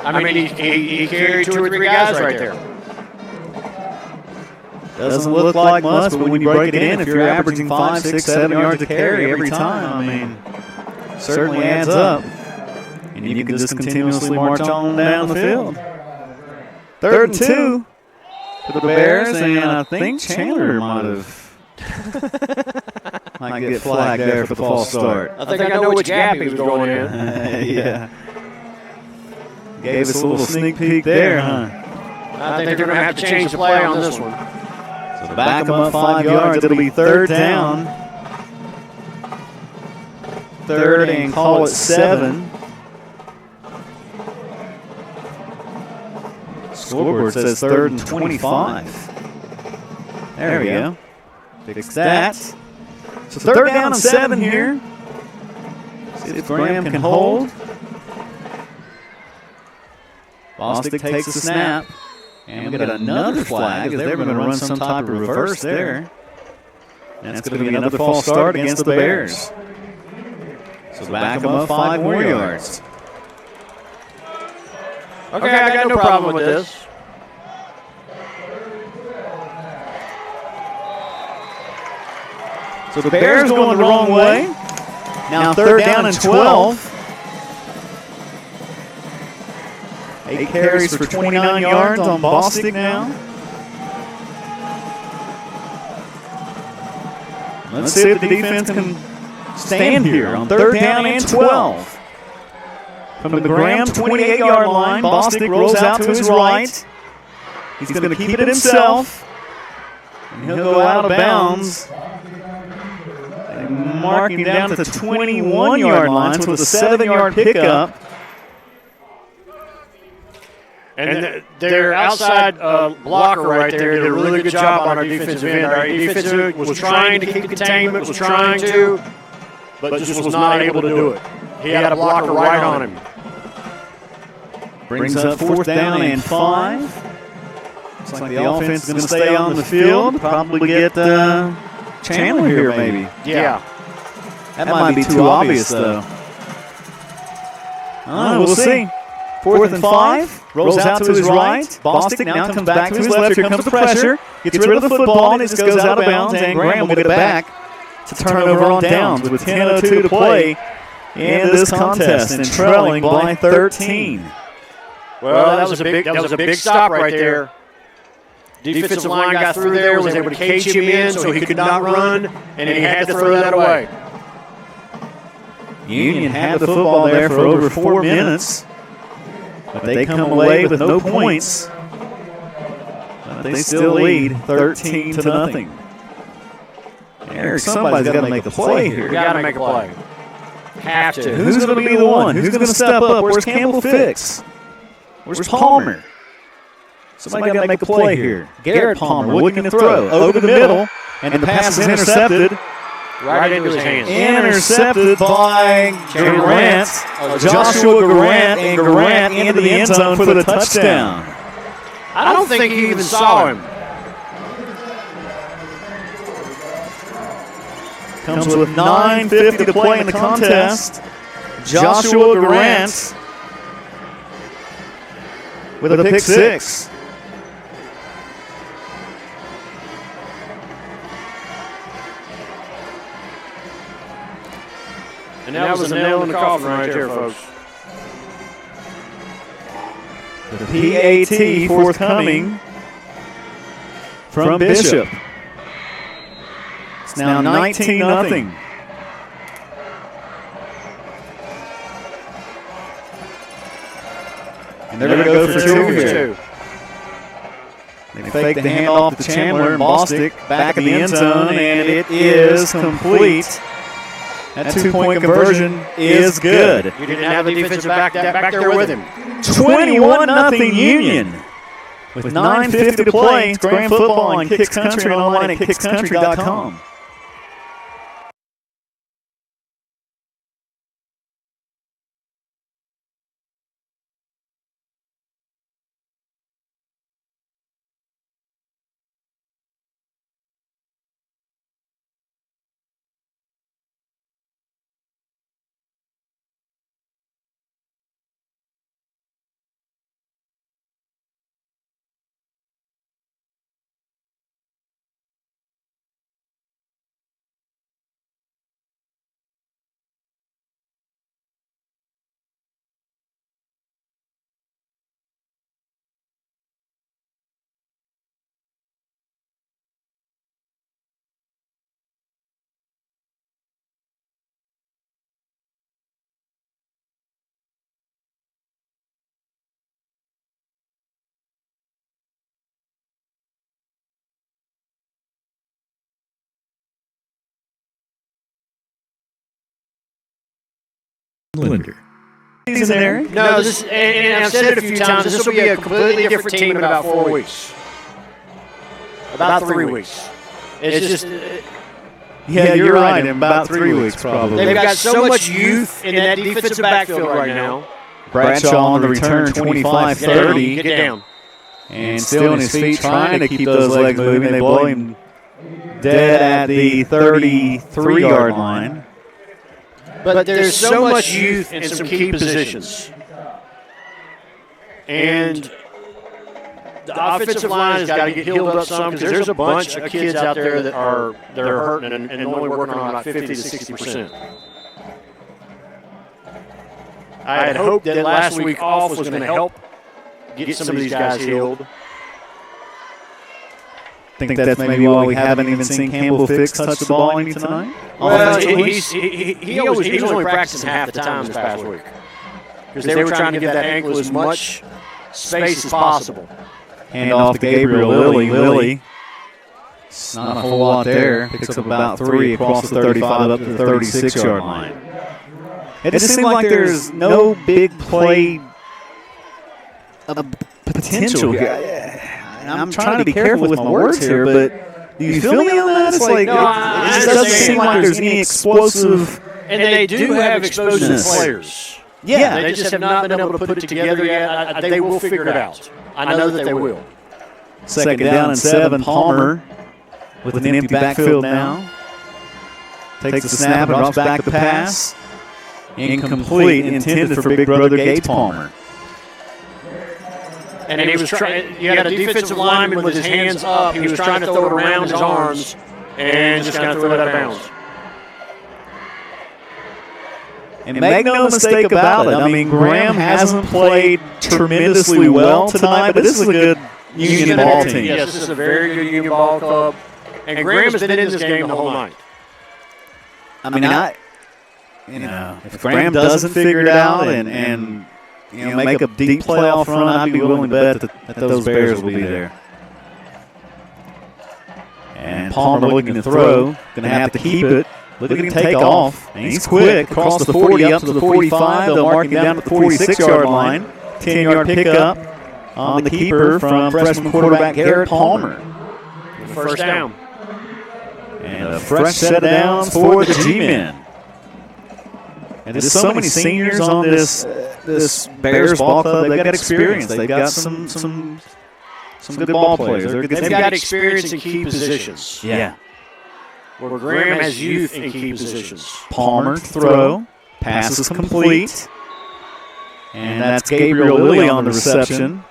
I mean, he carried 2 or 3 guys right there. Doesn't look like much, but when you break it in, if you're averaging 5, 6, 7 yards a carry every time, I mean, certainly adds up. And you can just continuously march on down the field. 3rd and 2 for the Bears, and I think Chandler might get flagged there for the false start. I think I know which gap he was going in. Yeah. Gave us a little sneak peek there, huh? I think they're going to have to change the play on this one. So back them up 5 yards. It'll be 3rd down. 3rd and call it 7. Scoreboard says 3rd and 25. There we go. Fix that. So 3rd down and 7 here. See if Graham can hold. Bostic takes the snap. And we get another flag as they're going to run some type of reverse there. And it's going to be another false start against the Bears. So back them up 5 more yards. Okay, I got no problem with this. So the Bears going the wrong way. Now 3rd down and 12. 8 carries for 29 yards on Bostic now. Let's see if the defense can stand here on 3rd down and 12. From the Graham 28-yard line, Bostic rolls out to his right. He's going to keep it himself. And he'll go out of bounds. They mark him down to the 21-yard line, so it's a 7-yard pickup. And their outside blocker right there did a really good job on our defensive end. Our defensive was trying to keep containment, was trying to, but just was not able to do it. He had a blocker right on him. Brings up 4th down and 5. Looks like the offense is going to stay on the field. Probably get Chandler here, maybe. Yeah. That might be too obvious, though. We'll see. 4th and 5. Rolls out to his right. Bostic now comes back to his left. Here comes the pressure. Gets rid of the football, and it just goes out of bounds. And Graham will get it back to turn over on downs with 10:02 to play in this contest and trailing by 13. Well, that was a big stop right there. Defensive line got through there, was able to cage him in so he could not run, and he had to throw that away. Union had the football there for over 4 minutes. But they come away with no points. But they still lead 13-0. Eric, somebody's got to make the play here. You got to make a play. Have to. Who's going to be the one? Who's going to step up? Where's Campbell Fix? Where's Palmer? Somebody got to make a play here. Garrett Palmer looking to throw over the middle, and the pass is intercepted. Right into his hands. Intercepted by Grant. Joshua Grant, and Grant into the end zone for the touchdown. I don't think he even saw him. Comes with 9:50 to play in the contest. Joshua Grant with a pick six. And that was a nail in the coffin right there, folks. The PAT forthcoming from Bishop. It's now 19-0. And they're going to go for two here. They fake the handoff to Chandler and Bostic back in the end zone, and it is complete. That two-point conversion is good. You didn't have the defensive back there with him. 21-0 Union. With 9:50 to play, it's Graham Football on Kicks Country and online at kickscountry.com. Linder. He's in there. No, this, and I've said it a few times, this will be a completely different team in about 4 weeks. About 3 weeks. It's just... Yeah, you're right. In about 3 weeks, probably. They've got so much youth in that defensive backfield right now. Bradshaw on the return, 25-30. Get down. And still on his feet, trying to keep those legs moving. They blow him dead at the 33-yard line. But there's so much youth in some key positions. And the offensive line has got to get healed up some because there's a bunch of kids out there that are hurting and only working on about 50 to 60%. I had hoped that last week off was going to help get some of these guys healed. I think that's maybe why we haven't even seen Campbell Fix touch the ball any tonight. Well, he was only practicing half the time this past week because they were trying to give that ankle as much space as possible. Hand off to Gabriel Lilly. Lilly, not a whole lot there. Picks up about 3 across the 35 up to the 36-yard line. It just seems like there's no big play potential here. I'm trying to be careful with my words here, but do you feel me on that? It's like, it just doesn't seem like there's any explosive. And they do have explosive players. Yeah. They just have not been able to put it together yet. They will figure it out. I know that they will. Second down and 7. Palmer with an empty backfield now. Takes the snap and drops back the pass. Incomplete, intended for big brother Gates Palmer. And he was trying. You had a defensive lineman with his hands up. He was trying to throw it around his arms and just kind of threw it out of bounds. And make no mistake about it. I mean, Graham hasn't played tremendously well tonight, but this is a good Union ball team. Yes, this is a very good Union ball club. And Graham has been in this game the whole night. I mean, if Graham doesn't figure it out and make a deep playoff run, I'd be willing to bet that those Bears will be there. And Palmer looking to throw, going to have to keep it. Look at him take off. And he's quick across the 40 up to the 45. They'll mark him down to the 46-yard line. 10-yard pickup on the keeper from freshman quarterback Garrett Palmer. First down. And a fresh set of downs for the G-men. And there's so many seniors on this Bears ball club. They've got experience. They've got some good ball players. They've got experience in key positions. Yeah. Where Graham has youth in key positions. Palmer to throw. Pass is complete. And that's Gabriel Lilly on the reception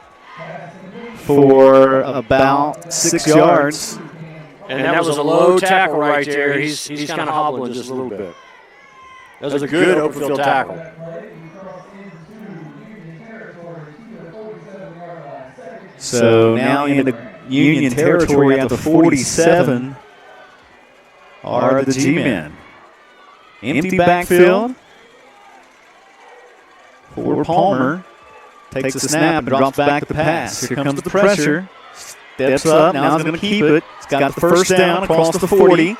for about 6 yards. And that was a low tackle right there. He's kind of hobbling just a little bit. That was a good open field tackle. So now into Union territory at the 47 are the G-men. Empty backfield for Palmer. Takes the snap and drops back the pass. Here comes the pressure. Steps up. Now he's going to keep it. He's got the first down across the 40.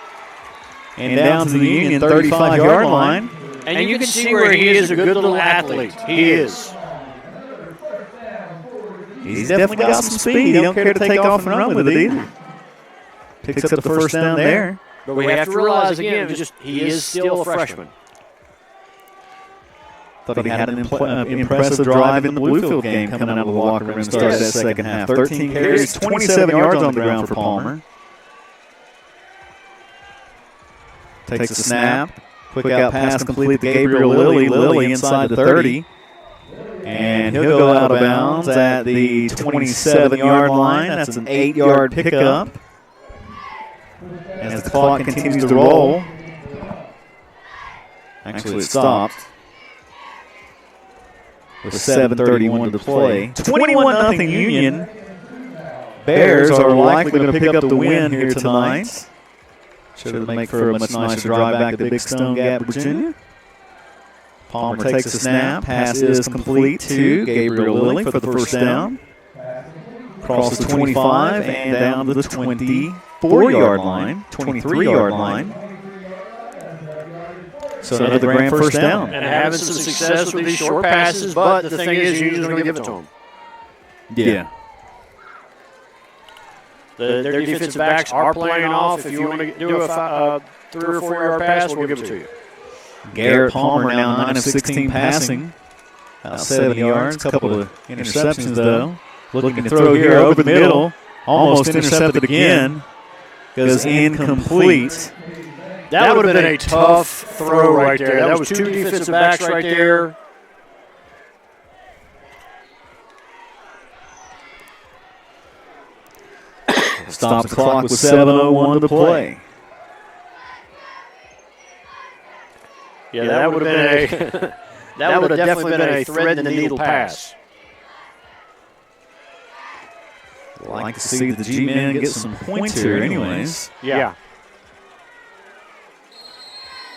And down to the Union 35-yard line. And you can see where he is a good little athlete. He is. He's definitely got some speed. He don't care to take off and run with it either. Picks up the first down there. But we have to realize, again, he is still a freshman. Thought he had an impressive drive in the Bluefield game coming out of the locker room and started that second half. 13 carries, 27 yards on the ground for Palmer. Takes the snap. Quick out pass complete to Gabriel Lilly. Lilly inside the 30. And he'll go out of bounds at the 27-yard line. That's an 8-yard pickup. As the clock continues to roll. Actually, it stopped. With 7:31 to play. 21-0 Union. Bears are likely going to pick up the win here tonight. Should make for a much nicer drive back to Big Stone Gap, Virginia. Palmer takes the snap. Pass is complete to Gabriel Lilly for the first down. Across the 25 and down to the 24-yard line, 23-yard line. So another Graham first down. And having some success with these short passes, but the thing is, Union's going to give it to them. Yeah. Their defensive backs are playing off. If you want to do a 3 or 4 yard pass, we'll give it to you. Garrett Palmer now 9 of 16 passing. About 70 yards. A couple of interceptions, though. Looking to throw here over the middle. Almost intercepted again. Goes incomplete. That would have been a tough throw right there. That was 2 defensive backs right there. Stops the clock with 7:01 to play. Yeah, that would have been that would have definitely been a thread in the needle pass. Like to see the G-men get some points here anyways. Yeah.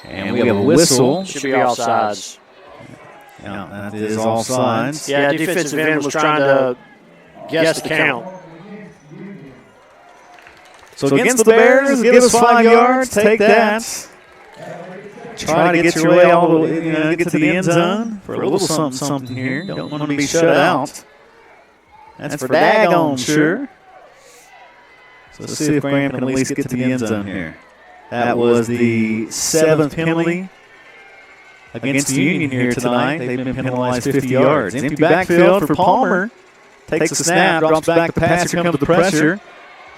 And we have a whistle. Should be offsides. Yeah, that is offsides. Yeah, defensive end was trying to guess the count. So against the Bears, give us 5 yards, take that. Try to get your way all the way, get to the end zone for a little something here. Don't want to be shut out. That's for daggone sure. So let's see if Graham can at least get to the end zone here. That was the 7th penalty against the Union here tonight. They've been penalized 50 yards. Empty backfield for Palmer. Takes the snap, drops back the pass, here comes the pressure.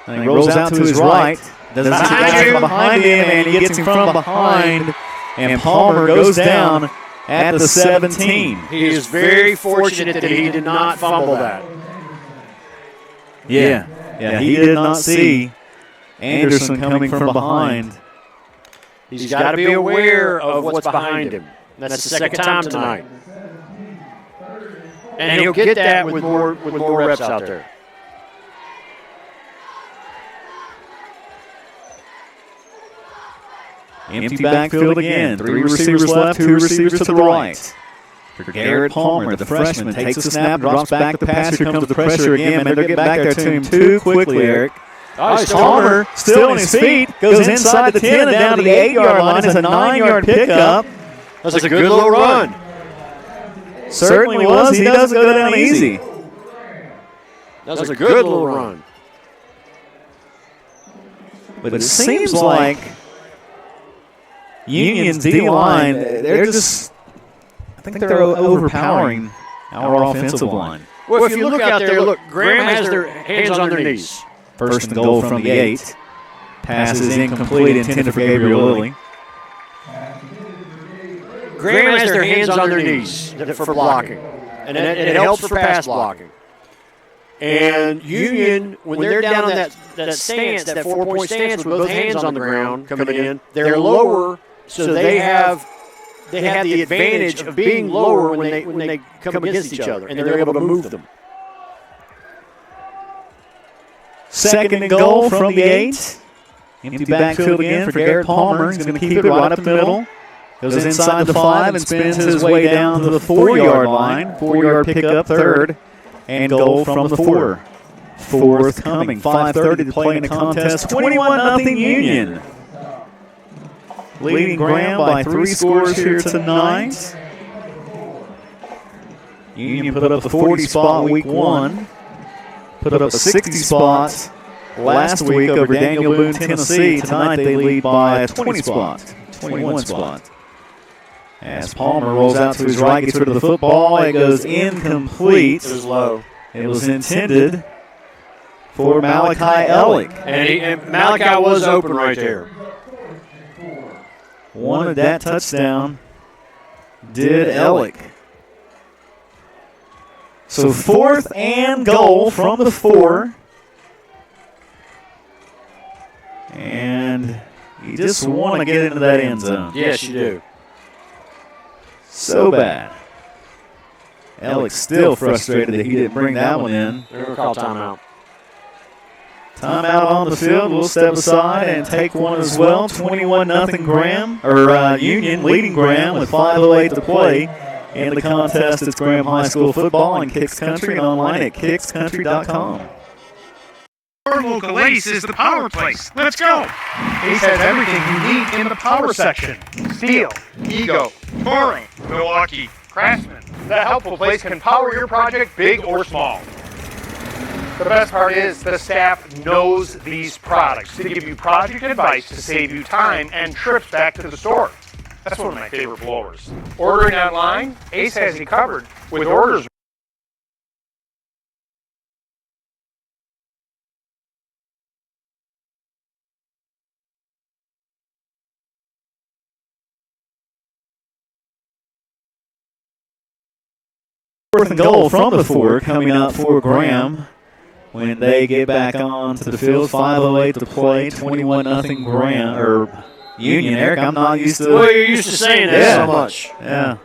And he rolls out to his right. Doesn't see the guy from behind him, and he gets him from behind. And Palmer goes down at the 17. He is very fortunate that he did not fumble that. Yeah, he did not see Anderson coming from behind. He's got to be aware of what's behind him. That's the second time tonight. And he'll get that with more reps out there. Empty backfield again. 3 receivers left, 2 receivers to the right. For Garrett Palmer, the freshman, takes the snap, drops back the pass. Here comes the pressure again. Man, they'll get back there to him too quickly, Eric. Palmer, still on his feet, goes inside the 10 and down to the 8-yard line. It's a 9-yard pickup. That's a good little run. Certainly was. He doesn't go down easy. That's a good little run. But it seems like Union's D-line, they're just, I think they're overpowering our offensive line. Well, if you look out there, look, Graham has their hands on their knees. First and goal from the 8. Pass is incomplete, intended for Gabriel Lilly. Graham has their hands on their knees for blocking, and it helps for pass blocking. And Union, when they're down on that stance, that 4-point stance with both hands on the ground coming in, they're lower, so they have the advantage of being lower when they come against each other, and they're able to move them. Second and goal from the 8. Empty backfield again for Garrett Palmer. He's going to keep it right up the middle. Goes inside the 5 and spins his way down to the 4-yard line. 4-yard pickup, third. And goal from the 4. Fourth coming. 5:30 to play in the contest. 21-0 Union. Leading Graham by 3 scores here tonight. Union put up a 40 spot week 1. Put up a 60 spot last week over Daniel Boone, Tennessee. Tonight they lead by a 20 spot, 21 spot. As Palmer rolls out to his right, gets rid of the football. It goes incomplete. It was low. It was intended for Malachi Ellick. And Malachi was open right there. Wanted that touchdown. Did Ellick. So 4th and goal from the 4. And you just want to get into that end zone. Yes, you do. So bad. Ellick still frustrated that he didn't bring that one in. They're going to call timeout. Timeout on the field. We'll step aside and take one as well. 21-0 Graham, or Union leading Graham with 5:08 to play. In the contest, it's Graham High School football in Kicks Country and online at kickscountry.com. Our local Ace is the power place. Let's go. Ace has everything you need in the power section. Steel, Ego, Boring, Milwaukee, Craftsman. The helpful place can power your project big or small. The best part is the staff knows these products to give you project advice to save you time and trips back to the store. That's one of my favorite blowers. Ordering online, Ace has you covered with orders. Fourth and goal from the 4 coming up for Graham when they get back onto the field. 5:08 to play, 21-0 Graham or Union. Eric, I'm not used to. Well, you're used to saying that so much. Yeah.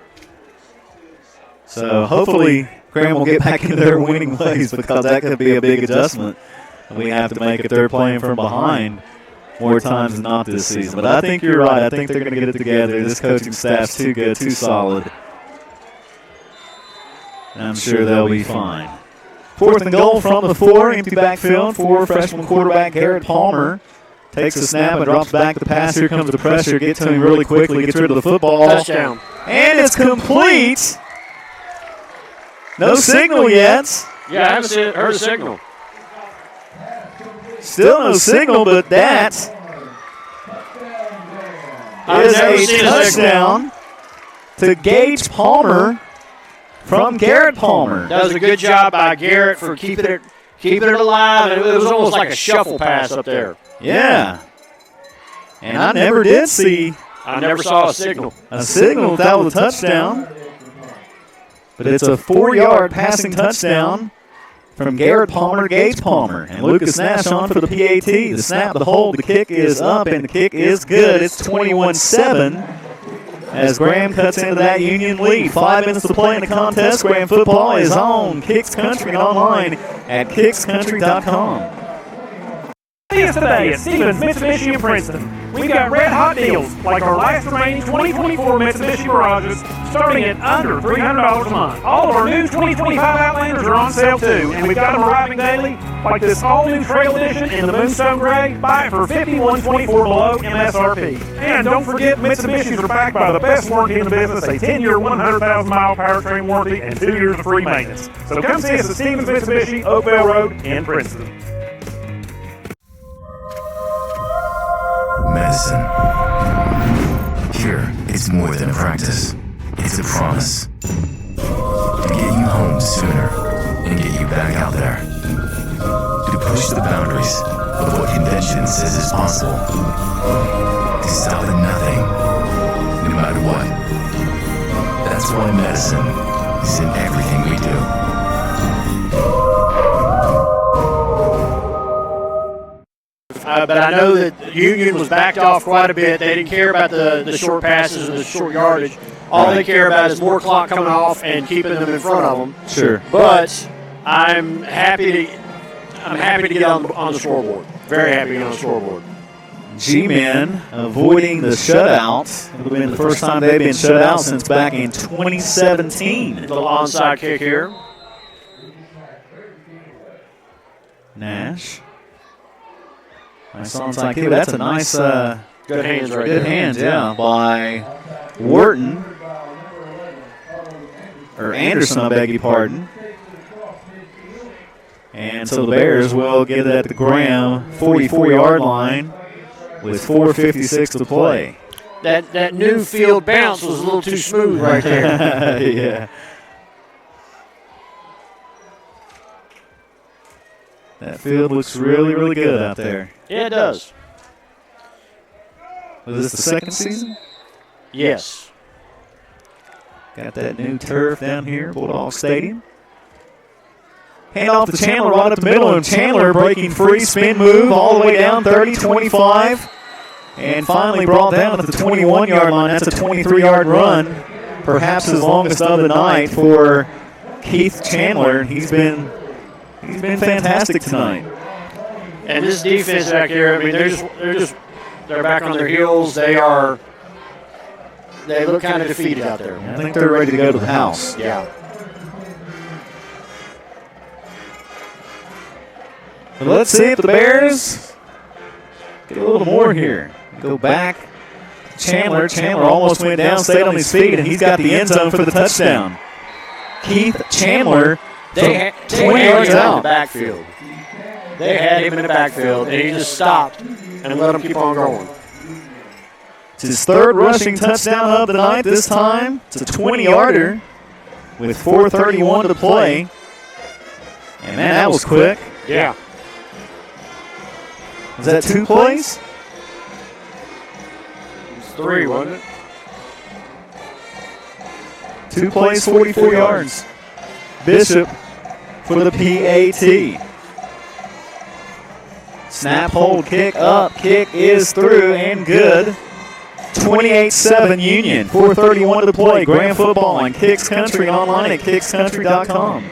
So hopefully Graham will get back into their winning ways because that could be a big adjustment. We have to make if they're playing from behind more times than not this season. But I think you're right. I think they're going to get it together. This coaching staff's too good, too solid. And I'm sure they'll be fine. Fourth and goal from the 4, empty backfield for freshman quarterback Garrett Palmer. Takes a snap and drops back the pass. Here comes the pressure. Gets to him really quickly. Gets rid of the football. Touchdown. And it's complete. No signal yet. Yeah, I haven't heard a signal. Still no signal, but that is a touchdown to Gage Palmer from Garrett Palmer. That was a good job by Garrett for keeping it alive. And it was almost like a shuffle pass up there. Yeah. And I never did see. I never saw a signal. A signal that was a touchdown. But it's a 4-yard passing touchdown from Garrett Palmer to Gage Palmer. And Lucas Nash on for the PAT. The snap, the hold, the kick is up, and the kick is good. It's 21-7 as Graham cuts into that Union lead. 5 minutes to play in the contest. Graham football is on Kicks Country and online at kickscountry.com. See us today at Stevens Mitsubishi in Princeton. We've got red hot deals like our last remaining 2024 Mitsubishi Mirages starting at under $300 a month. All of our new 2025 Outlanders are on sale too, and we've got them arriving daily like this all-new Trail Edition in the Moonstone Gray. Buy it for $51.24 below MSRP. And don't forget, Mitsubishis are backed by the best warranty in the business, a 10-year, 100,000-mile powertrain warranty and 2 years of free maintenance. So come see us at Stevens Mitsubishi, Oakville Road in Princeton. Medicine. Here, it's more than a practice. It's a promise. To get you home sooner and get you back out there. To push the boundaries of what convention says is possible. To stop at nothing, no matter what. That's why medicine is in everything we do. But I know that Union was backed off quite a bit. They didn't care about the short passes and the short yardage. All they care about is more clock coming off and keeping them in front of them. Sure. But I'm happy to get on the scoreboard. Very happy to get on the scoreboard. G-Men avoiding the shutout. It would have been the first time they've been shut out since back in 2017. Little onside kick here. Nash. Nice onside kick. That's a nice good hands right good there. hands, yeah, by Wharton. Or Anderson, I beg your pardon. And so the Bears will get it at the Graham 44-yard line with 4:56 to play. That new field bounce was a little too smooth right there. Yeah. That field looks really, really good out there. Yeah, it does. Was this the second season? Yes. Got that new turf down here, Bulldog Stadium. Hand off to Chandler right up the middle, and Chandler breaking free, spin move all the way down 30, 25, and finally brought down at the 21-yard line. That's a 23-yard run, perhaps his longest of the night for Keith Chandler. He's been fantastic tonight. And this defense back here, I mean, they're back on their heels. They look kind of defeated out there. I think they're ready to go to the house. Yeah. But let's see if the Bears get a little more here. Go back. Chandler almost went down, stayed on his feet, and he's got the end zone for the touchdown. Keith Chandler, They 20 yards in the out. backfield. They had him in the backfield, and he just stopped and let him keep on going. It's his third rushing touchdown of the night this time. It's a 20-yarder with 4:31 to play. And man, that was quick. Yeah. Was that 2 plays? It was 3, wasn't it? 2 plays, 44 yards. Bishop for the PAT. Snap, hold, kick up. Kick is through and good. 28-7 Union. 4:31 to play. Graham football on Kicks Country, online at kickscountry.com.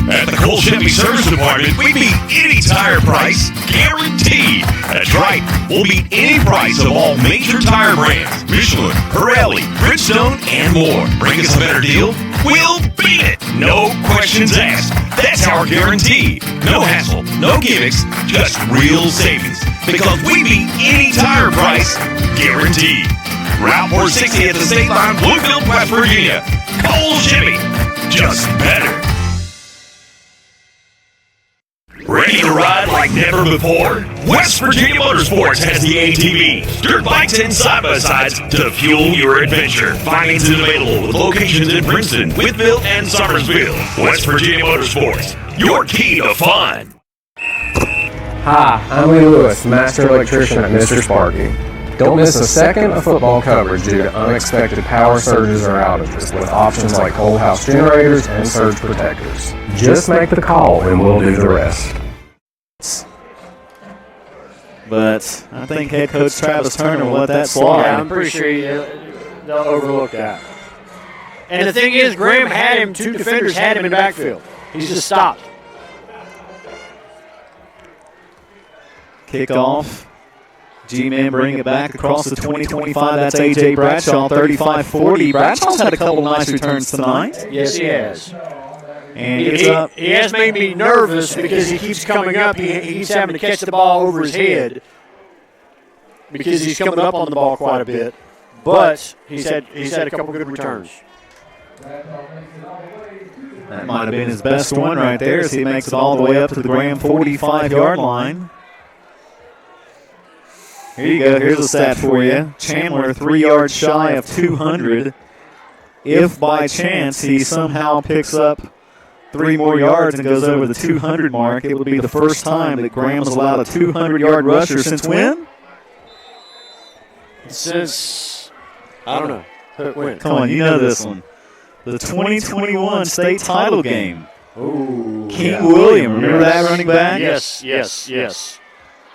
At the Cole Chevy Service Department, we beat any tire price, guaranteed. That's right, we'll beat any price of all major tire brands, Michelin, Pirelli, Bridgestone, and more. Bring us a better deal, we'll beat it. No questions asked. That's our guarantee. No hassle, no gimmicks, just real savings. Because we beat any tire price, guaranteed. Route 460 at the state line, Bluefield, West Virginia. Cole Chevy, just better. Ready to ride like never before? West Virginia Motorsports has the ATVs, dirt bikes, and side-by-sides to fuel your adventure. Financing available with locations in Princeton, Whitfield, and Summersville. West Virginia Motorsports, your key to fun. Hi, I'm Lee Lewis, Master Electrician at Mr. Sparky. Don't miss a second of football coverage due to unexpected power surges or outages with options like whole house generators and surge protectors. Just make the call and we'll do the rest. But I think head coach Travis Turner will let that slide. Yeah, I'm pretty sure they'll overlook that. And the thing is, Graham had him, 2 defenders had him in backfield. He's just stopped. Kickoff. G-Men bring it back across the 20-25. That's A.J. Bradshaw, 35-40. Bradshaw's had a couple nice returns tonight. Yes, he has. And gets up. He has made me nervous because he keeps coming up. He's having to catch the ball over his head because he's coming up on the ball quite a bit. But he's had a couple good returns. That might have been his best one right there as he makes it all the way up to the Graham 45-yard line. Here you go. Here's a stat for you. Chandler 3 yards shy of 200. If by chance he somehow picks up 3 more yards and goes over the 200 mark, it would be the first time that Graham's allowed a 200-yard rusher since when? Since, I don't know. When? Come on, you know this one. The 2021 state title game. Ooh, King William, remember that running back? Yes.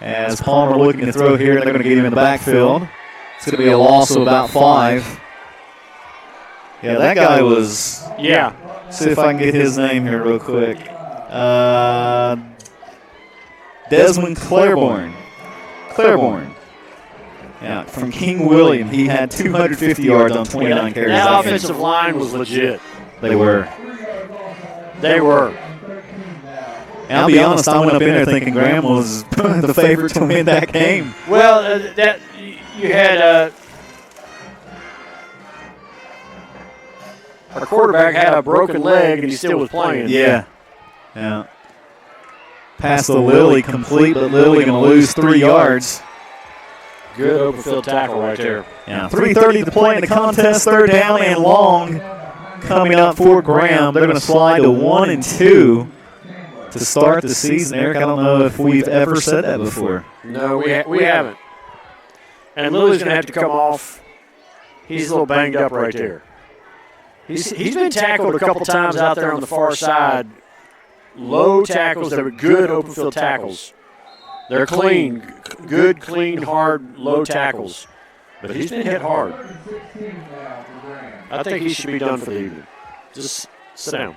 As Palmer looking to throw here, they're going to get him in the backfield. It's going to be a loss of about 5. Yeah, that guy was. Yeah. See if I can get his name here real quick. Desmond Claiborne. Yeah, from King William. He had 250 yards on 29 carries. That offensive line was legit. They were. And I'll be honest, I went up in there thinking Graham was the favorite to win that game. Well, that you had our quarterback had a broken leg and he still was playing. Yeah. Pass to Lilly complete, but Lilly going to lose 3 yards. Good open field tackle right there. Yeah, 3:30 to play in the contest. 3rd down and long coming up for Graham. They're going to slide to 1 and 2 to start the season. Eric, I don't know if we've ever said that before. No, we haven't. And Lilly's going to have to come off. He's a little banged up right there. He's been tackled a couple times out there on the far side. Low tackles that were good open field tackles. They're clean, good, clean, hard, low tackles. But he's been hit hard. I think he should be done for the evening. Just sit down.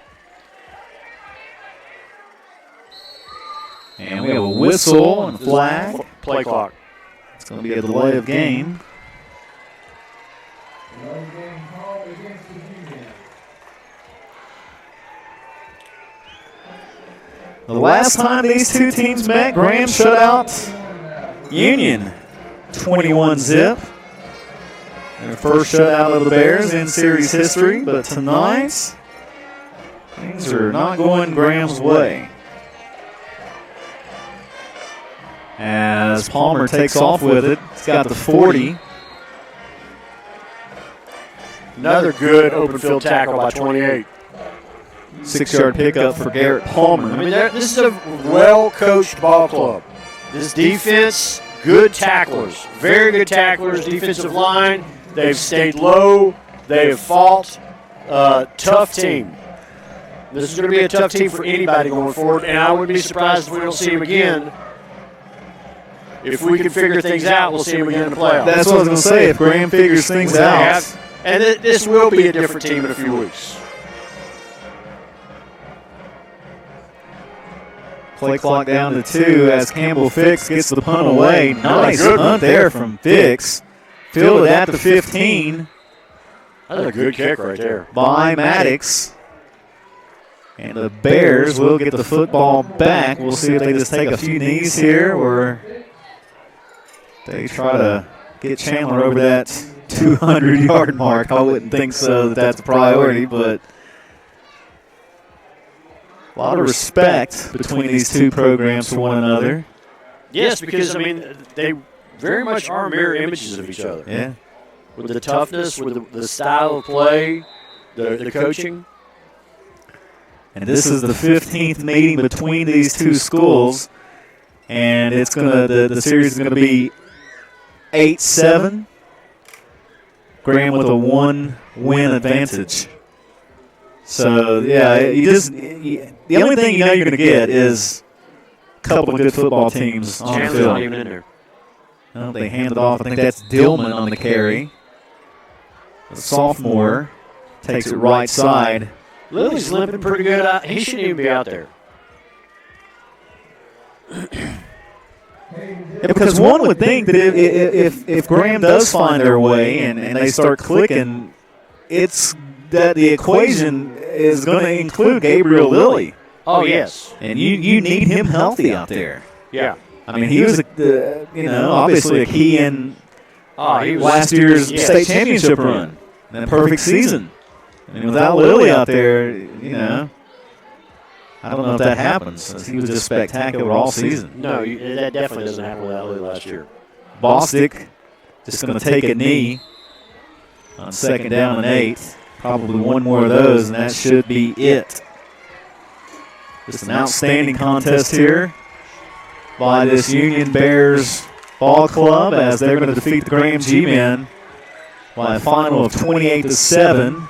And we have a whistle and a flag. Play clock. It's going to be a delay of game. The last time these two teams met, Graham shut out Union 21-zip. Their first shutout of the Bears in series history, but tonight, things are not going Graham's way. As Palmer takes off with it, he's got the 40. Another good open field tackle by 28. 6-yard pickup for Garrett Palmer. I mean, this is a well-coached ball club. This defense, good tacklers, very good tacklers, defensive line. They've stayed low. They have fought. Tough team. This is going to be a tough team for anybody going forward, and I wouldn't be surprised if we don't see him again. If we can figure things out, we'll see him again in the playoffs. That's what I was going to say. If Graham figures things out. And this will be a different team in a few weeks. Play clock down to 2 as Campbell Fix gets the punt away. Nice punt there from Fix. Fielded at the 15. That's a good kick right there. By Maddox. And the Bears will get the football back. We'll see if they just take a few knees here or they try to get Chandler over that 200-yard mark. I wouldn't think so that's a priority, but a lot of respect between these two programs for one another. Yes, because, I mean, they very much are mirror images of each other. Yeah. With the toughness, with the style of play, the coaching. And this is the 15th meeting between these two schools, and it's the series is gonna be 8-7. Graham with a 1-win advantage. So yeah, the only thing you know you're gonna get is a couple of good football teams on the field. Not even in there. Well, they hand it off. I think that's Dillman on the carry. The sophomore takes it right side. Lily's limping pretty good. He shouldn't even be out there. Yeah, because one would think that if Graham does find their way and they start clicking, it's that the equation is going to include Gabriel Lilly. Oh, yes. And you need him healthy out there. Yeah. I mean, he was, obviously a key in last year's state championship run. That perfect season. I mean, without Lilly out there, I don't know if that happens. He was just spectacular all season. No, that definitely doesn't happen without Lilly last year. Bostic just going to take a knee on 2nd down and 8. Probably one more of those, and that should be it. Just an outstanding contest here by this Union Bears ball club as they're going to defeat the Graham G-Men by a final of 28-7.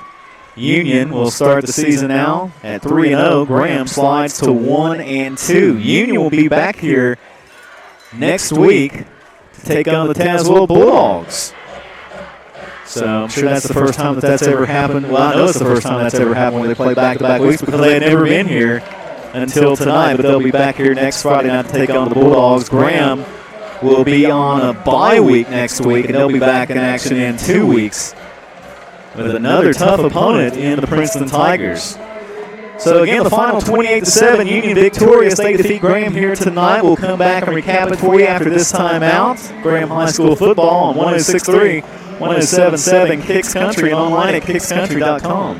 Union will start the season now at 3-0. Graham slides to 1-2. Union will be back here next week to take on the Tazewell Bulldogs. So I'm sure that's the first time that's ever happened. Well, I know it's the first time that's ever happened when they play back-to-back weeks because they had never been here until tonight. But they'll be back here next Friday night to take on the Bulldogs. Graham will be on a bye week next week, and they'll be back in action in 2 weeks with another tough opponent in the Princeton Tigers. So again, the final 28-7, Union victorious. They defeat Graham here tonight. We'll come back and recap it for you after this timeout. Graham High School football on 106.3, 107.7 Kicks Country, and online at kickscountry.com.